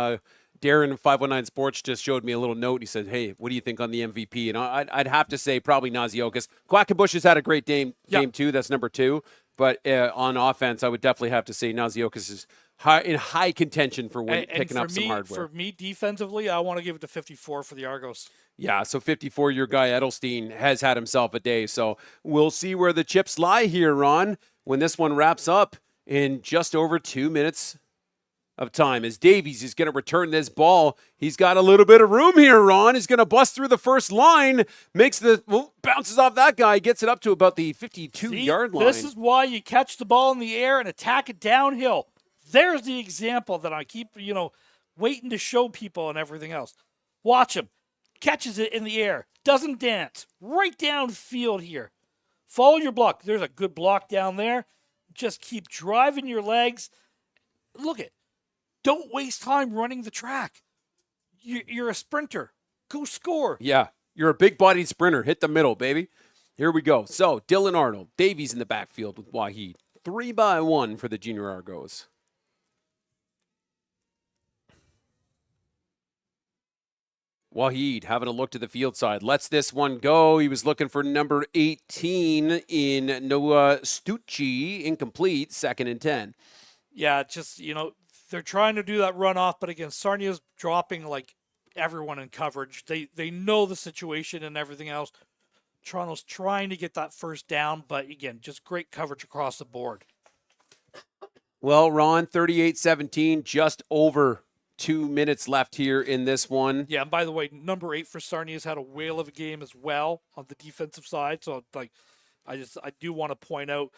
Darren of 519 Sports just showed me a little note. He said, hey, what do you think on the MVP? And I'd have to say probably Naziokas. Quackenbush has had a great game too. That's number 2. But on offense, I would definitely have to say Naziokas is in high contention for picking up some hardware. For me, defensively, I want to give it to 54 for the Argos. Yeah, so 54, your guy Edelstein has had himself a day. So we'll see where the chips lie here, Ron, when this one wraps up in just over 2 minutes of time. As Davies is going to return this ball, he's got a little bit of room here, Ron. He's going to bust through the first line, bounces off that guy, gets it up to about the 52-yard line. This is why you catch the ball in the air and attack it downhill. There's the example that I keep, waiting to show people and everything else. Watch him. Catches it in the air. Doesn't dance. Right downfield here. Follow your block. There's a good block down there. Just keep driving your legs. Look it. Don't waste time running the track. You're a sprinter. Go score. Yeah, you're a big-bodied sprinter. Hit the middle, baby. Here we go. So, Dylan Arnold. Davies in the backfield with Waheed. 3-by-1 for the Junior Argos. Waheed having a look to the field side. Lets this one go. He was looking for number 18 in Noah Stucci. Incomplete. 2nd and 10. Yeah, just, they're trying to do that runoff, but again, Sarnia's dropping everyone in coverage. They know the situation and everything else. Toronto's trying to get that first down, but again, just great coverage across the board. Well, Ron, 38-17, just over 2 minutes left here in this one. Yeah, and by the way, number 8 for Sarnia's had a whale of a game as well on the defensive side. So, I do want to point out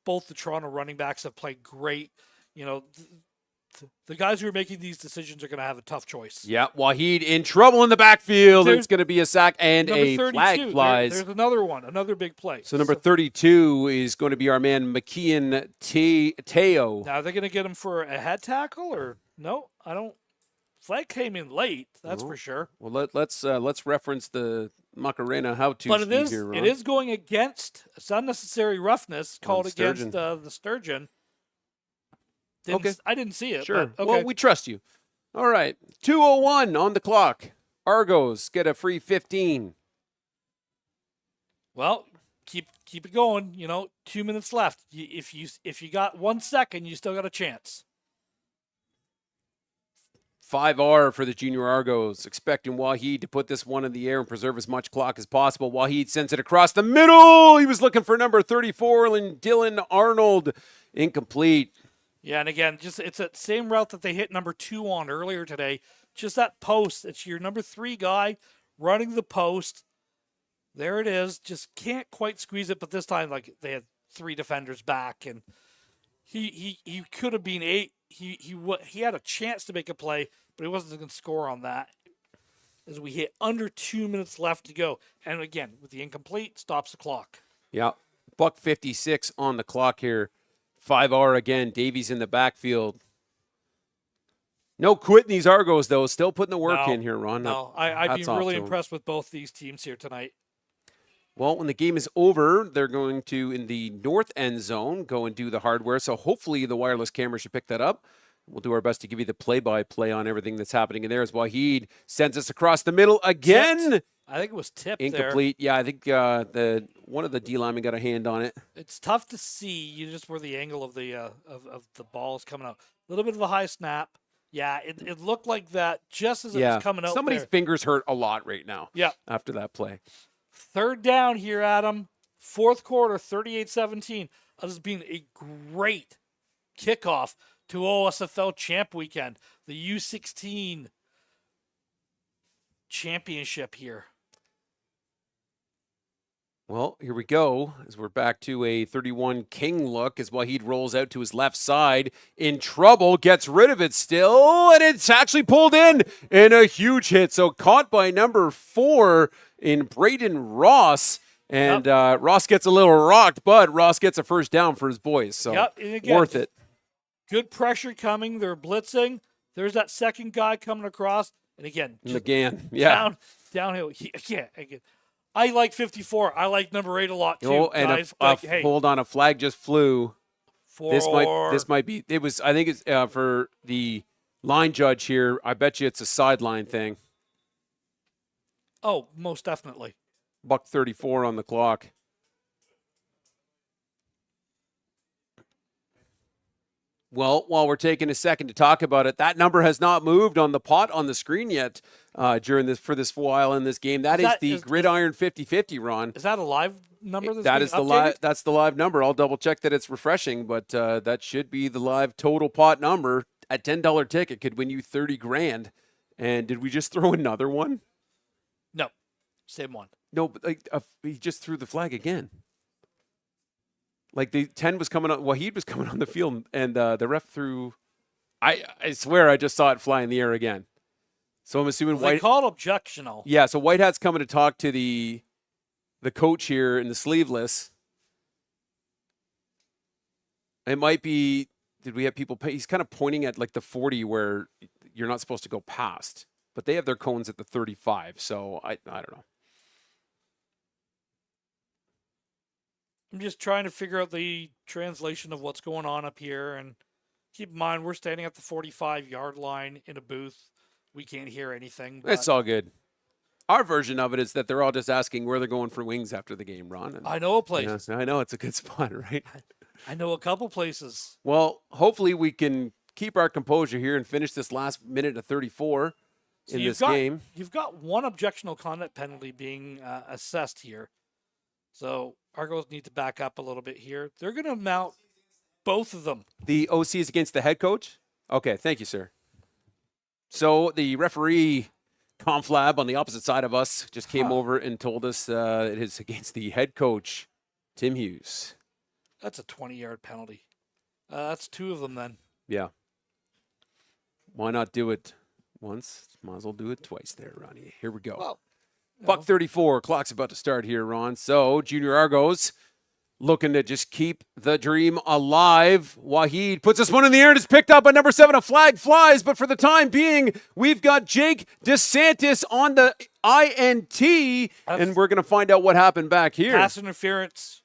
both the Toronto running backs have played great. The guys who are making these decisions are going to have a tough choice. Yeah, Waheed in trouble in the backfield. It's going to be a sack and a flag flies. There's another one, another big play. So number 32 is going to be our man McKeon Teo. Now, are they going to get him for a head tackle or no? I don't. Flag came in late, that's for sure. Well, let's reference the Macarena how-to but speed here, Ron. It is going against. It's unnecessary roughness called against the Sturgeon. I didn't see it. Sure. But, okay. Well, we trust you. All right. 2:01 on the clock. Argos get a free 15. Well, keep it going. 2 minutes left. If you got 1 second, you still got a chance. 5R for the Junior Argos, expecting Waheed to put this one in the air and preserve as much clock as possible. Waheed sends it across the middle. He was looking for number 34, and Dylan Arnold. Incomplete. Yeah, and again, it's that same route that they hit number 2 on earlier today. Just that post. It's your number 3 guy running the post. There it is. Just can't quite squeeze it, but this time, they had 3 defenders back, and he could have been 8. He had a chance to make a play, but he wasn't going to score on that. As we hit under 2 minutes left to go, and again with the incomplete, stops the clock. Yeah, $1:56 on the clock here. 5R again. Davies in the backfield. No quitting these Argos, though. Still putting the work No, in here, Ron. No, I've Hats been off really to 'em. impressed with both these teams here tonight. Well, when the game is over, they're going to, in the north end zone, go and do the hardware. So hopefully the wireless camera should pick that up. We'll do our best to give you the play-by-play on everything that's happening in there as Wahid sends us across the middle again. Tipped. I think it was tipped Incomplete. Yeah, I think the one of the D linemen got a hand on it. It's tough to see. You just where the angle of the ball is coming out. A little bit of a high snap. Yeah, it looked like that just as it was coming out. Somebody's fingers hurt a lot right now. Yeah. After that play. Third down here, Adam. Fourth quarter, 38-17. That has been a great kickoff to OSFL Champ Weekend. The U16 championship here. Well, here we go as we're back to a 31 King look as Wahid rolls out to his left side. In trouble, gets rid of it still, and it's actually pulled in a huge hit. So caught by number 4 in Braden Ross. And Ross gets a little rocked, but Ross gets a first down for his boys. So and again, worth it. Good pressure coming. They're blitzing. There's that second guy coming across. And again, downhill. Again. I like 54. I like number 8 a lot too. Oh, and guys. hold on, a flag just flew. This might be. It was. I think it's for the line judge here. I bet you it's a sideline thing. Oh, most definitely. $1:34 on the clock. Well, while we're taking a second to talk about it, that number has not moved on the pot on the screen yet for this while in this game. That is the Gridiron 50-50, Ron. Is that a live number? That's the live number. I'll double check that it's refreshing, but that should be the live total pot number. A $10 ticket could win you $30,000. And did we just throw another one? No, same one. No, but he just threw the flag again. Like the 10 was coming on, Wahid was coming on the field, and the ref threw. I swear I just saw it fly in the air again. So I'm assuming They called objectional. Yeah, so White Hat's coming to talk to the coach here in the sleeveless. It might be. Did we have people pay? He's kind of pointing at like the 40 where you're not supposed to go past, but they have their cones at the 35. So I don't know. I'm just trying to figure out the translation of what's going on up here. And keep in mind, we're standing at the 45-yard line in a booth. We can't hear anything. But it's all good. Our version of it is that they're all just asking where they're going for wings after the game, Ron. And, I know a place. I know it's a good spot, right? I know a couple places. Well, hopefully we can keep our composure here and finish this last minute of 34 in this game. You've got one objectional conduct penalty being assessed here. So Argos need to back up a little bit here. They're going to mount both of them. The OC is against the head coach? Okay, thank you, sir. So the referee conflab on the opposite side of us just came over and told us it is against the head coach, Tim Hughes. That's a 20-yard penalty. That's 2 of them then. Yeah. Why not do it once? Might as well do it twice there, Ronnie. Here we go. Well, $1:34. Clock's about to start here, Ron. So Junior Argos looking to just keep the dream alive. Wahid puts this one in the air and is picked up by number 7. A flag flies, but for the time being, we've got Jake DeSantis on the INT, and we're going to find out what happened back here. Pass interference.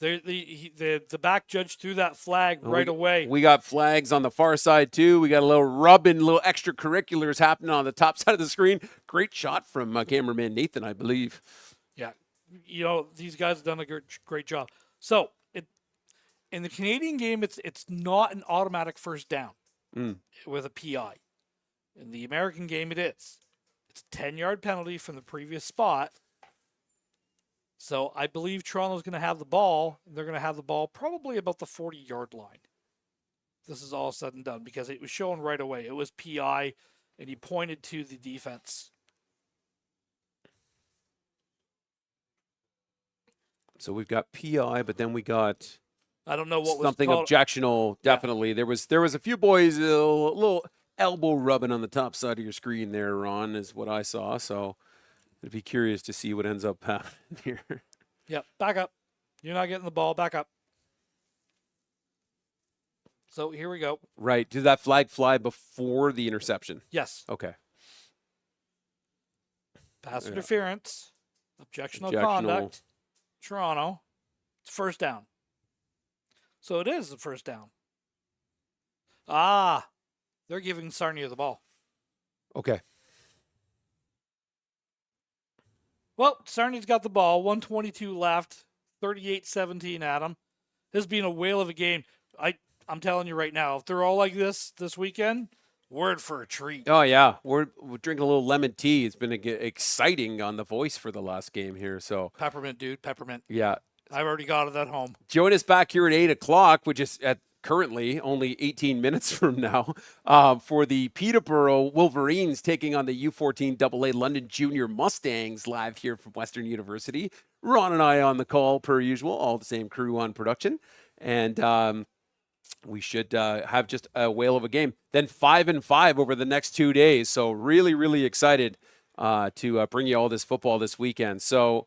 The back judge threw that flag right away. We got flags on the far side, too. We got a little rubbing, little extracurriculars happening on the top side of the screen. Great shot from cameraman Nathan, I believe. Yeah. These guys have done a great job. So, in the Canadian game, it's not an automatic first down with a PI. In the American game, it is. It's a 10-yard penalty from the previous spot. So I believe Toronto's going to have the ball. They're going to have the ball probably about the 40-yard line. This is all said and done because it was shown right away. It was PI, and he pointed to the defense. So we've got PI, but then we got I don't know what something was objectional. Definitely, yeah. There was a few boys a little elbow rubbing on the top side of your screen there, Ron, is what I saw. So. I'd be curious to see what ends up happening here. Yep, back up. You're not getting the ball. Back up. So here we go. Right. Did that flag fly before the interception? Yes. Okay. Pass Yeah. interference. Objectional Objectional. conduct. Toronto. It's first down. So it is the first down. They're giving Sarnia the ball. Okay. Well, Sarnia's got the ball. 1:22 left. 38-17, Adam. This has been a whale of a game. I'm telling you right now, if they're all like this weekend, we're in for a treat. Oh, yeah. We're drinking a little lemon tea. It's been exciting on The Voice for the last game here. So, Peppermint, dude. Peppermint. yeah. I've already got it at home. Join us back here at 8 o'clock, which is at currently only 18 minutes from now, for the Peterborough Wolverines taking on the U14AA London Junior Mustangs live here from Western University. Ron and I on the call per usual, all the same crew on production. And we should have just a whale of a game. Then 5-5 over the next 2 days. So really, really excited to bring you all this football this weekend. So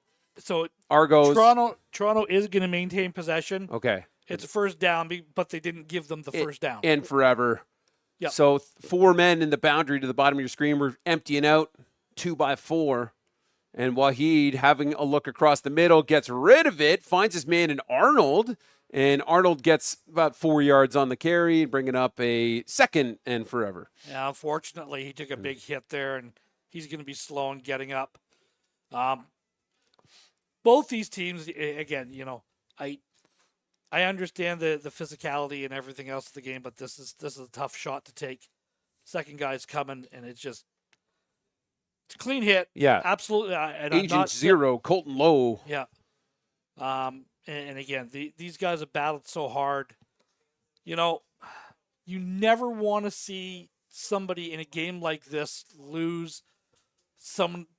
Argos. Toronto is going to maintain possession. Okay. It's a first down, but they didn't give them the first down. And forever. Yep. So 4 men in the boundary to the bottom of your screen. We're emptying out 2x4. And Wahid, having a look across the middle, gets rid of it, finds his man in Arnold. And Arnold gets about 4 yards on the carry, bringing up a second and forever. Yeah, unfortunately, he took a big hit there, and he's going to be slow in getting up. Both these teams, again, I understand the physicality and everything else of the game, but this is a tough shot to take. Second guy's coming, and it's a clean hit. Yeah. Absolutely. And Agent Zero, Colton Lowe. Yeah. And again, these guys have battled so hard. You never want to see somebody in a game like this lose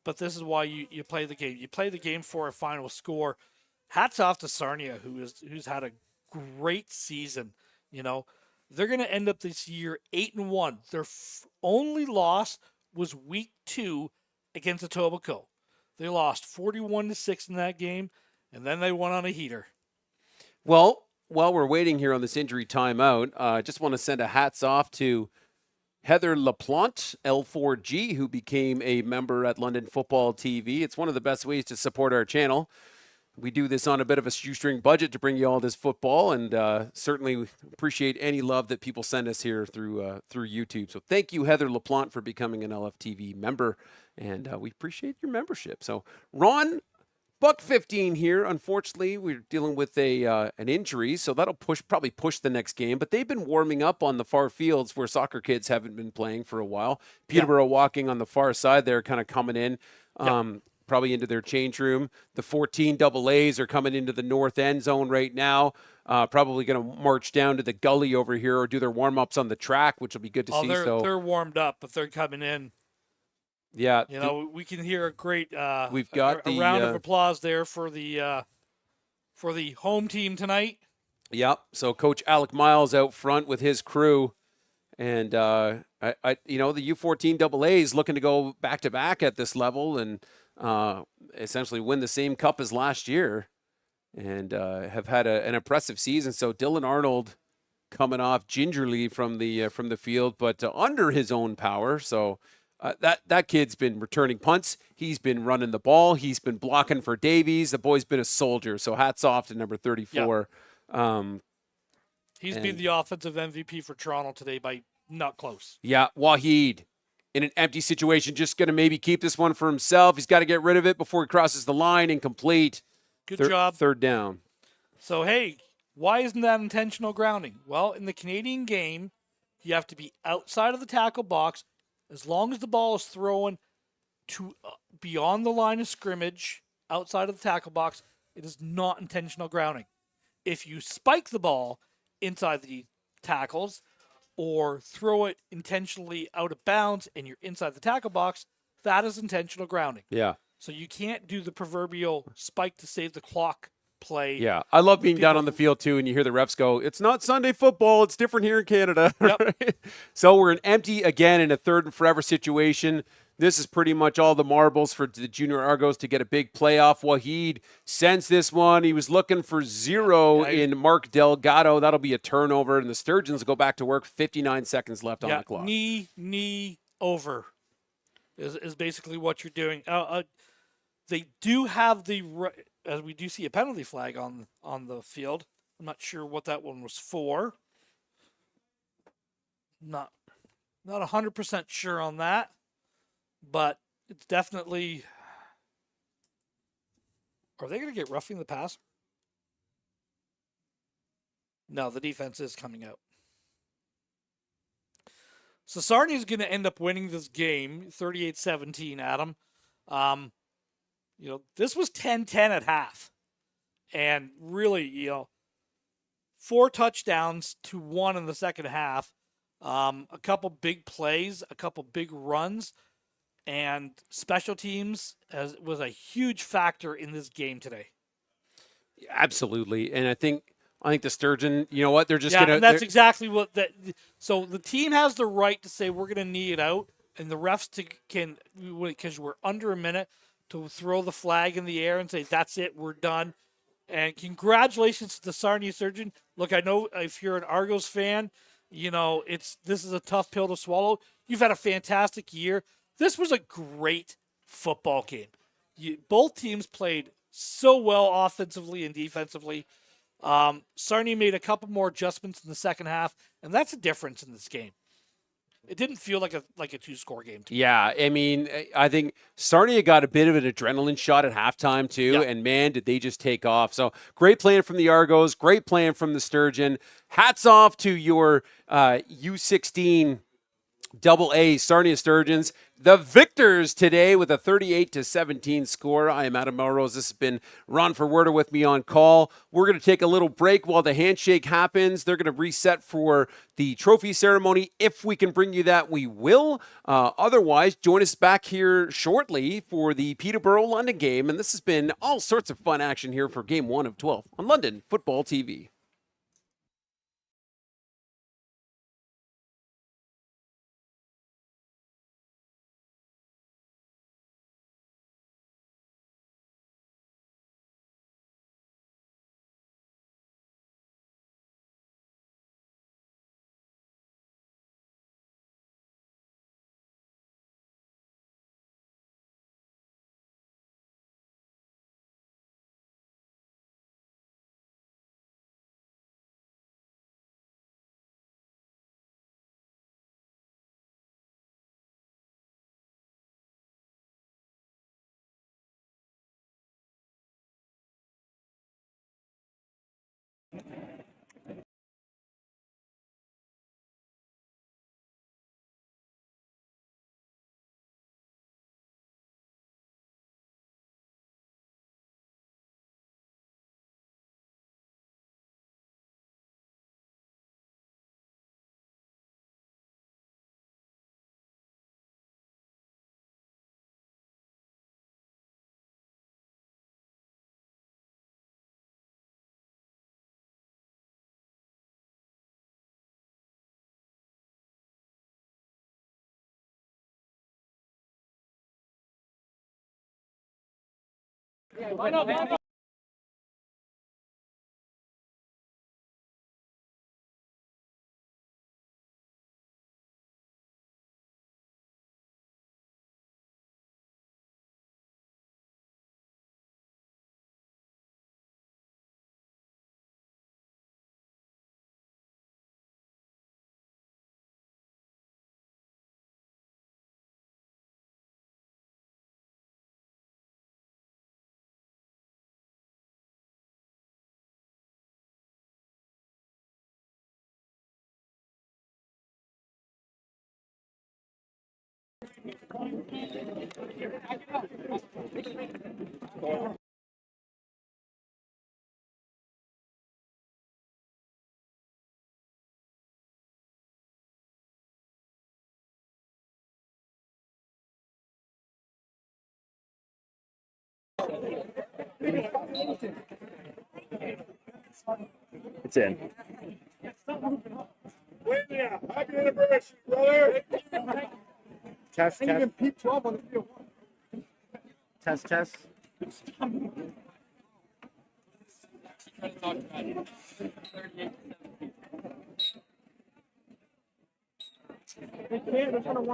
but this is why you play the game. You play the game for a final score. Hats off to Sarnia, who's had a great season. They're going to end up this year 8-1. Their only loss was week 2 against Etobicoke. They lost 41-6 in that game, and then they went on a heater. Well, while we're waiting here on this injury timeout, I just want to send a hats off to Heather LaPlante, L4G, who became a member at London Football TV. It's one of the best ways to support our channel. We do this on a bit of a shoestring budget to bring you all this football, and certainly appreciate any love that people send us here through YouTube. So thank you, Heather LaPlante, for becoming an LFTV member, and we appreciate your membership. So, Ron, $1.15 here. Unfortunately, we're dealing with an injury, so that'll probably push the next game. But they've been warming up on the far fields where soccer kids haven't been playing for a while. Peterborough walking on the far side there, kind of coming in. Probably into their change room. The 14 AAs are coming into the north end zone right now. Probably going to march down to the gully over here or do their warm-ups on the track, which will be good to see. They're warmed up, but they're coming in. Yeah. We can hear a great we've got a round of applause there for the home team tonight. Yep. So Coach Alec Miles out front with his crew. And, the U14 AA is looking to go back-to-back at this level and essentially win the same cup as last year and have had an impressive season. So Dylan Arnold coming off gingerly from the field, but under his own power. So that kid's been returning punts. He's been running the ball. He's been blocking for Davies. The boy's been a soldier. So hats off to number 34. Yep. He's been the offensive MVP for Toronto today by not close. Yeah, Wahid in an empty situation, just going to maybe keep this one for himself. He's got to get rid of it before he crosses the line. Incomplete. Good job. Third down. So, hey, why isn't that intentional grounding? Well, in the Canadian game, you have to be outside of the tackle box as long as the ball is thrown to beyond the line of scrimmage, outside of the tackle box. It is not intentional grounding. If you spike the ball inside the tackles or throw it intentionally out of bounds and you're inside the tackle box, that is intentional grounding. Yeah. So you can't do the proverbial spike to save the clock play. Yeah. I love being down on the field too, and you hear the refs go, it's not Sunday football. It's different here in Canada. Yep. So we're an empty again in a third and forever situation. this is pretty much all the marbles for the junior Argos to get a big playoff. Wahid sends this one. He was looking for 0 in Mark Delgado. That'll be a turnover, and the Sturgeons go back to work. 59 seconds left on the clock. Knee over is basically what you're doing. They do have as we do see a penalty flag on the field. I'm not sure what that one was for. Not 100% sure on that, but it's definitely. Are they going to get roughing the passer? No, the defense is coming out. So Sarnia is going to end up winning this game, 38-17, Adam. This was 10-10 at half. And really, 4 touchdowns to 1 in the second half. A couple big plays, a couple big runs, and special teams was a huge factor in this game today. Absolutely. And I think the Sturgeon, you know what? They're just going to. And that's exactly what that. So the team has the right to say we're going to knee it out, and the refs can, because we're under a minute, to throw the flag in the air and say that's it, we're done. And congratulations to the Sarnia Sturgeon. Look, I know if you're an Argos fan, this is a tough pill to swallow. You've had a fantastic year. This was a great football game. Both teams played so well offensively and defensively. Sarnia made a couple more adjustments in the second half, and that's a difference in this game. It didn't feel like a 2-score game to me. Yeah, I mean, I think Sarnia got a bit of an adrenaline shot at halftime too, and man, did they just take off. So great playing from the Argos, great playing from the Sturgeon. Hats off to your U16 AA Sarnia Sturgeons, the victors today with a 38-17 score. I am Adam Melrose. This has been Ron Forwerder with me on call. We're going to take a little break while the handshake happens. They're going to reset for the trophy ceremony. If we can bring you that, we will. Otherwise, join us back here shortly for the Peterborough-London game. And this has been all sorts of fun action here for Game 1 of 12 on London Football TV. It's in. Happy anniversary, brother. test. Even P12 on the field. Test.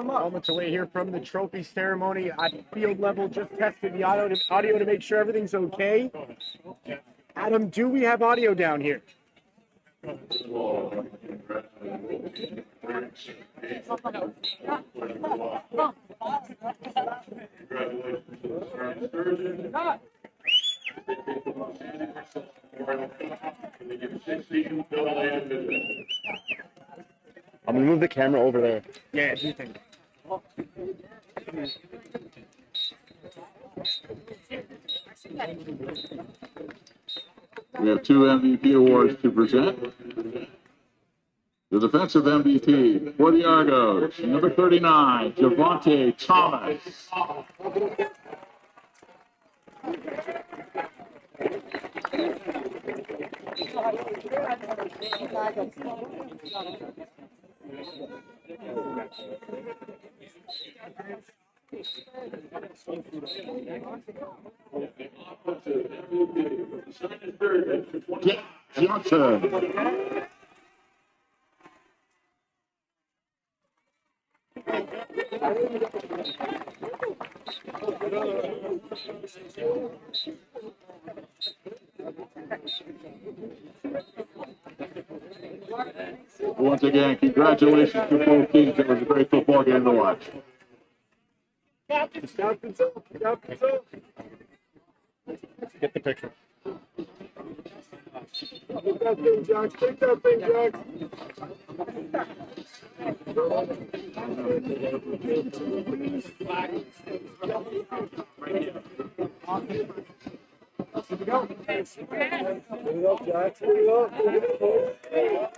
Moments away here from the trophy ceremony at field level. Just tested the audio to make sure everything's okay. Adam, do we have audio down here? I'm gonna move the camera over there. Yeah, do you think? We have 2 MVP awards to present. The defensive MVP for the Argos, number 39, Javonte Thomas. Johnson. Once again, congratulations to both teams. It was a great football game to watch. Get the picture. Take that thing, Jax. Take that thing, Jax. Here we go. Put it up, Jax. Put it up. Put it up.